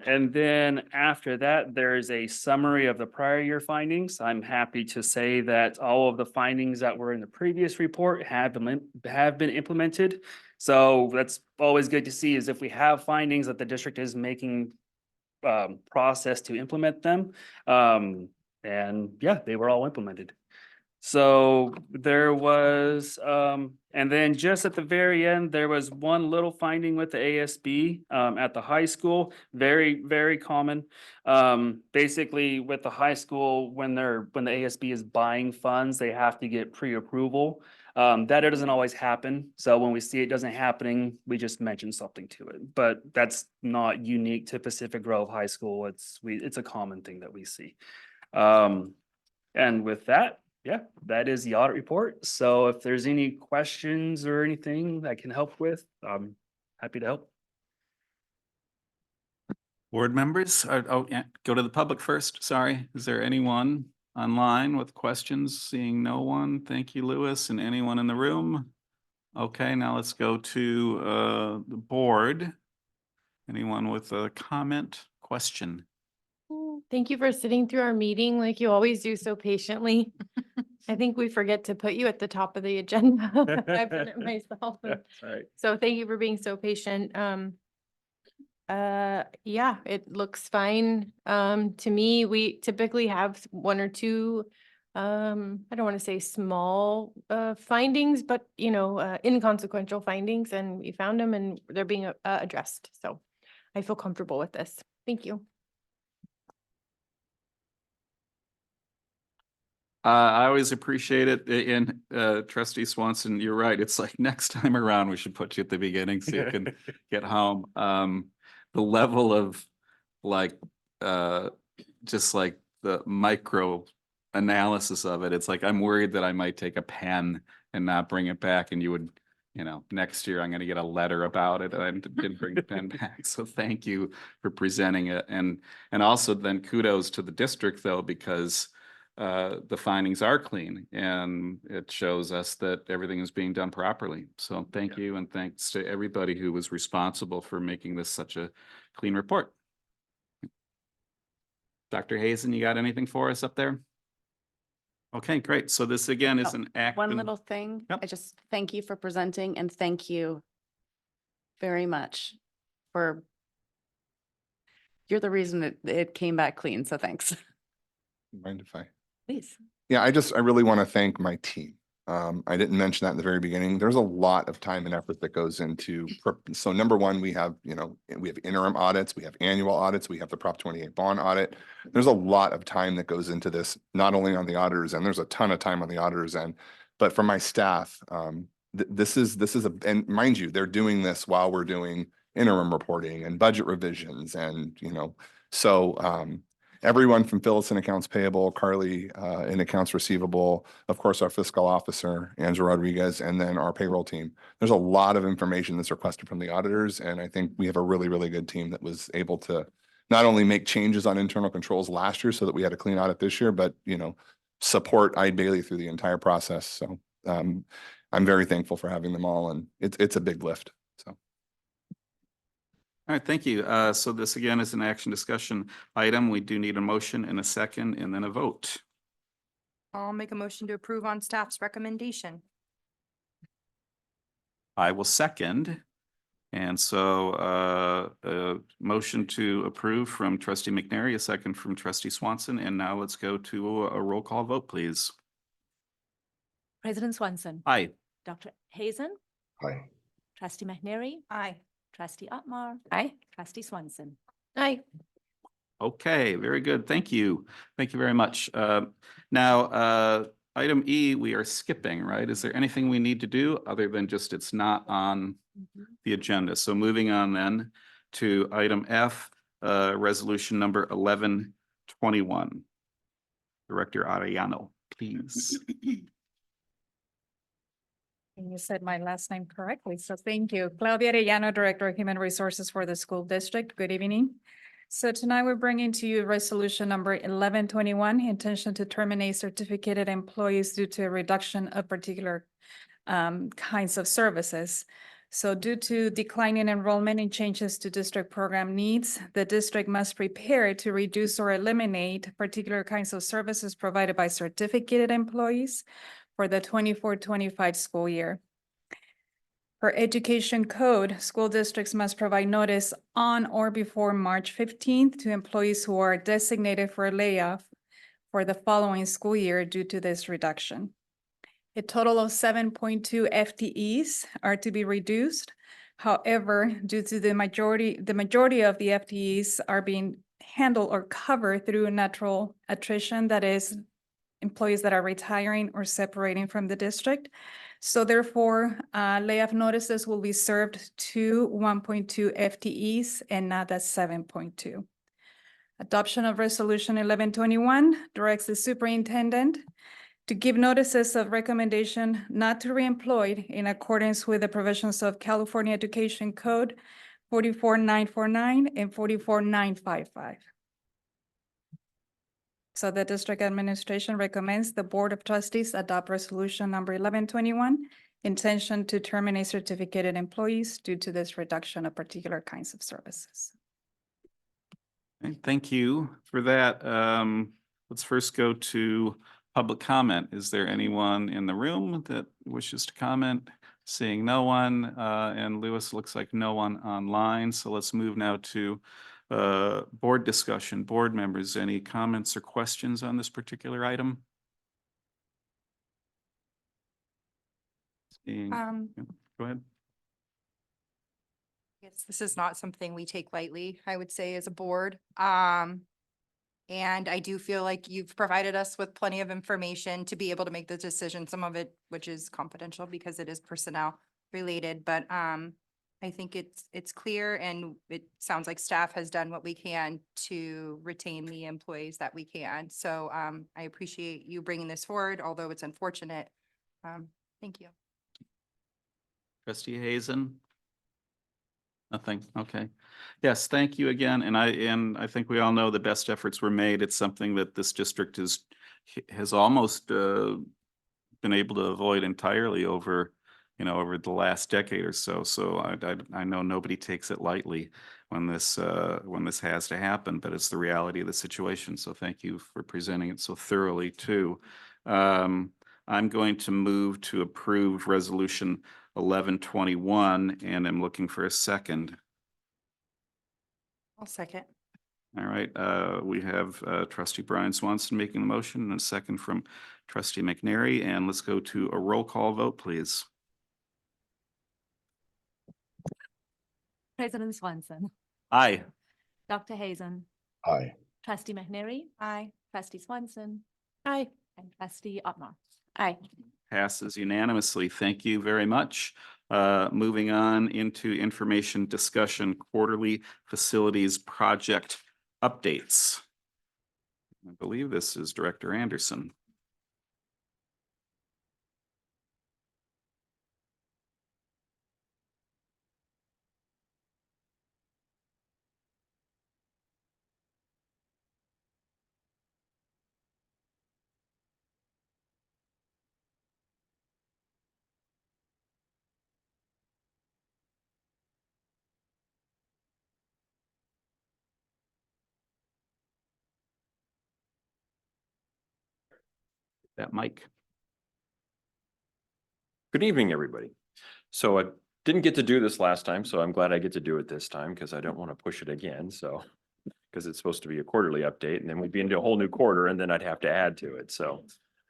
And then after that, there is a summary of the prior year findings. I'm happy to say that all of the findings that were in the previous report have been implemented. So that's always good to see, is if we have findings that the district is making process to implement them. And yeah, they were all implemented. So there was, and then just at the very end, there was one little finding with the ASB at the high school, very, very common. Basically with the high school, when the ASB is buying funds, they have to get pre-approval. That doesn't always happen. So when we see it doesn't happening, we just mention something to it. But that's not unique to Pacific Grove High School. It's a common thing that we see. And with that, yeah, that is the audit report. So if there's any questions or anything I can help with, I'm happy to help. Board members, oh, yeah, go to the public first. Sorry. Is there anyone online with questions? Seeing no one. Thank you, Lewis. And anyone in the room? Okay, now let's go to the board. Anyone with a comment, question? Thank you for sitting through our meeting like you always do so patiently. I think we forget to put you at the top of the agenda. I've done it myself. That's right. So thank you for being so patient. Yeah, it looks fine. To me, we typically have 1 or 2, I don't want to say small findings, but inconsequential findings, and we found them and they're being addressed. So I feel comfortable with this. Thank you. I always appreciate it. And Trustee Swanson, you're right. It's like next time around, we should put you at the beginning so you can get home. The level of just like the micro analysis of it, it's like I'm worried that I might take a pen and not bring it back, and you would, next year I'm going to get a letter about it. I didn't bring the pen back. So thank you for presenting it. And also then kudos to the district though, because the findings are clean and it shows us that everything is being done properly. So thank you, and thanks to everybody who was responsible for making this such a clean report. Dr. Hazen, you got anything for us up there? Okay, great. So this again is an action. One little thing. Yep. I just thank you for presenting, and thank you very much for, you're the reason that it came back clean. So thanks. Mind if I? Please. Yeah, I really want to thank my team. I didn't mention that in the very beginning. There's a lot of time and effort that goes into, so number one, we have, we have interim audits, we have annual audits, we have the Prop 28 bond audit. There's a lot of time that goes into this, not only on the auditors end, there's a ton of time on the auditors end, but for my staff, this is and mind you, they're doing this while we're doing interim reporting and budget revisions and, so, everyone from Phyllis in accounts payable, Carly in accounts receivable, of course, our fiscal officer, Angela Rodriguez, and then our payroll team. There's a lot of information that's requested from the auditors, and I think we have a really, really good team that was able to not only make changes on internal controls last year so that we had a clean audit this year, but, support Eide Bailey through the entire process. So I'm very thankful for having them all, and it's a big lift. So. All right, thank you. So this again is an action discussion item. We do need a motion and a second and then a vote. I'll make a motion to approve on staff's recommendation. I will second. And so a motion to approve from trustee McNary, a second from trustee Swanson. And now let's go to a roll call vote, please. President Swanson. Aye. Dr. Hazen. Aye. Trustee McNary. Aye. Trustee Otmar. Aye. Trustee Swanson. Aye. Okay, very good. Thank you. Thank you very much. Now, item E, we are skipping, right? Is there anything we need to do other than just it's not on the agenda? So moving on then to item F, resolution number 1121. Director Arellano, please. You said my last name correctly, so thank you. Claudia Arellano, Director of Human Resources for the school district. Good evening. So tonight we're bringing to you resolution number 1121, intention to terminate certificated employees due to a reduction of particular kinds of services. So due to declining enrollment and changes to district program needs, the district must prepare to reduce or eliminate particular kinds of services provided by certificated employees for the 24-25 school year. Per education code, school districts must provide notice on or before March 15th to employees who are designated for a layoff for the following school year due to this reduction. A total of 7.2 FTEs are to be reduced. However, due to the majority of the FTEs are being handled or covered through natural attrition, that is employees that are retiring or separating from the district. So therefore, layoff notices will be served to 1.2 FTEs and not at 7.2. Adoption of resolution 1121 directs the superintendent to give notices of recommendation not to reemploy in accordance with the provisions of California Education Code 44949 and 44955. So the district administration recommends the Board of Trustees adopt resolution number 1121, intention to terminate certificated employees due to this reduction of particular kinds of services. Okay, thank you for that. Let's first go to public comment. Is there anyone in the room that wishes to comment? Seeing no one, and Lewis, looks like no one online. So let's move now to board discussion. Board members, any comments or questions on this particular item? Go ahead. Yes, this is not something we take lightly, I would say, as a board. And I do feel like you've provided us with plenty of information to be able to make the decision, some of it which is confidential because it is personnel related, but I think it's clear, and it sounds like staff has done what we can to retain the employees that we can. So I appreciate you bringing this forward, although it's unfortunate. Thank you. Trustee Hazen? Nothing. Okay. Yes, thank you again. And I think we all know the best efforts were made. It's something that this district has almost been able to avoid entirely over the last decade or so. So I know nobody takes it lightly when this has to happen, but it's the reality of the situation. So thank you for presenting it so thoroughly too. I'm going to move to approve resolution 1121, and I'm looking for a second. I'll second. All right, we have trustee Brian Swanson making the motion and a second from trustee McNary, and let's go to a roll call vote, please. President Swanson, Aye. Dr. Hazen, Aye. trustee McNary, Aye. trustee Swanson, Aye. and trustee Otmar. Aye. Passes unanimously. Thank you very much. Moving on into information discussion, quarterly facilities project updates. I believe this is Director Anderson. That mic. Good evening, everybody. So I didn't get to do this last time, so I'm glad I get to do it this time because I don't want to push it again. So, because it's supposed to be a quarterly update and then we'd be into a whole new quarter and then I'd have to add to it. So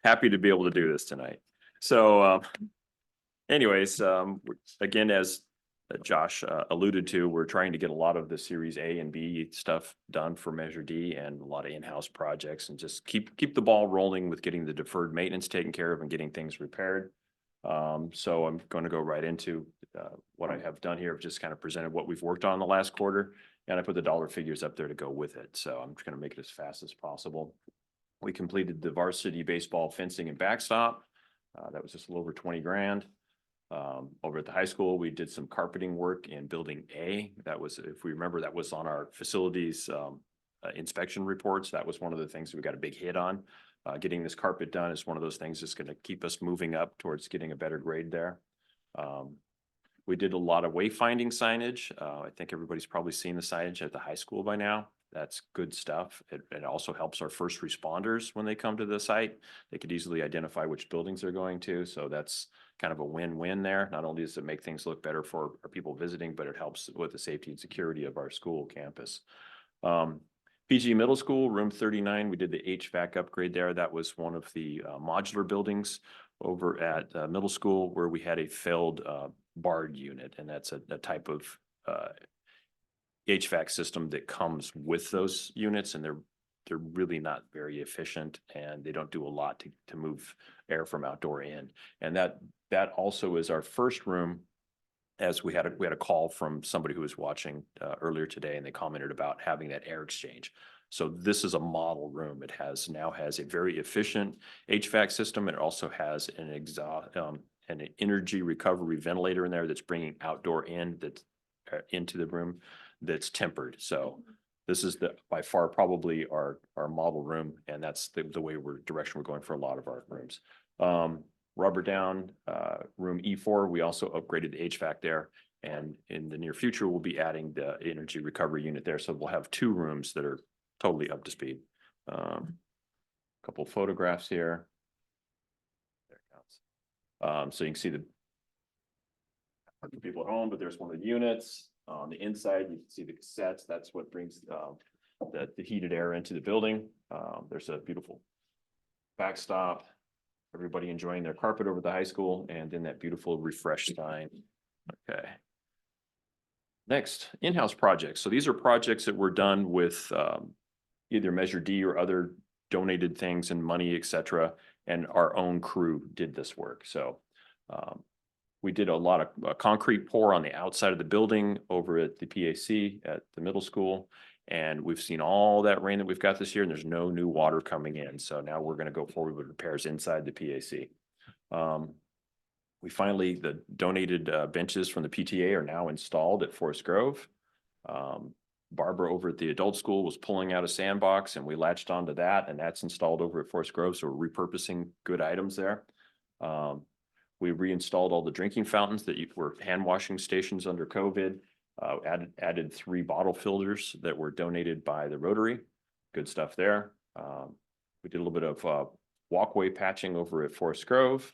happy to be able to do this tonight. So anyways, again, as Josh alluded to, we're trying to get a lot of the Series A and B stuff done for Measure D and a lot of in-house projects and just keep the ball rolling with getting the deferred maintenance taken care of and getting things repaired. So I'm going to go right into what I have done here. I've just kind of presented what we've worked on the last quarter, and I put the dollar figures up there to go with it. So I'm just going to make it as fast as possible. We completed the varsity baseball fencing and backstop. That was just a little over 20 grand. Over at the high school, we did some carpeting work in building A. That was, if we remember, that was on our facilities inspection reports. That was one of the things we got a big hit on. Getting this carpet done is one of those things that's going to keep us moving up towards getting a better grade there. We did a lot of wayfinding signage. I think everybody's probably seen the signage at the high school by now. That's good stuff. It also helps our first responders when they come to the site. They could easily identify which buildings they're going to. So that's kind of a win-win there. Not only does it make things look better for our people visiting, but it helps with the safety and security of our school campus. PG Middle School, room 39, we did the HVAC upgrade there. That was one of the modular buildings over at middle school where we had a failed barred unit. And that's a type of HVAC system that comes with those units, and they're really not very efficient and they don't do a lot to move air from outdoor in. And that also is our first room, as we had a call from somebody who was watching earlier today, and they commented about having that air exchange. So this is a model room. It now has a very efficient HVAC system. And it also has an exhaust, an energy recovery ventilator in there that's bringing outdoor in into the room that's tempered. So this is by far probably our model room, and that's the direction we're going for a lot of our rooms. Rubber down, room E4, we also upgraded the HVAC there, and in the near future we'll be adding the energy recovery unit there, so we'll have 2 rooms that are totally up to speed. Couple of photographs here. There it comes. So you can see the people at home, but there's one of the units. On the inside, you can see the cassettes. That's what brings the heated air into the building. There's a beautiful backstop. Everybody enjoying their carpet over the high school, and then that beautiful refresh sign. Okay. Next, in-house projects. So these are projects that were done with either Measure D or other donated things and money, etc. And our own crew did this work. So we did a lot of concrete pour on the outside of the building over at the PAC at the middle school. And we've seen all that rain that we've got this year, and there's no new water coming in. So now we're going to go forward with repairs inside the PAC. The donated benches from the PTA are now installed at Forest Grove. Barbara over at the adult school was pulling out a sandbox, and we latched onto that, and that's installed over at Forest Grove. So we're repurposing good items there. We reinstalled all the drinking fountains that were hand washing stations under COVID. Added 3 bottle filters that were donated by the Rotary. Good stuff there. We did a little bit of walkway patching over at Forest Grove.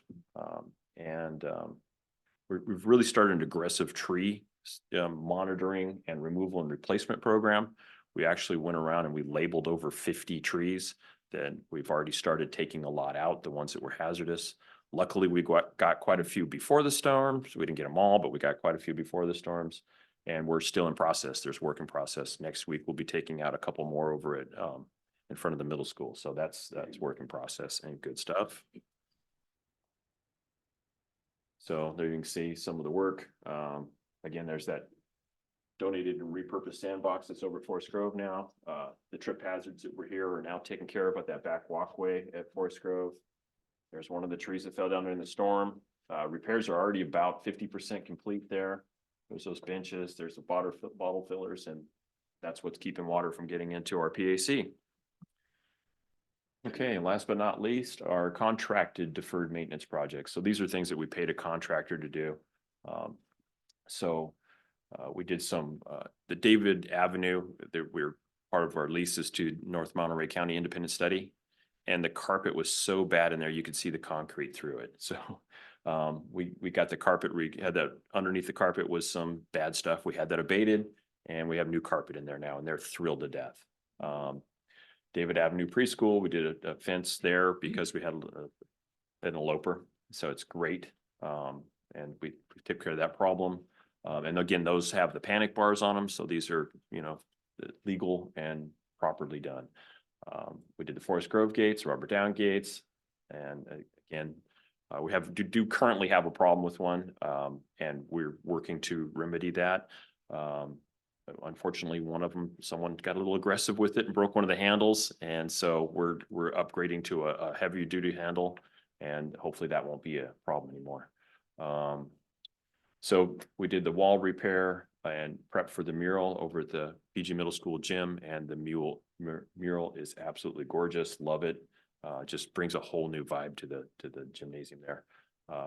We've really started an aggressive tree monitoring and removal and replacement program. We actually went around and we labeled over 50 trees. Then we've already started taking a lot out, the ones that were hazardous. Luckily, we got quite a few before the storms. We didn't get them all, but we got quite a few before the storms. And we're still in process. There's work in process. Next week, we'll be taking out a couple more over at in front of the middle school. So that's work in process and good stuff. So there you can see some of the work. Again, there's that donated and repurposed sandbox that's over at Forest Grove now. The trip hazards that were here are now taken care of at that back walkway at Forest Grove. There's one of the trees that fell down during the storm. Repairs are already about 50% complete there. There's those benches, there's the bottle fillers, and that's what's keeping water from getting into our PAC. Okay, and last but not least, our contracted deferred maintenance projects. So these are things that we paid a contractor to do. We did some, the David Avenue, that we're part of our leases to North Monterey County Independent Study. And the carpet was so bad in there, you could see the concrete through it. So we got the carpet, we had that underneath the carpet was some bad stuff. We had that abated and we have new carpet in there now and they're thrilled to death. David Avenue Preschool, we did a fence there because we had an eloper. So it's great. And we took care of that problem. And again, those have the panic bars on them. So these are, legal and properly done. We did the Forest Grove gates, Rubber Down gates. And again, we do currently have a problem with one, and we're working to remedy that. Unfortunately, one of them, someone got a little aggressive with it and broke one of the handles. And so we're upgrading to a heavier duty handle, and hopefully that won't be a problem anymore. So we did the wall repair and prep for the mural over at the PG Middle School gym, and the mural is absolutely gorgeous. Love it. Just brings a whole new vibe to the gymnasium there.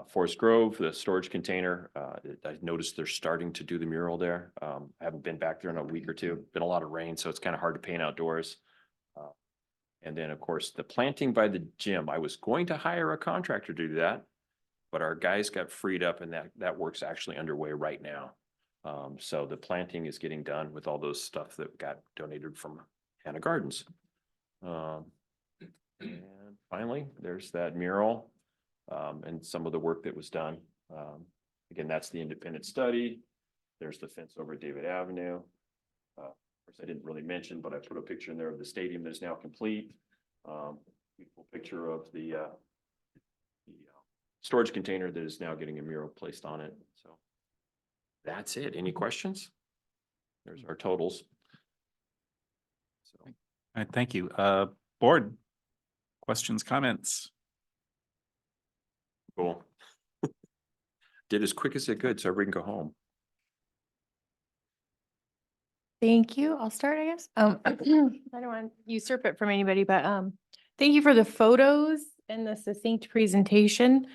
Forest Grove, the storage container, I noticed they're starting to do the mural there. I haven't been back there in a week or two. Been a lot of rain, so it's kind of hard to paint outdoors. And then, of course, the planting by the gym. I was going to hire a contractor to do that, but our guys got freed up, and that work's actually underway right now. So the planting is getting done with all those stuff that got donated from Hannah Gardens. And finally, there's that mural and some of the work that was done. Again, that's the independent study. There's the fence over David Avenue. Of course, I didn't really mention, but I put a picture in there of the stadium that is now complete. Beautiful picture of the storage container that is now getting a mural placed on it. So that's it. Any questions? There's our totals. So. All right, thank you. Board, questions, comments? Cool. Did as quick as it could so everybody can go home. Thank you. I'll start, I guess. I don't want to usurp it from anybody, but thank you for the photos and the succinct presentation.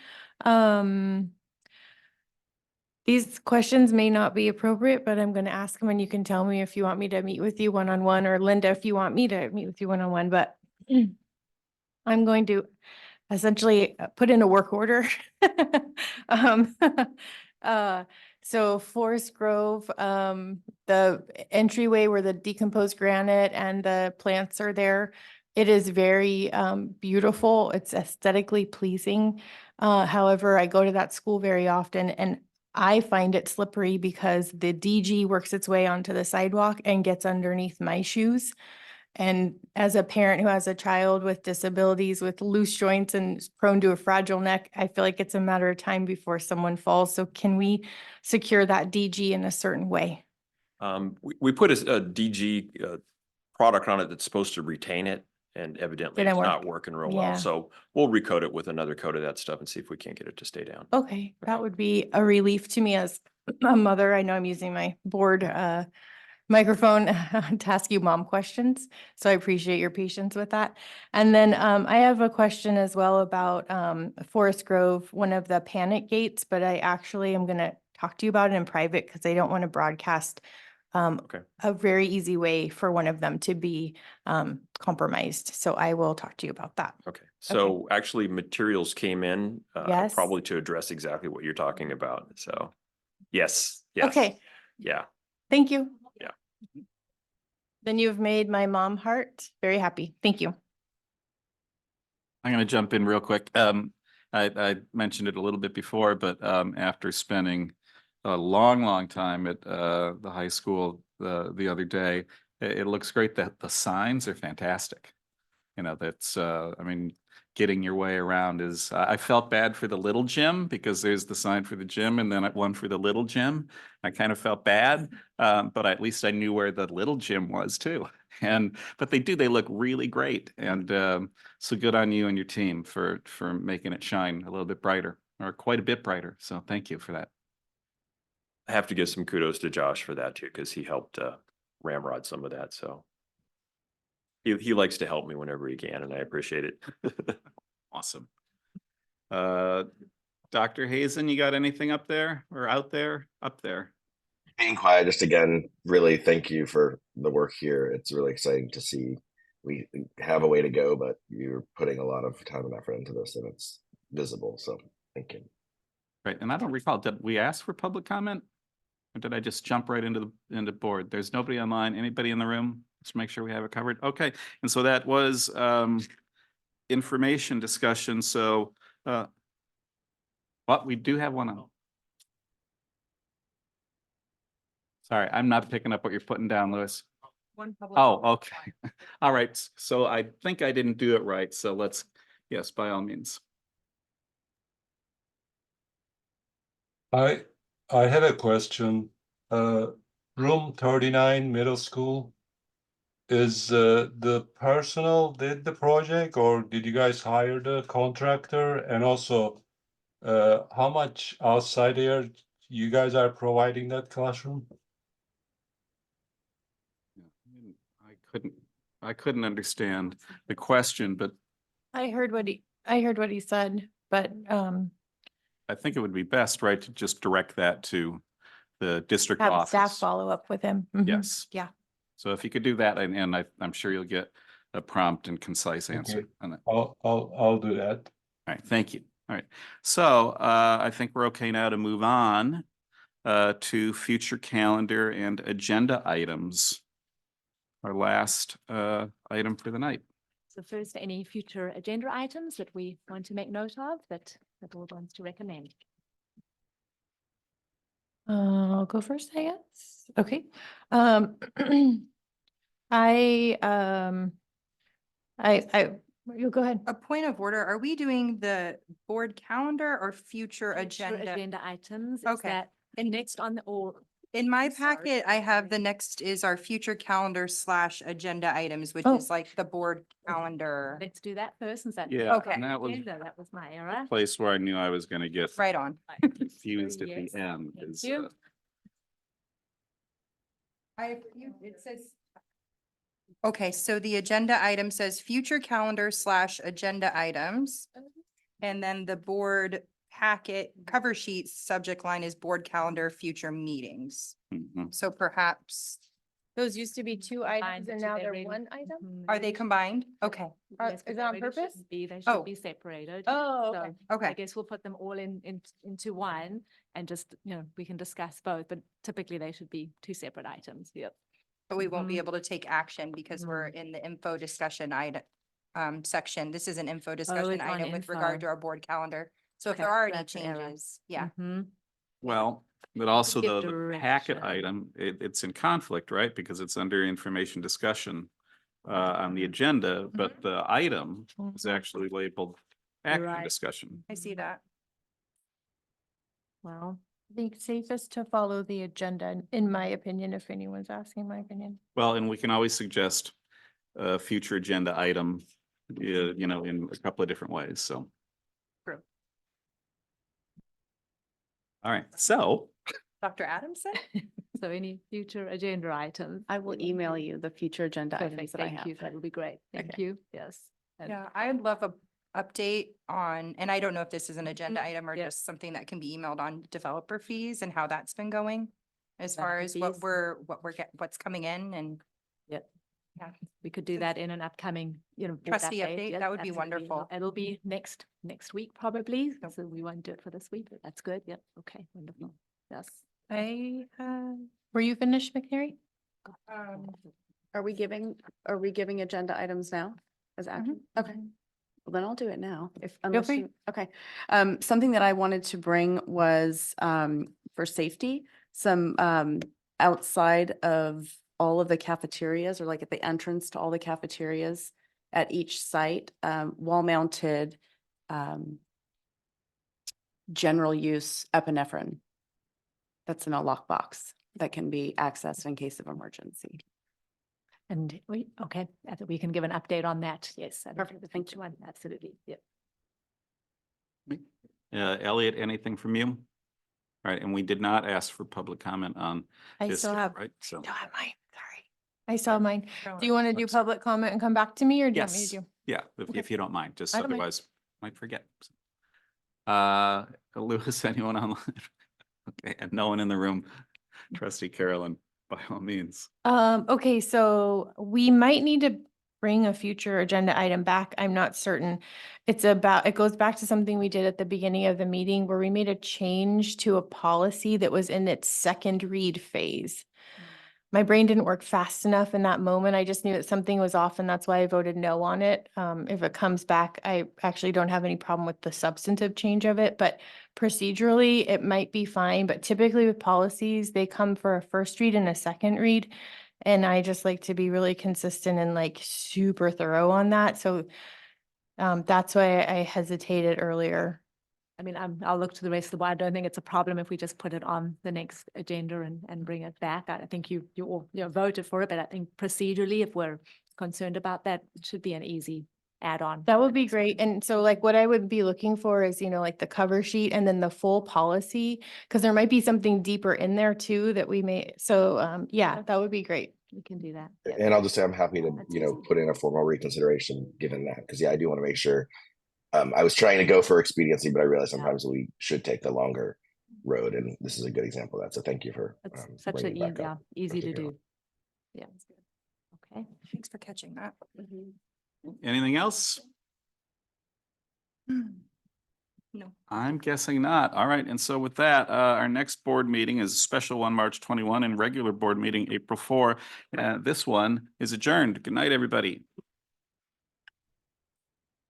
These questions may not be appropriate, but I'm going to ask them and you can tell me if you want me to meet with you one-on-one, or Linda, if you want me to meet with you one-on-one, but I'm going to essentially put in a work order. So Forest Grove, the entryway where the decomposed granite and the plants are there, it is very beautiful. It's aesthetically pleasing. However, I go to that school very often and I find it slippery because the DG works its way onto the sidewalk and gets underneath my shoes. And as a parent who has a child with disabilities, with loose joints and is prone to a fragile neck, I feel like it's a matter of time before someone falls. So can we secure that DG in a certain way? We put a DG product on it that's supposed to retain it, and evidently Didn't it's not work. working real Yeah. well. So we'll recoat it with another coat of that stuff and see if we can't get it to stay down. Okay, that would be a relief to me as a mother. I know I'm using my board microphone to ask you mom questions, so I appreciate your patience with that. And then I have a question as well about Forest Grove, one of the panic gates, but I actually am going to talk to you about it in private because I don't want to broadcast a very easy way for one of them to be compromised. So I will talk to you about that. Okay. So actually materials came in Yes. probably to address exactly what you're talking about. So yes. Okay. Yeah. Thank you. Yeah. Then you've made my mom heart very happy. Thank you. I'm going to jump in real quick. I mentioned it a little bit before, but after spending a long time at the high school the other day, it looks great that the signs are fantastic. You know, that's I mean, getting your way around is, I felt bad for the little gym because there's the sign for the gym and then one for the little gym. I kind of felt bad, but at least I knew where the little gym was too. But they look really great. And so good on you and your team for making it shine a little bit brighter, or quite a bit brighter. So thank you for that. I have to give some kudos to Josh for that too, because he helped ramrod some of that. So he likes to help me whenever he can, and I appreciate it. Awesome. Dr. Hazen, you got anything up there or out there? Up there. Being quiet, just again, really thank you for the work here. It's really exciting to see. We have a way to go, but you're putting a lot of time and effort into this, and it's visible. So thank you. Right, and I don't recall, did we ask for public comment? Or did I just jump right into the board? There's nobody online, anybody in the room? Let's make sure we have it covered. Okay, and so that was information discussion. So but we do have one on. Sorry, I'm not picking up what you're putting down, Louis. Oh, okay. All right, so I think I didn't do it right. So let's, yes, by all means. I had a question. Room 39 middle school. Is the personnel did the project, or did you guys hire the contractor? And also, how much outside air you guys are providing that classroom? I couldn't understand the question, but I heard what he said, but I think it would be best, right, to just direct that to the district have office. staff follow up with him. Mhm. Yes. Yeah. So if you could do that, and I'm sure you'll get a prompt and concise answer Okay. on that. I'll do that. All right, thank you. All right, so I think we're okay now to move on to future calendar and agenda items. Our last item for the night. So first, any future agenda items that we want to make note of that the board wants to recommend? I'll go first, I guess. Okay. You go ahead. A point of order, are we doing the board calendar or future Future agenda? agenda items. Is Okay. that next on the, or In my Sorry. packet, I have the next is our future calendar / agenda items, which Oh. is like the board calendar. let's do that first, since that. Yeah, Okay. and that was That was my error. a place where I knew I was going to get Right on. confused at Yes, the end. thank is, you. It says. Okay, so the agenda item says future calendar / agenda items. And then the board packet cover sheet subject line is board calendar, future meetings. Mhm. So perhaps, Those used to be two items and now they're one item? are they combined? Okay, Yes, but is they that on really purpose? shouldn't be. They Oh. should be separated. Oh, So okay. I okay. guess we'll put them all into one and just, we can discuss both, but typically they should be two separate items. Yep. But we won't be Mhm. able to take action because we're in the info discussion item section. This is an info discussion it's on item with regard info. to our board calendar. So if Okay, there are any that's an error. changes, yeah. Mhm. Well, but also give the packet direction. item, it's in conflict, right? Because it's under information discussion on the agenda, but the item is actually labeled action Right. discussion. I see that. Well, I think safest to follow the agenda, in my opinion, if anyone's asking my opinion. Well, and we can always suggest a future agenda item, in a couple of different ways, so. True. All right, so Dr. Adamson? so any future agenda items? I will email you the future agenda items Perfect, that I thank have. you. That would be great. Thank Okay. you. Yes. And- Yeah, I'd love a update on, and I don't know if this is an agenda item or Yeah. just something that can be emailed on developer fees and how that's been going. As far as Developer fees. what's coming in and. Yep. Yeah. We could do that in an upcoming, board Trustee update, Yes, that would be absolutely. wonderful. It'll be next week probably, Nope. so we won't do it for this week, but that's good. Yep. Okay, wonderful. Yes. Were you finished, McNary? Are we giving agenda items now as action? Okay. Well, then I'll do it now if, unless free. you, okay. Something that I wanted to bring was, for safety, some, outside of all of the cafeterias, or like at the entrance to all the cafeterias at each site, wall-mounted, general use epinephrine. That's in a lockbox that can be accessed in case of emergency. And okay, I think we can give an update on that. Yes. I think Perfect, the thank future one, absolutely. Yep. Elliot, anything from you? All right, and we did not ask for public comment on I this, still have, right? So, still have mine, sorry. I still have mine. Go Do you want to do Let's- public comment and come back to me, or do you want me yes, to do? yeah, Okay. if you don't mind, just I don't mind. otherwise might forget. Lewis, anyone online? Okay, and no one in the room. Trustee Carolyn, by all means. Okay, so we might need to bring a future agenda item back. I'm not certain. It goes back to something we did at the beginning of the meeting where we made a change to a policy that was in its second read phase. My brain didn't work fast enough in that moment. I just knew that something was off, and that's why I voted no on it. If it comes back, I actually don't have any problem with the substantive change of it, but procedurally, it might be fine. But typically with policies, they come for a first read and a second read. And I just like to be really consistent and like super thorough on that. So that's why I hesitated earlier. I mean, I'll look to the rest of the board. I don't think it's a problem if we just put it on the next agenda and bring it back. I think you all, voted for it, but I think procedurally, if we're concerned about that, it should be an easy add-on. That would be great. And so like what I would be looking for is, like the cover sheet and then the full policy, because there might be something deeper in there too that we may, so yeah, that would be great. We can do that. And I'll just say I'm happy to, That's easy. put in a formal reconsideration given that, because I do want to make sure. I was trying to go for expediency, but I realized sometimes we should take the longer road, and this is a good example of that. So thank you for It's such bringing a it back up. easy to Trustee do. Yeah. Okay. Thanks for catching that. Anything else? No. I'm guessing not. All right, and so with that, our next board meeting is a special one, March 21, and regular board meeting, April 4. This one is adjourned. Good night, everybody.